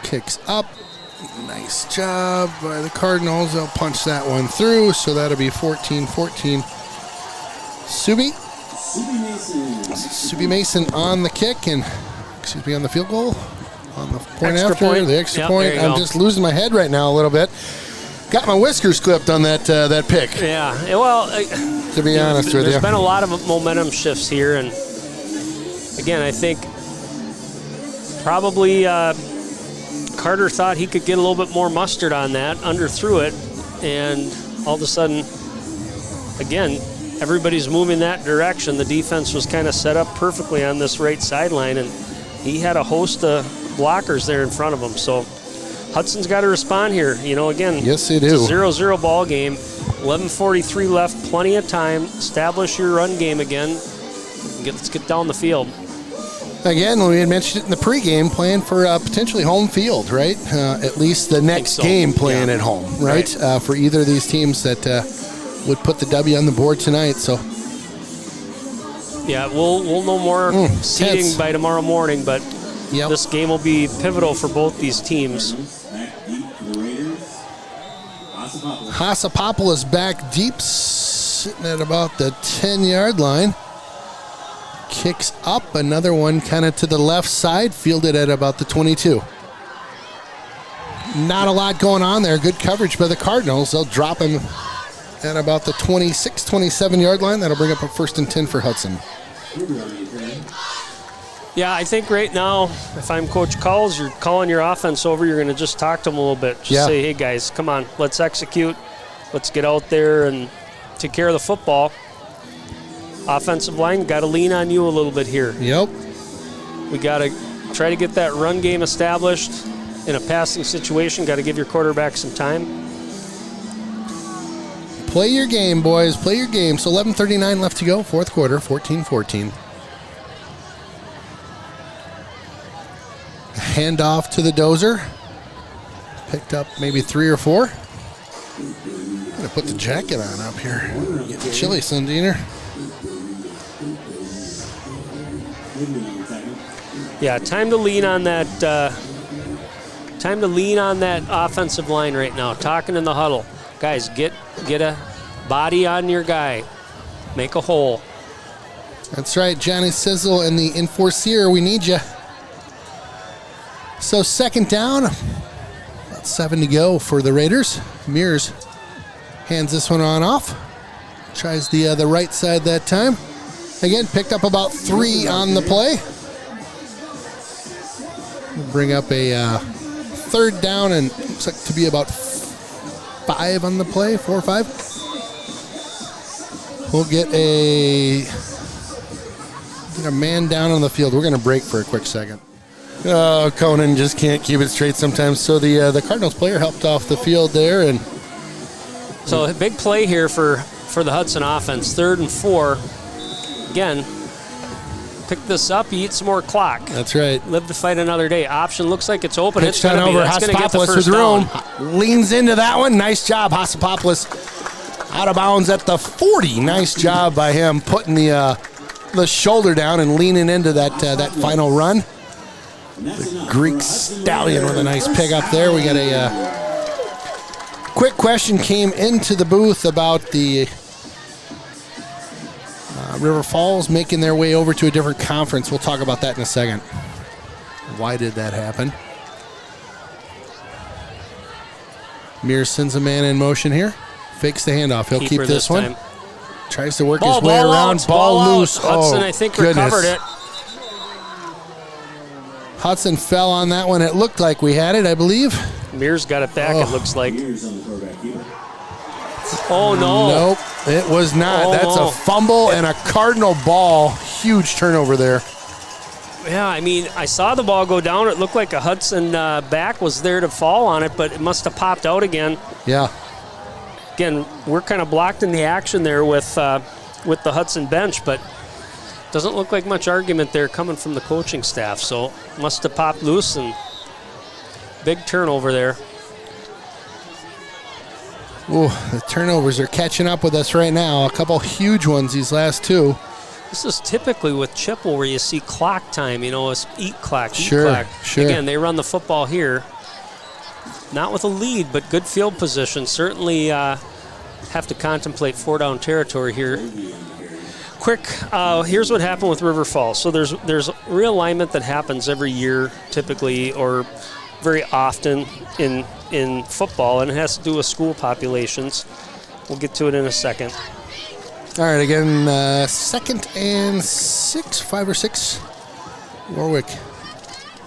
Speaker 2: Kicks up. Nice job by the Cardinals. They'll punch that one through, so that'll be 14-14. Subi Mason on the kick and, on the field goal. On the point
Speaker 3: Extra
Speaker 2: after,
Speaker 3: point.
Speaker 2: the extra
Speaker 3: Yep,
Speaker 2: point.
Speaker 3: there you
Speaker 2: I'm
Speaker 3: go.
Speaker 2: just losing my head right now a little bit. Got my whiskers clipped on that pick,
Speaker 3: Yeah, well,
Speaker 2: to be honest with you.
Speaker 3: there's been a lot of momentum shifts here, and again, I think probably Carter thought he could get a little bit more mustard on that, underthrew it, and all of a sudden, again, everybody's moving that direction. The defense was kind of set up perfectly on this right sideline, and he had a host of blockers there in front of him. So Hudson's got to respond here. You know, again,
Speaker 2: Yes, they
Speaker 3: it's
Speaker 2: do.
Speaker 3: a 0-0 ball game. 11:43 left, plenty of time. Establish your run game again. Let's get down the field.
Speaker 2: Again, we had mentioned it in the pregame, playing for potentially home field, right? At least the next
Speaker 3: so.
Speaker 2: game playing
Speaker 3: Yeah.
Speaker 2: at home, right? For either of these teams that would put the W on the board tonight. So,
Speaker 3: Yeah, we'll know more seeding
Speaker 2: tense.
Speaker 3: by tomorrow morning, but
Speaker 2: yep.
Speaker 3: this game will be pivotal for both these teams.
Speaker 2: Hasapopoulos back deep, sitting at about the 10-yard line. Kicks up, another one kind of to the left side, fielded at about the 22. Not a lot going on there. Good coverage by the Cardinals. They'll drop him at about the 26, 27-yard line. That'll bring up a 1st and 10 for Hudson.
Speaker 3: Yeah, I think right now, if I'm Coach Cowles, you're calling your offense over. You're going to just talk to them a little bit. Just say, hey, guys, come on. Let's execute. Let's get out there and take care of the football. Offensive line, got to lean on you a little bit here.
Speaker 2: Yep.
Speaker 3: We got to try to get that run game established. In a passing situation, got to give your quarterback some time.
Speaker 2: Play your game, boys. Play your game. So 11:39 left to go, fourth quarter, 14-14. Handoff to the dozer. Picked up maybe 3 or 4. I'm going to put the jacket on up here. Getting chilly, Sundiner.
Speaker 3: Yeah, time to lean on that. Time to lean on that offensive line right now. Talking in the huddle, guys. Get a body on your guy. Make a hole.
Speaker 2: That's right, Johnny Sizzle and the Enforcer. We need you. So 2nd down. About 7 to go for the Raiders. Mears hands this one on off. Tries the right side that time. Again, picked up about 3 on the play. We'll bring up a 3rd down and looks like to be about 5 on the play, 4 or 5. We'll get a man down on the field. We're going to break for a quick second. Oh, Conan just can't keep it straight sometimes. So the Cardinals player helped off the field there, and
Speaker 3: so a big play here for the Hudson offense. 3rd and 4. Again, pick this up, you eat some more clock.
Speaker 2: That's right.
Speaker 3: Live to fight another day. Option looks like it's open.
Speaker 2: Pitch
Speaker 3: It's going
Speaker 2: down
Speaker 3: to be.
Speaker 2: over
Speaker 3: That's going to get the
Speaker 2: Hasapopoulos
Speaker 3: first
Speaker 2: with
Speaker 3: down.
Speaker 2: room. Leans into that one. Nice job, Hasapopoulos. Out of bounds at the 40. Nice job by him putting the shoulder down and leaning into that final run. The Greek Stallion with a nice pick up there. We got a quick question came into the booth about the River Falls making their way over to a different conference. We'll talk about that in a second. Why did that happen? Mears sends a man in motion here. Fakes the handoff. He'll keep this one.
Speaker 3: Time.
Speaker 2: Tries to work his way around.
Speaker 3: Out,
Speaker 2: ball loose.
Speaker 3: Hudson,
Speaker 2: oh,
Speaker 3: I think,
Speaker 2: goodness.
Speaker 3: recovered it.
Speaker 2: Hudson fell on that one. It looked like we had it, I believe.
Speaker 3: Mears got it back, it looks like. Oh, no.
Speaker 2: Nope, it was not.
Speaker 3: Oh,
Speaker 2: That's
Speaker 3: no.
Speaker 2: a fumble and a Cardinal ball. Huge turnover there.
Speaker 3: Yeah, I mean, I saw the ball go down. It looked like a Hudson back was there to fall on it, but it must have popped out again.
Speaker 2: Yeah.
Speaker 3: Again, we're kind of blocked in the action there with the Hudson bench, but doesn't look like much argument there coming from the coaching staff. So must have popped loose and big turnover there.
Speaker 2: Ooh, the turnovers are catching up with us right now. A couple huge ones these last two.
Speaker 3: This is typically with Chippewa where you see clock time, it's eat clock, eat
Speaker 2: Sure,
Speaker 3: clock.
Speaker 2: sure.
Speaker 3: Again, they run the football here. Not with a lead, but good field position. Certainly have to contemplate 4-down territory here. Quick, here's what happened with River Falls. So there's realignment that happens every year, typically, or very often in football, and it has to do with school populations. We'll get to it in a second.
Speaker 2: All right, again, 2nd and 6, 5 or 6. Warwick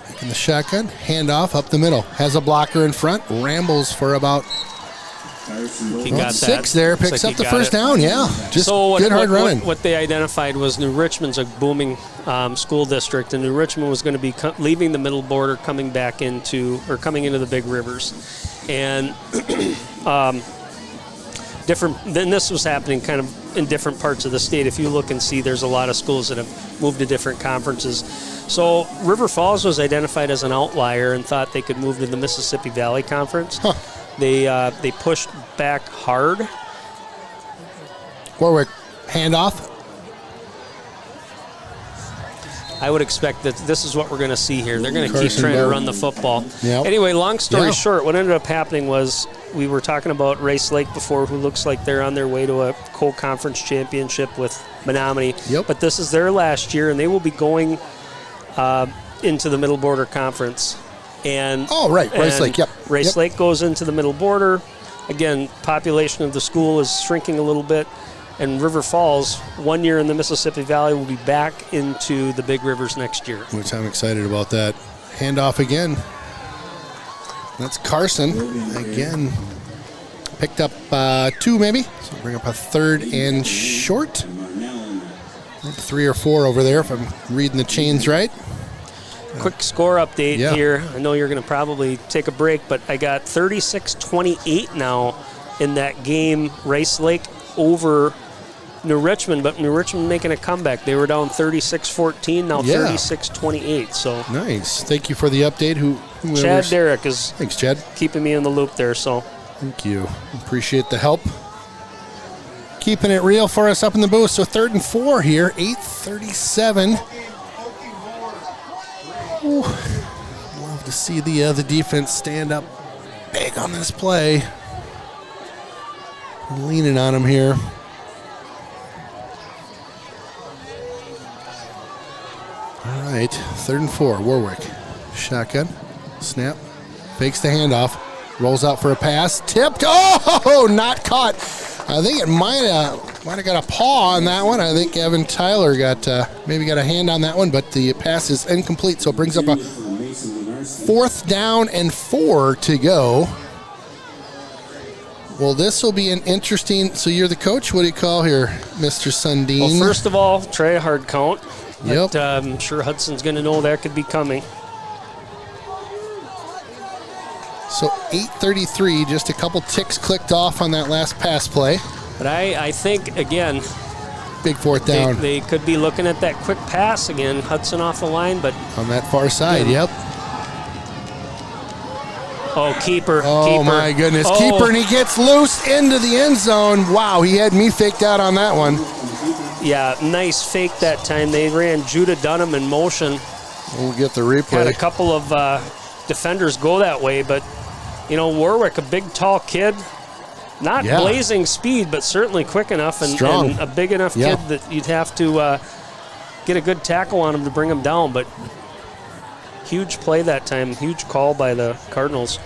Speaker 2: taking the shotgun, handoff up the middle. Has a blocker in front, rambles for about
Speaker 3: He got
Speaker 2: 6
Speaker 3: that.
Speaker 2: there,
Speaker 3: Looks
Speaker 2: picks
Speaker 3: like
Speaker 2: up
Speaker 3: he
Speaker 2: the
Speaker 3: got
Speaker 2: first
Speaker 3: it.
Speaker 2: down, yeah. Just
Speaker 3: So
Speaker 2: good hard running.
Speaker 3: What they identified was New Richmond's a booming school district, and New Richmond was going to be leaving the middle border, coming into the big rivers, and Then this was happening kind of in different parts of the state. If you look and see, there's a lot of schools that have moved to different conferences. So River Falls was identified as an outlier and thought they could move to the Mississippi Valley Conference.
Speaker 2: Huh.
Speaker 3: They pushed back hard.
Speaker 2: Warwick, handoff.
Speaker 3: I would expect that this is what we're going to see here. They're going to keep
Speaker 2: Carson
Speaker 3: trying to
Speaker 2: Bell.
Speaker 3: run the football.
Speaker 2: Yep.
Speaker 3: Anyway, long story
Speaker 2: Yeah.
Speaker 3: short, what ended up happening was we were talking about Race Lake before, who looks like they're on their way to a co-conference championship with Menominee.
Speaker 2: Yep.
Speaker 3: But this is their last year, and they will be going into the Middle Border Conference. And
Speaker 2: Race Lake, yep.
Speaker 3: Race
Speaker 2: Yep.
Speaker 3: Lake goes into the Middle Border. Again, population of the school is shrinking a little bit. And River Falls, 1 year in the Mississippi Valley, will be back into the big rivers next year.
Speaker 2: Which I'm excited about that. Handoff again. That's Carson. Again, picked up 2 maybe. So bring up a 3rd and short. 3 or 4 over there if I'm reading the chains right.
Speaker 3: Quick score update
Speaker 2: Yeah.
Speaker 3: here. I know you're going to probably take a break, but I got 36-28 now in that game, Race Lake over New Richmond, but New Richmond making a comeback. They were down 36-14, now
Speaker 2: Yeah.
Speaker 3: 36-28. So
Speaker 2: Nice. Thank you for the update. Whoever's-
Speaker 3: Chad Derrick is
Speaker 2: Thanks, Chad.
Speaker 3: keeping me in the loop there. So
Speaker 2: Thank you. Appreciate the help. Keeping it real for us up in the booth. So 3rd and 4 here, 8:37. Ooh. Love to see the defense stand up big on this play. Leaning on him here. All right, 3rd and 4, Warwick. Shotgun, snap, fakes the handoff, rolls out for a pass, tipped. Oh, not caught. I think it might have got a paw on that one. I think Evan Tyler maybe got a hand on that one, but the pass is incomplete, so it brings up a 4th down and 4 to go. Well, this will be an interesting. So you're the coach. What do you call here, Mr. Sundin?
Speaker 3: well, first of all, try a hard count.
Speaker 2: Yep.
Speaker 3: But, I'm sure Hudson's going to know that could be coming.
Speaker 2: So 8:33, just a couple ticks clicked off on that last pass play.
Speaker 3: But I think, again,
Speaker 2: Big fourth down.
Speaker 3: They could be looking at that quick pass again. Hudson off the line, but
Speaker 2: On that far side, yep.
Speaker 3: Keeper.
Speaker 2: Oh,
Speaker 3: keeper.
Speaker 2: my goodness.
Speaker 3: Oh,
Speaker 2: Keeper, and he gets loose into the end zone. Wow, he had me faked out on that one.
Speaker 3: Yeah, nice fake that time. They ran Judah Dunham in motion.
Speaker 2: We'll get the replay.
Speaker 3: Had a couple of defenders go that way, but, Warwick, a big, tall kid. Not blazing speed, but certainly quick enough and a big enough kid that you'd have to get a good tackle on him to bring him down. But huge play that time, huge call by the Cardinals.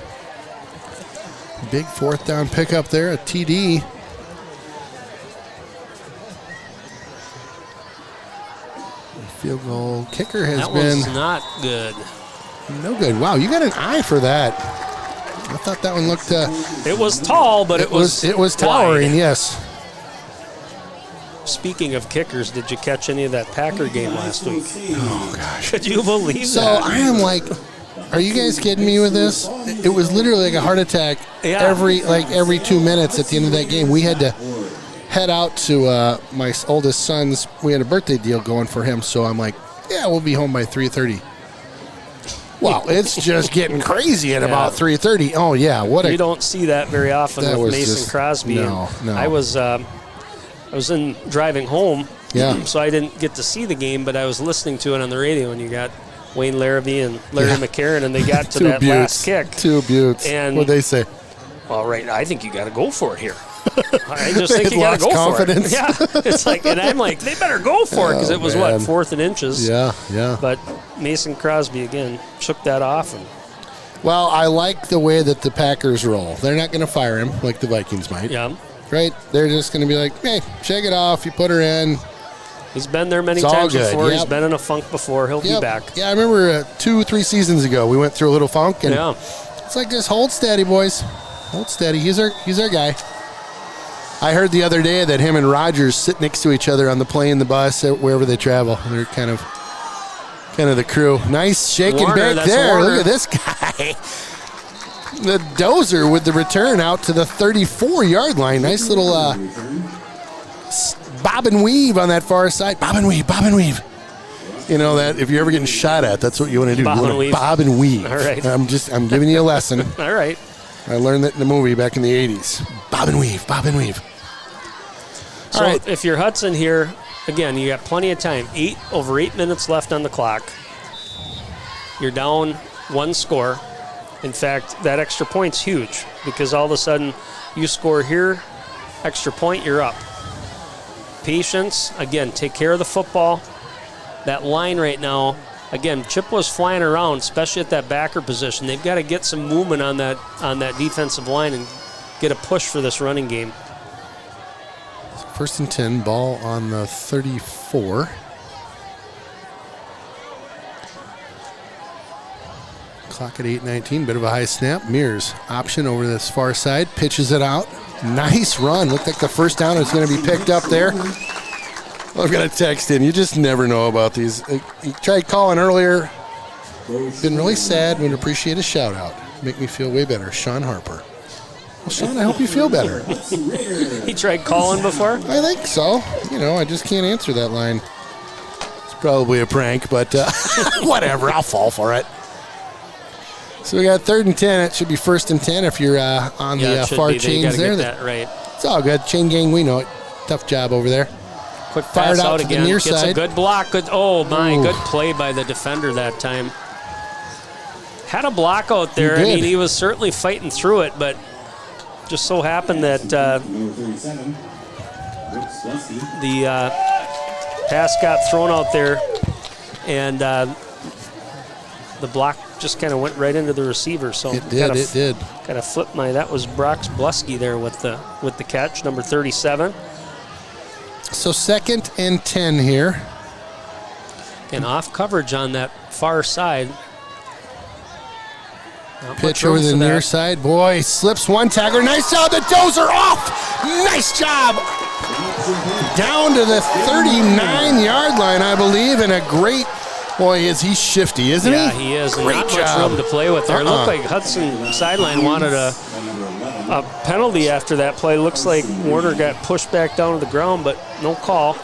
Speaker 2: Big fourth down pickup there, a TD. Field goal kicker has
Speaker 3: that
Speaker 2: been
Speaker 3: was not good.
Speaker 2: no good. Wow, you got an eye for that. I thought that one looked.
Speaker 3: It was tall, but it was
Speaker 2: towering.
Speaker 3: wide.
Speaker 2: Yes.
Speaker 3: Speaking of kickers, did you catch any of that Packer game last week?
Speaker 2: Oh gosh.
Speaker 3: Could you believe
Speaker 2: So
Speaker 3: that?
Speaker 2: I am like, are you guys kidding me with this? It was literally like a heart attack every 2 minutes at the end of that game. We had to head out to my oldest son's. We had a birthday deal going for him, so I'm like, yeah, we'll be home by 3:30. Wow, it's just getting crazy at about 3:30. Oh yeah,
Speaker 3: you don't see that very often with Mason Crosby.
Speaker 2: No.
Speaker 3: I was in driving home, so I didn't get to see the game, but I was listening to it on the radio, and you got Wayne Larrabee and Larry McCarron, and they got to that last kick.
Speaker 2: 2 buttes.
Speaker 3: And
Speaker 2: what'd they say?
Speaker 3: All right, I think you got to go for it here. I just think you got to go
Speaker 2: confidence.
Speaker 3: for it. Yeah, it's like, and I'm like, they better go for it because it was
Speaker 2: man.
Speaker 3: 4th and inches.
Speaker 2: Yeah.
Speaker 3: But Mason Crosby again shook that off. And
Speaker 2: well, I like the way that the Packers roll. They're not going to fire him like the Vikings might.
Speaker 3: yeah,
Speaker 2: Right? They're just going to be like, hey, shake it off. You put her in.
Speaker 3: he's been there many
Speaker 2: It's all
Speaker 3: times
Speaker 2: good.
Speaker 3: before.
Speaker 2: Yep.
Speaker 3: He's been in a funk before. He'll be back.
Speaker 2: Yeah, I remember 2-3 seasons ago we went through a little funk, and it's like just hold steady, boys. Hold steady. He's our guy. I heard the other day that him and Rodgers sit next to each other on the plane, the bus, wherever they travel. They're kind of the crew. Nice shaking
Speaker 3: Warner,
Speaker 2: back there.
Speaker 3: Warner.
Speaker 2: Look at this guy. The dozer with the return out to the 34-yard line. Nice little bob and weave on that far side. Bob and weave. You know that if you're ever getting shot at, that's what you want to do.
Speaker 3: Bob
Speaker 2: you want
Speaker 3: and
Speaker 2: to
Speaker 3: weave.
Speaker 2: bob and weave.
Speaker 3: All right.
Speaker 2: I'm giving you a lesson.
Speaker 3: All right.
Speaker 2: I learned that in the movie back in the 80s. Bob and weave.
Speaker 3: So
Speaker 2: All right.
Speaker 3: if you're Hudson here, again, you got plenty of time. Over 8 minutes left on the clock. You're down 1 score. In fact, that extra point's huge because all of a sudden you score here, extra point, you're up. Patience, again, take care of the football. That line right now, again, Chippewa's flying around, especially at that backer position. They've got to get some movement on that defensive line and get a push for this running game.
Speaker 2: 1st and 10, ball on the 34. Clock at 8:19, bit of a high snap. Mears option over this far side, pitches it out. Nice run. Looked like the first down is going to be picked up there. I've got a text in. You just never know about these. You tried calling earlier. Been really sad. Would appreciate a shout out. Make me feel way better. Sean Harper. Well, Sean, I hope you feel better.
Speaker 3: He tried calling before?
Speaker 2: I think so. I just can't answer that line. It's probably a prank, but whatever. I'll fall for it. So we got 3rd and 10. It should be 1st and 10 if you're on the far chains there.
Speaker 3: Get that right.
Speaker 2: It's all good. Chain gang, we know it. Tough job over there.
Speaker 3: Quick
Speaker 2: Fired
Speaker 3: pass
Speaker 2: out
Speaker 3: out
Speaker 2: to the
Speaker 3: again.
Speaker 2: near
Speaker 3: Gets
Speaker 2: side.
Speaker 3: a good block. Good
Speaker 2: Ooh.
Speaker 3: play by the defender that time. Had a block out there.
Speaker 2: He
Speaker 3: I
Speaker 2: did.
Speaker 3: mean, he was certainly fighting through it, but just so happened that the pass got thrown out there, and the block just kind of went right into the receiver. So
Speaker 2: It did.
Speaker 3: Kind of flipped that was Brox Blusky there with the catch, number 37.
Speaker 2: So 2nd and 10 here.
Speaker 3: And off coverage on that far side. Not
Speaker 2: Pitch
Speaker 3: much
Speaker 2: over
Speaker 3: room
Speaker 2: the
Speaker 3: for
Speaker 2: near
Speaker 3: that.
Speaker 2: side. Boy, slips one tackler. Nice job. The dozer off. Nice job. Down to the 39-yard line, I believe, and a great. Boy, is he shifty, isn't he?
Speaker 3: Yeah, he is. And
Speaker 2: Great
Speaker 3: not
Speaker 2: job.
Speaker 3: much room to play with there. It looked like Hudson sideline wanted a penalty after that play. Looks like Warner got pushed back down to the ground, but no call.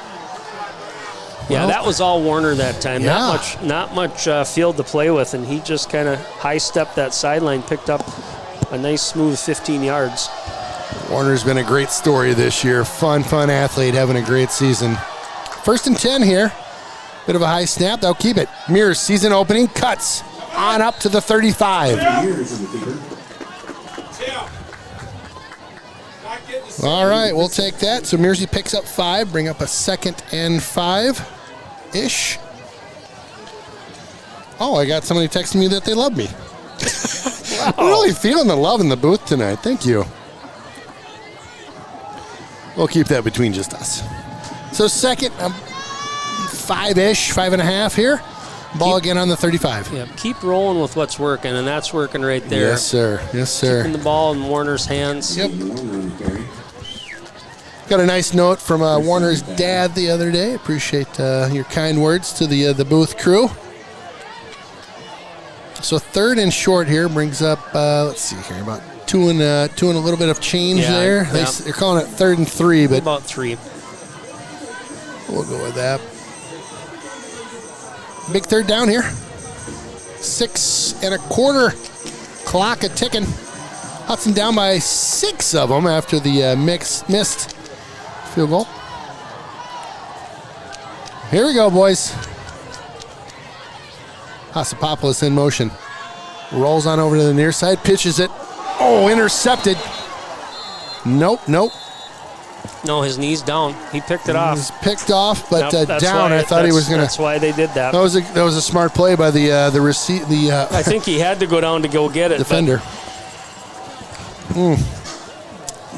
Speaker 3: Yeah, that was all Warner that time.
Speaker 2: Yeah.
Speaker 3: Not much field to play with, and he just kind of high-stepped that sideline, picked up a nice, smooth 15 yards.
Speaker 2: Warner's been a great story this year. Fun athlete, having a great season. 1st and 10 here. Bit of a high snap. They'll keep it. Mears, season opening, cuts on up to the 35. All right, we'll take that. So Mearsy picks up 5, bring up a 2nd and 5-ish. Oh, I got somebody texting me that they love me.
Speaker 3: Wow.
Speaker 2: I'm really feeling the love in the booth tonight. Thank you. We'll keep that between just us. So 2nd, 5-ish, 5.5 here. Ball again on the 35.
Speaker 3: Yeah, keep rolling with what's working, and that's working right there.
Speaker 2: Yes, sir. Yes, sir.
Speaker 3: Keeping the ball in Warner's hands.
Speaker 2: Yep. Got a nice note from Warner's dad the other day. Appreciate your kind words to the booth crew. So 3rd and short here brings up, let's see here, about two and a little bit of change there.
Speaker 3: Yeah.
Speaker 2: They're calling it 3rd and 3, but
Speaker 3: About 3.
Speaker 2: we'll go with that. Big 3rd down here. 6 1/4. Clock a-ticking. Hudson down by 6 of them after the missed field goal. Here we go, boys. Hasapopoulos in motion. Rolls on over to the near side, pitches it. Oh, intercepted. Nope.
Speaker 3: No, his knee's down. He picked it off.
Speaker 2: He's picked off, but
Speaker 3: Nope, that's
Speaker 2: down.
Speaker 3: why-
Speaker 2: I thought he was going to.
Speaker 3: That's why they did that.
Speaker 2: That was a smart play by the
Speaker 3: I think he had to go down to go get it.
Speaker 2: defender.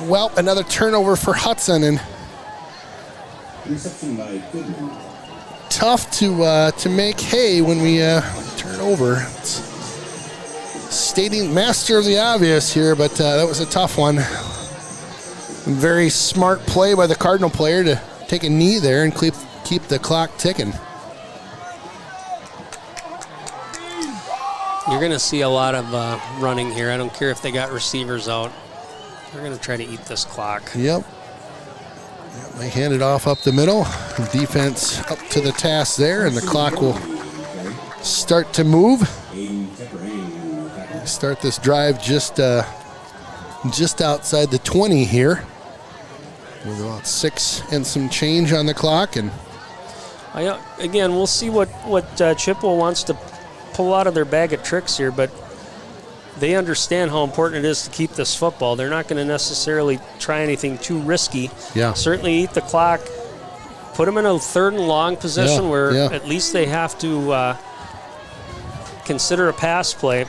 Speaker 2: Well, another turnover for Hudson, and
Speaker 6: Reception by Goodman.
Speaker 2: tough to make hay when we turn over. It's stating master of the obvious here, but that was a tough one. Very smart play by the Cardinal player to take a knee there and keep the clock ticking.
Speaker 3: You're going to see a lot of running here. I don't care if they got receivers out. They're going to try to eat this clock.
Speaker 2: Yep. They hand it off up the middle. Defense up to the task there, and the clock will start to move. Start this drive just outside the 20 here. With about 6 and some change on the clock, and
Speaker 3: Again, we'll see what Chippewa wants to pull out of their bag of tricks here, but they understand how important it is to keep this football. They're not going to necessarily try anything too risky.
Speaker 2: Yeah.
Speaker 3: Certainly eat the clock. Put them in a 3rd and long position where
Speaker 2: yeah.
Speaker 3: at least they have to consider a pass play.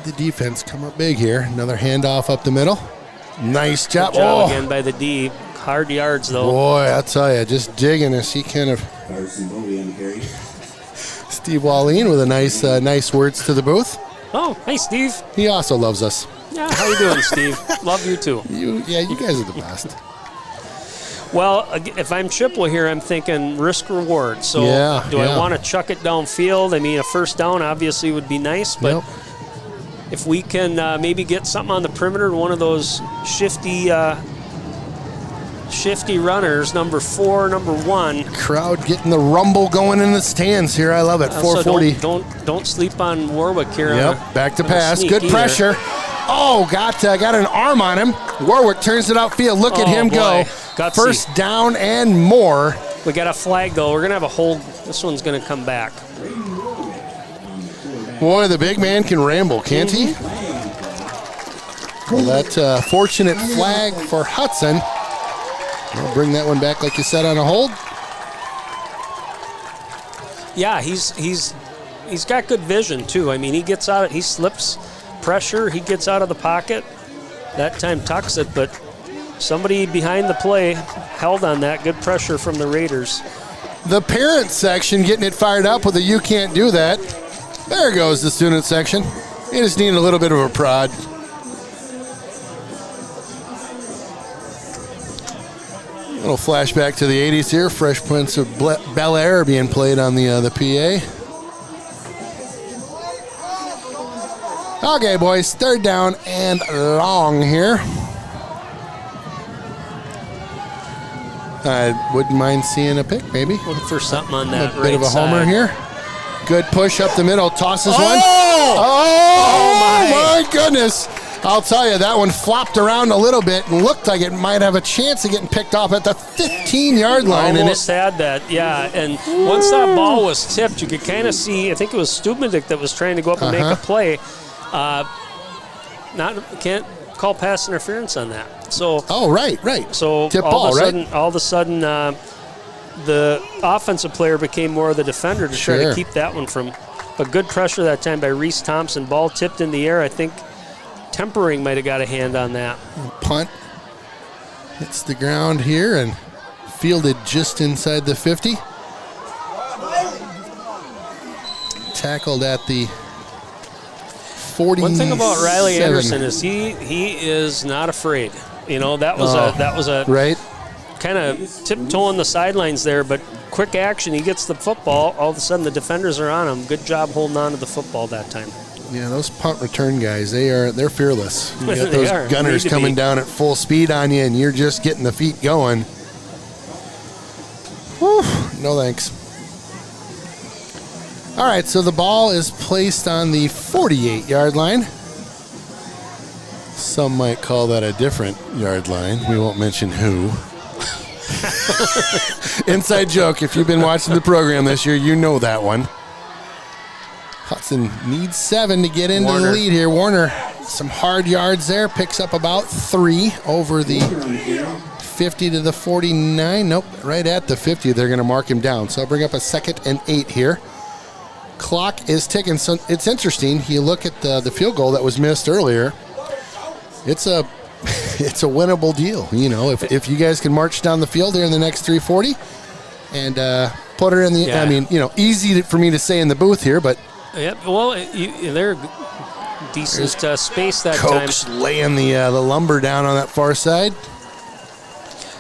Speaker 2: the defense come up big here. Another handoff up the middle. Nice job.
Speaker 3: Good job again by the D. Hard yards, though.
Speaker 2: Boy, I tell you, just digging as he kind of. Steve Wallin with a nice words to the booth.
Speaker 3: Oh, hey, Steve.
Speaker 2: He also loves us.
Speaker 3: Yeah, how you doing, Steve? Love you, too.
Speaker 2: You guys are the best.
Speaker 3: Well, if I'm Chippewa here, I'm thinking risk-reward. So do I want to chuck it downfield? I mean, a first down obviously would be nice, but if we can maybe get something on the perimeter, one of those shifty runners, number 4, number 1.
Speaker 2: Crowd getting the rumble going in the stands here. I love it. 440.
Speaker 3: So don't sleep on Warwick here.
Speaker 2: Yep, back to pass. Good pressure. Oh, got an arm on him. Warwick turns it outfield. Look at him go.
Speaker 3: Gutsy.
Speaker 2: First down and more.
Speaker 3: We got a flag, though. We're going to have a hold. This one's going to come back.
Speaker 2: Boy, the big man can ramble, can't he? Well, that fortunate flag for Hudson. We'll bring that one back, like you said, on a hold.
Speaker 3: Yeah, he's got good vision, too. I mean, he slips pressure, he gets out of the pocket. That time tucks it, but somebody behind the play held on that. Good pressure from the Raiders.
Speaker 2: The parent section getting it fired up with a "you can't do that." There goes the student section. You just need a little bit of a prod. Little flashback to the 80s here. Fresh Prince of Bel Air being played on the PA. Okay, boys, 3rd down and long here. I wouldn't mind seeing a pick, maybe.
Speaker 3: Looking for something on that
Speaker 2: A bit of a homer
Speaker 3: side.
Speaker 2: here. Good push up the middle. Tosses one.
Speaker 3: Oh,
Speaker 2: my goodness. I'll tell you, that one flopped around a little bit and looked like it might have a chance of getting picked off at the 15-yard line.
Speaker 3: Almost had that, yeah. And once that ball was tipped, you could kind of see, I think it was Stubnick that was trying to go up and make a play. Can't call pass interference on that. So.
Speaker 2: Oh, right.
Speaker 3: So
Speaker 2: tip
Speaker 3: all
Speaker 2: ball,
Speaker 3: of a sudden, the offensive player became more of the defender to try to keep that one from. But good pressure that time by Reese Thompson. Ball tipped in the air. I think Tempering might have got a hand on that.
Speaker 2: Punt hits the ground here and fielded just inside the 50. Tackled at the 40.
Speaker 3: One thing about Riley Anderson is he is not afraid. You know, that was a
Speaker 2: right.
Speaker 3: Kind of tiptoeing the sidelines there, but quick action. He gets the football. All of a sudden, the defenders are on him. Good job holding on to the football that time.
Speaker 2: Yeah, those punt return guys, they're fearless. You got those
Speaker 3: are.
Speaker 2: gunners coming down at full speed on you, and you're just getting the feet going. Whew, no thanks. All right, so the ball is placed on the 48-yard line. Some might call that a different yard line. We won't mention who. Inside joke. If you've been watching the program this year, you know that one. Hudson needs 7 to get into the lead here. Warner, some hard yards there. Picks up about 3 over the 50 to the 49. Nope, right at the 50. They're going to mark him down. So I'll bring up a 2nd and 8 here. Clock is ticking. So it's interesting. You look at the field goal that was missed earlier. It's a winnable deal. You know, if you guys can march down the field here in the next 340 and put her in the, I mean, you know, easy for me to say in the booth here, but.
Speaker 3: Yep. Well, they're decent space that
Speaker 2: Coke's
Speaker 3: time.
Speaker 2: Laying the lumber down on that far side.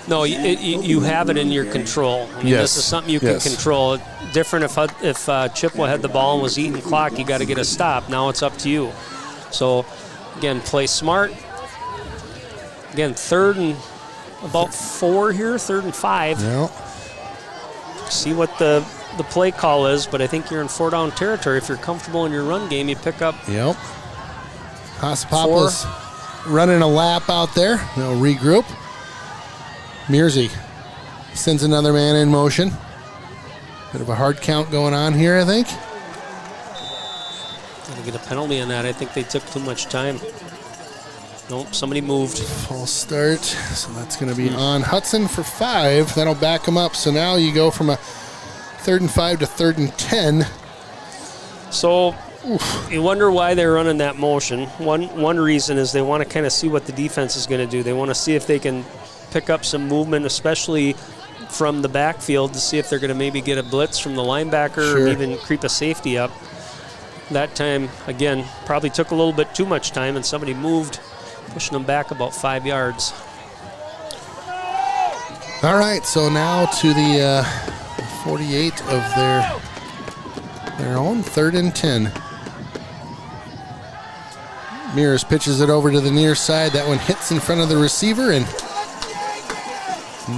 Speaker 3: No, you have it in your control. I mean, this is something you can control. Different if Chippewa had the ball and was eating clock, you got to get a stop. Now it's up to you. So, again, play smart. Again, 3rd and about 4 here, 3rd and 5.
Speaker 2: Yep.
Speaker 3: See what the play call is, but I think you're in 4-down territory. If you're comfortable in your run game, you pick up.
Speaker 2: Yep. Hosapopoulos running a lap out there. They'll regroup. Mearsy sends another man in motion. Bit of a hard count going on here, I think.
Speaker 3: Gonna get a penalty on that. I think they took too much time. Nope, somebody moved.
Speaker 2: False start. So that's going to be on Hudson for 5. That'll back him up. So now you go from a 3rd and 5 to 3rd and 10.
Speaker 3: So you wonder why they're running that motion. One reason is they want to kind of see what the defense is going to do. They want to see if they can pick up some movement, especially from the backfield, to see if they're going to maybe get a blitz from the linebacker or even creep a safety up. That time, again, probably took a little bit too much time, and somebody moved, pushing them back about 5 yards.
Speaker 2: All right, so now to the 48 of their own 3rd and 10. Mears pitches it over to the near side. That one hits in front of the receiver and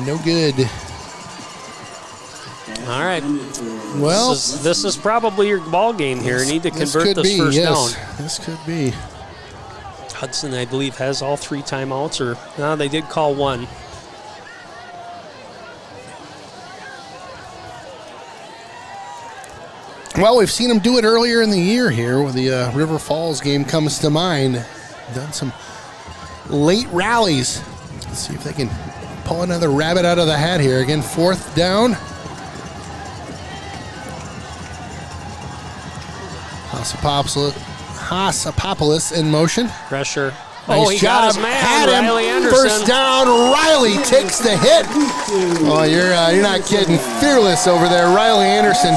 Speaker 2: no good.
Speaker 3: All right.
Speaker 2: Well,
Speaker 3: this is probably your ball game here. You need to convert this first down.
Speaker 2: This could be.
Speaker 3: Hudson, I believe, has all 3 timeouts, or no, they did call 1.
Speaker 2: Well, we've seen them do it earlier in the year here. The River Falls game comes to mind. Done some late rallies. Let's see if they can pull another rabbit out of the hat here. Again, 4th down. Hosapopoulos in motion.
Speaker 3: Pressure.
Speaker 2: Nice
Speaker 3: he
Speaker 2: job.
Speaker 3: got his man,
Speaker 2: Had him.
Speaker 3: Riley Anderson.
Speaker 2: 1st down. Riley takes the hit. Oh, you're not kidding. Fearless over there. Riley Anderson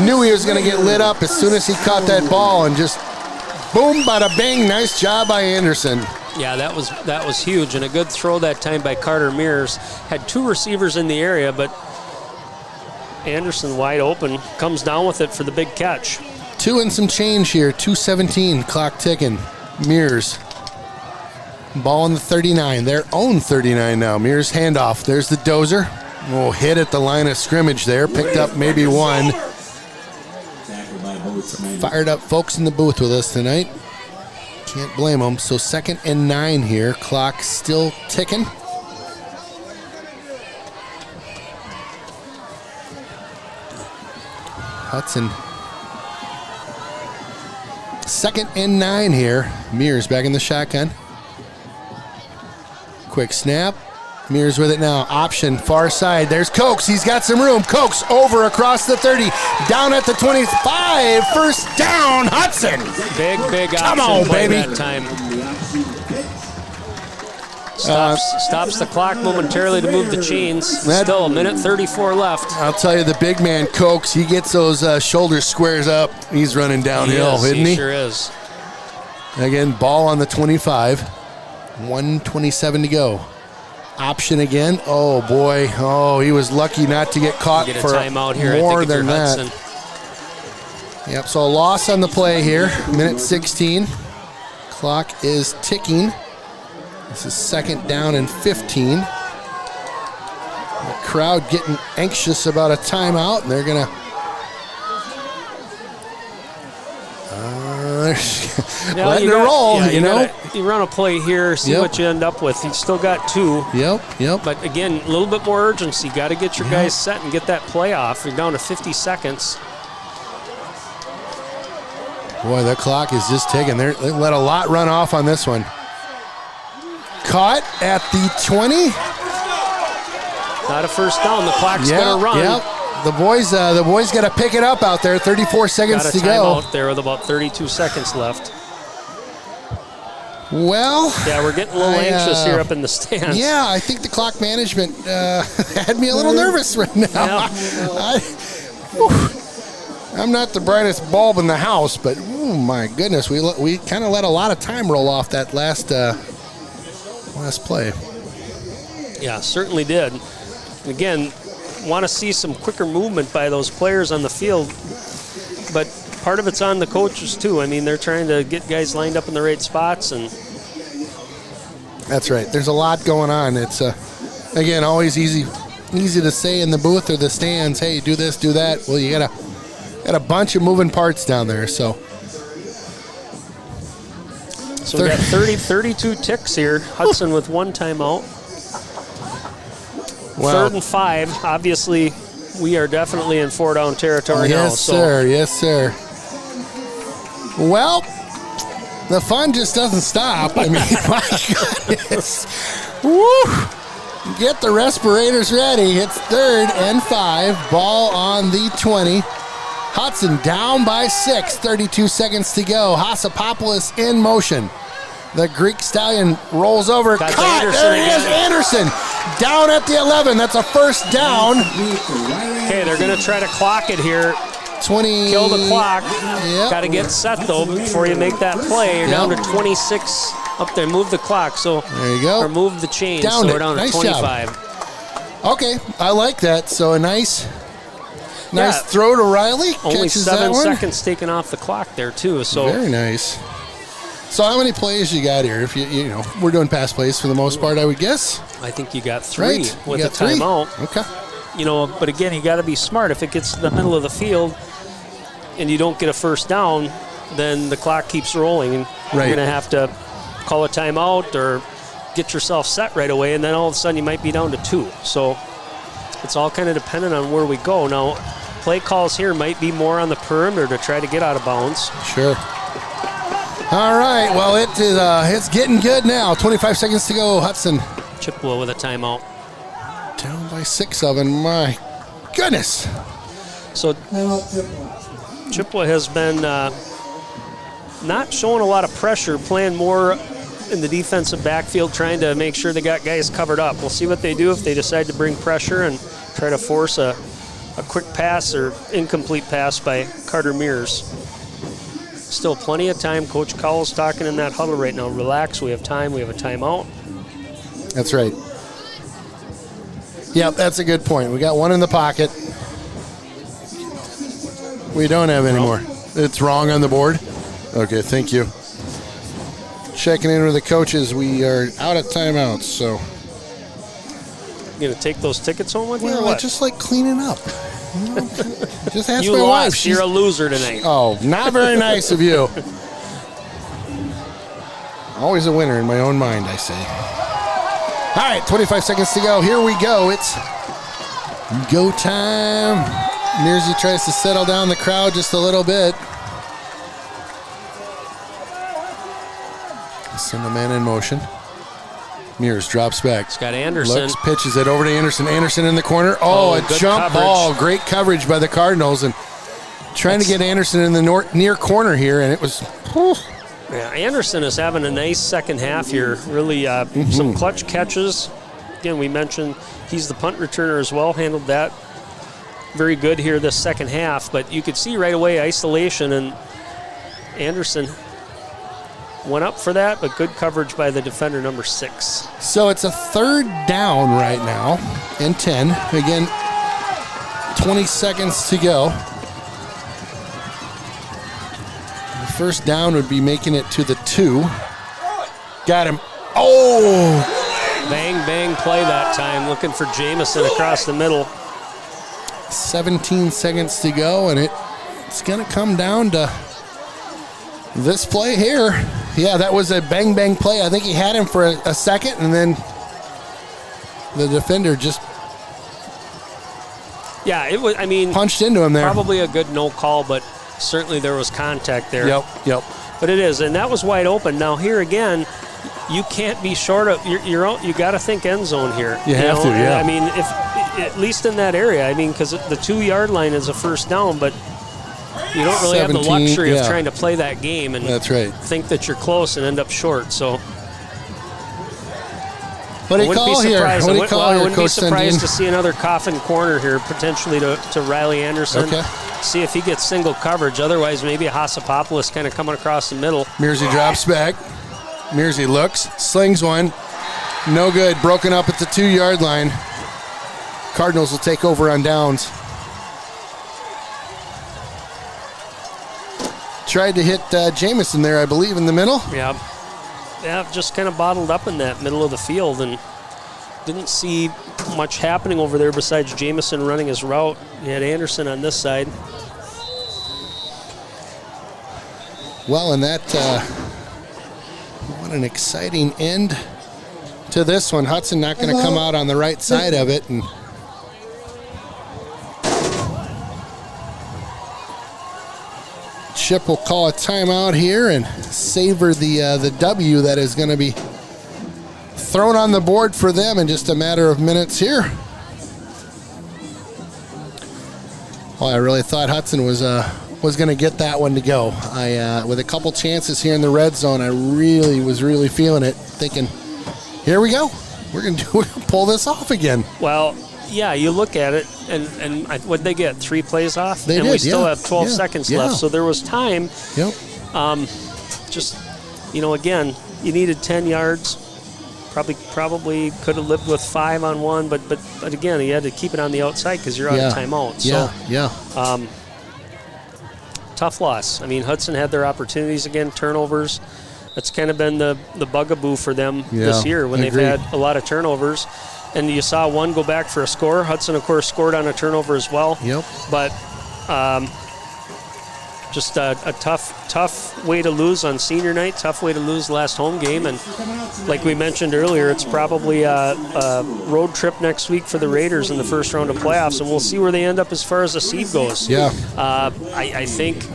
Speaker 2: knew he was going to get lit up as soon as he caught that ball, and just boom, bada bang. Nice job by Anderson.
Speaker 3: Yeah, that was huge, and a good throw that time by Carter Mears. Had 2 receivers in the area, but Anderson wide open, comes down with it for the big catch.
Speaker 2: 2 and some change here. 2:17, clock ticking. Mears. Ball on the 39, their own 39 now. Mears handoff. There's the dozer. Oh, hit at the line of scrimmage there. Picked up maybe one.
Speaker 6: Tackled by Boatsman.
Speaker 2: Fired up folks in the booth with us tonight. Can't blame them. So 2nd and 9 here. Clock still ticking. Hudson. 2nd and 9 here. Mears back in the shotgun. Quick snap. Mears with it now. Option, far side. There's Cokes. He's got some room. Cokes over across the 30. Down at the 25. First down, Hudson.
Speaker 3: Big
Speaker 2: Come
Speaker 3: option
Speaker 2: on,
Speaker 3: play
Speaker 2: baby.
Speaker 3: that time. Stops the clock momentarily to move the chains. Still a minute 34 left.
Speaker 2: I'll tell you, the big man, Cokes, he gets those shoulders squares up. He's running downhill, isn't he?
Speaker 3: He sure is.
Speaker 2: Again, ball on the 25. 1:27 to go. Option again. Oh, boy. Oh, he was lucky not to get caught
Speaker 3: Get a
Speaker 2: for
Speaker 3: timeout here,
Speaker 2: more
Speaker 3: I think, if
Speaker 2: than
Speaker 3: you're
Speaker 2: that.
Speaker 3: Hudson.
Speaker 2: Yep, so a loss on the play here. Minute 16. Clock is ticking. This is 2nd down and 15. The crowd getting anxious about a timeout, and they're going to letting it roll, you know.
Speaker 3: You run a play here, see
Speaker 2: Yep.
Speaker 3: what you end up with. You still got 2.
Speaker 2: Yep.
Speaker 3: But again, a little bit more urgency. Got to get your guys set and get that play off. You're down to 50 seconds.
Speaker 2: Boy, the clock is just ticking. They let a lot run off on this one. Caught at the 20.
Speaker 3: Not a first down. The clock's going to run.
Speaker 2: Yep. The boys got to pick it up out there. 34 seconds
Speaker 3: Got a
Speaker 2: to go.
Speaker 3: timeout there with about 32 seconds left.
Speaker 2: Well,
Speaker 3: Yeah, we're getting a little anxious here up in the stands.
Speaker 2: yeah, I think the clock management had me a little nervous right now. I'm not the brightest bulb in the house, but oh my goodness, we kind of let a lot of time roll off that last play.
Speaker 3: Yeah, certainly did. Again, want to see some quicker movement by those players on the field, but part of it's on the coaches too. I mean, they're trying to get guys lined up in the right spots, and
Speaker 2: That's right. There's a lot going on. It's again always easy to say in the booth or the stands, hey, do this, do that. Well, you got a bunch of moving parts down there, so.
Speaker 3: So we got 32 ticks here. Hudson with 1 timeout.
Speaker 2: Wow.
Speaker 3: 3rd and 5. Obviously, we are definitely in 4-down territory now.
Speaker 2: Yes, sir. Yes, sir. Well, the fun just doesn't stop. I mean, my goodness. Woo! Get the respirators ready. It's 3rd and 5. Ball on the 20. Hudson down by 6. 32 seconds to go. Hasapopoulos in motion. The Greek Stallion rolls over.
Speaker 3: That's
Speaker 2: Caught.
Speaker 3: Anderson
Speaker 2: There it
Speaker 3: again.
Speaker 2: is. Anderson down at the 11. That's a first down.
Speaker 3: Okay, they're going to try to clock it here.
Speaker 2: 20.
Speaker 3: Kill the clock.
Speaker 2: Yep.
Speaker 3: Got to get set, though, before you make that play. You're down to 26 up there. Move the clock. So
Speaker 2: There you go.
Speaker 3: Or move the chain.
Speaker 2: Downed
Speaker 3: So
Speaker 2: it.
Speaker 3: we're down
Speaker 2: Nice
Speaker 3: to
Speaker 2: job.
Speaker 3: 25.
Speaker 2: Okay, I like that. So a nice
Speaker 3: Yeah.
Speaker 2: throw to Riley.
Speaker 3: Only
Speaker 2: Catches
Speaker 3: 7
Speaker 2: that one.
Speaker 3: seconds taken off the clock there, too. So
Speaker 2: Very nice. So how many plays you got here? If you know, we're doing pass plays for the most part, I would guess.
Speaker 3: I think you got 3
Speaker 2: Right.
Speaker 3: with
Speaker 2: You
Speaker 3: a
Speaker 2: got 3?
Speaker 3: timeout.
Speaker 2: Okay.
Speaker 3: You know, but again, you got to be smart. If it gets to the middle of the field and you don't get a first down, then the clock keeps rolling, and
Speaker 2: Right.
Speaker 3: you're going to have to call a timeout or get yourself set right away, and then all of a sudden you might be down to 2. So it's all kind of dependent on where we go. Now, play calls here might be more on the perimeter to try to get out of bounds.
Speaker 2: Sure. All right. Well, it's getting good now. 25 seconds to go. Hudson
Speaker 3: Chippewa with a timeout.
Speaker 2: down by 6 of them. My goodness.
Speaker 3: So Chippewa has been not showing a lot of pressure, playing more in the defensive backfield, trying to make sure they got guys covered up. We'll see what they do if they decide to bring pressure and try to force a quick pass or incomplete pass by Carter Mears. Still plenty of time. Coach Cowell's talking in that huddle right now. Relax, we have time, we have a timeout.
Speaker 2: That's right. Yep, that's a good point. We got one in the pocket. We don't have any more. It's wrong on the board. Okay, thank you. Checking in with the coaches. We are out of timeouts, so
Speaker 3: going to take those tickets home with you
Speaker 2: Well,
Speaker 3: or
Speaker 2: I
Speaker 3: what?
Speaker 2: just like cleaning up. You know, just ask
Speaker 3: You
Speaker 2: my wife.
Speaker 3: lost. You're a loser tonight.
Speaker 2: Oh, not very nice of you. Always a winner in my own mind, I say. All right, 25 seconds to go. Here we go. It's go time. Mearsy tries to settle down the crowd just a little bit. Send the man in motion. Mears drops back.
Speaker 3: It's got Anderson.
Speaker 2: Looks, pitches it over to Anderson. Anderson in the corner. Oh, a
Speaker 3: good
Speaker 2: jump
Speaker 3: coverage.
Speaker 2: ball. Great coverage by the Cardinals. And trying to get Anderson in the near corner here, and it was...
Speaker 3: Yeah, Anderson is having a nice second half here. Really some clutch catches. Again, we mentioned he's the punt returner as well. Handled that very good here this second half. But you could see right away isolation, and Anderson went up for that, but good coverage by the defender, number 6.
Speaker 2: So it's a third down right now and 10. Again, 20 seconds to go. The first down would be making it to the 2. Got him. Oh!
Speaker 3: Bang, bang play that time. Looking for Jamison across the middle.
Speaker 2: 17 seconds to go, and it's going to come down to this play here. Yeah, that was a bang, bang play. I think he had him for a second, and then the defender just
Speaker 3: it was. I mean,
Speaker 2: punched into him there.
Speaker 3: Probably a good no call, but certainly there was contact there.
Speaker 2: Yep.
Speaker 3: But it is, and that was wide open. Now here again, you can't be short of. You got to think end zone here.
Speaker 2: You have to, yeah.
Speaker 3: I mean, if at least in that area. I mean, because the 2-yard line is a first down, but you don't really have the luxury of trying to play that game and
Speaker 2: that's right.
Speaker 3: think that you're close and end up short. So.
Speaker 2: What do you call here? What do you call here,
Speaker 3: I wouldn't be
Speaker 2: Coach
Speaker 3: surprised
Speaker 2: Sundin?
Speaker 3: to see another coffin corner here, potentially to Riley Anderson.
Speaker 2: Okay.
Speaker 3: See if he gets single coverage. Otherwise, maybe a Hassapopoulos kind of coming across the middle.
Speaker 2: Mearsy drops back. Mearsy looks, slings one. No good. Broken up at the 2-yard line. Cardinals will take over on downs. Tried to hit Jamison there, I believe, in the middle.
Speaker 3: Yeah, just kind of bottled up in that middle of the field and didn't see much happening over there besides Jamison running his route. You had Anderson on this side.
Speaker 2: Well, and that, what an exciting end to this one. Hudson not going to come out on the right side of it. And Chip will call a timeout here and savor the W that is going to be thrown on the board for them in just a matter of minutes here. Well, I really thought Hudson was going to get that one to go. With a couple chances here in the red zone, I was really feeling it, thinking, here we go. We're going to pull this off again.
Speaker 3: Well, yeah, you look at it, and what'd they get? 3 plays off?
Speaker 2: They
Speaker 3: and
Speaker 2: did,
Speaker 3: we still
Speaker 2: yeah.
Speaker 3: have 12 seconds left, so there was time.
Speaker 2: Yep.
Speaker 3: Just, again, you needed 10 yards. Probably could have lived with 5 on one, but again, you had to keep it on the outside because you're out of timeout. So, tough loss. I mean, Hudson had their opportunities again, turnovers. That's kind of been the bugaboo for them this year when they've had a lot of turnovers. And you saw one go back for a score. Hudson, of course, scored on a turnover as well.
Speaker 2: Yep.
Speaker 3: But just a tough way to lose on senior night, tough way to lose last home game. And like we mentioned earlier, it's probably a road trip next week for the Raiders in the first round of playoffs, and we'll see where they end up as far as the seed goes.
Speaker 2: Yeah.
Speaker 3: I think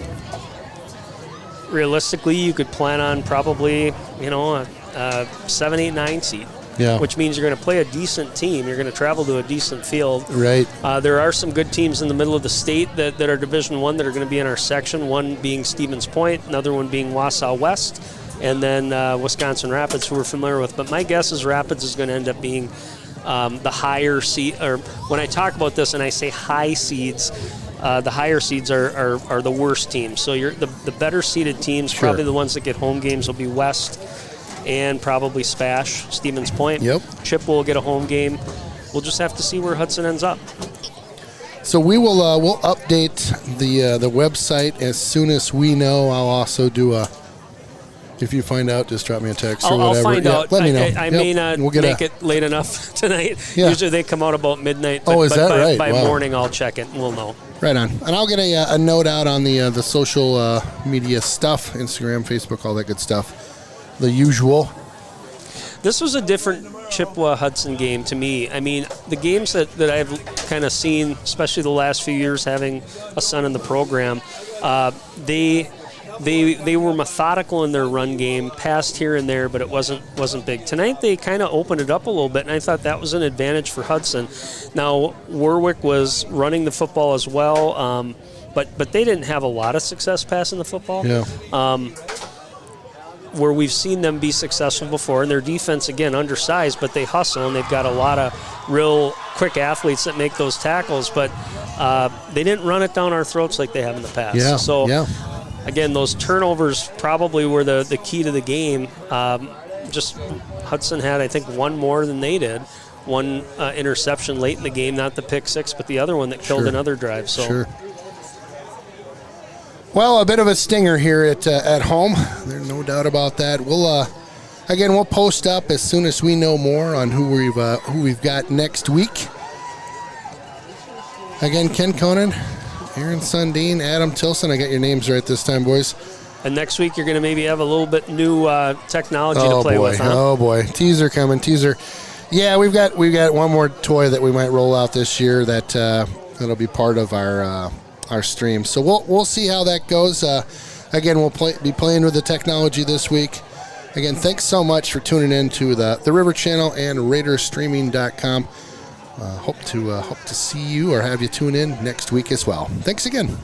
Speaker 3: realistically you could plan on probably, a 7, 8, 9 seed.
Speaker 2: Yeah.
Speaker 3: Which means you're going to play a decent team. You're going to travel to a decent field.
Speaker 2: Right.
Speaker 3: There are some good teams in the middle of the state that are Division I that are going to be in our section, one being Stevens Point, another one being Wausau West, and then Wisconsin Rapids, who we're familiar with. But my guess is Rapids is going to end up being the higher seed. Or when I talk about this and I say high seeds, the higher seeds are the worst teams. So the better seeded teams, probably the ones that get home games, will be West and probably Spash, Stevens Point.
Speaker 2: Yep.
Speaker 3: Chip will get a home game. We'll just have to see where Hudson ends up.
Speaker 2: So we will we'll update the website as soon as we know. I'll also do a If you find out, just drop me a text or
Speaker 3: I'll
Speaker 2: whatever.
Speaker 3: find out.
Speaker 2: Let me know.
Speaker 3: I may not make it late enough tonight.
Speaker 2: Yeah.
Speaker 3: Usually they come out about midnight. But,
Speaker 2: is that right?
Speaker 3: By
Speaker 2: Wow.
Speaker 3: morning, I'll check it and we'll know.
Speaker 2: Right on. And I'll get a note out on the social media stuff, Instagram, Facebook, all that good stuff. The usual.
Speaker 3: This was a different Chippewa Hudson game to me. I mean, the games that I've kind of seen, especially the last few years having a son in the program, they were methodical in their run game, passed here and there, but it wasn't big. Tonight they kind of opened it up a little bit, and I thought that was an advantage for Hudson. Now Warwick was running the football as well, but they didn't have a lot of success passing the football.
Speaker 2: Yeah.
Speaker 3: Where we've seen them be successful before, and their defense, again, undersized, but they hustle, and they've got a lot of real quick athletes that make those tackles, but they didn't run it down our throats like they have in the past.
Speaker 2: Yeah.
Speaker 3: So,
Speaker 2: yeah.
Speaker 3: again, those turnovers probably were the key to the game. Just Hudson had, I think, one more than they did. One interception late in the game, not the pick six, but the other one that killed another drive. So.
Speaker 2: Sure. Well, a bit of a stinger here at home. There's no doubt about that. We'll post up as soon as we know more on who we've got next week. Again, Ken Conan, Aaron Sundin, Adam Tilson. I got your names right this time, boys.
Speaker 3: And next week you're going to maybe have a little bit new technology to play with, huh?
Speaker 2: Oh boy, teaser coming, teaser. Yeah, we've got one more toy that we might roll out this year that'll be part of our stream. So we'll see how that goes. Again, we'll be playing with the technology this week. Again, thanks so much for tuning in to the River Channel and RaidersStreaming.com. Hope to see you or have you tune in next week as well. Thanks again.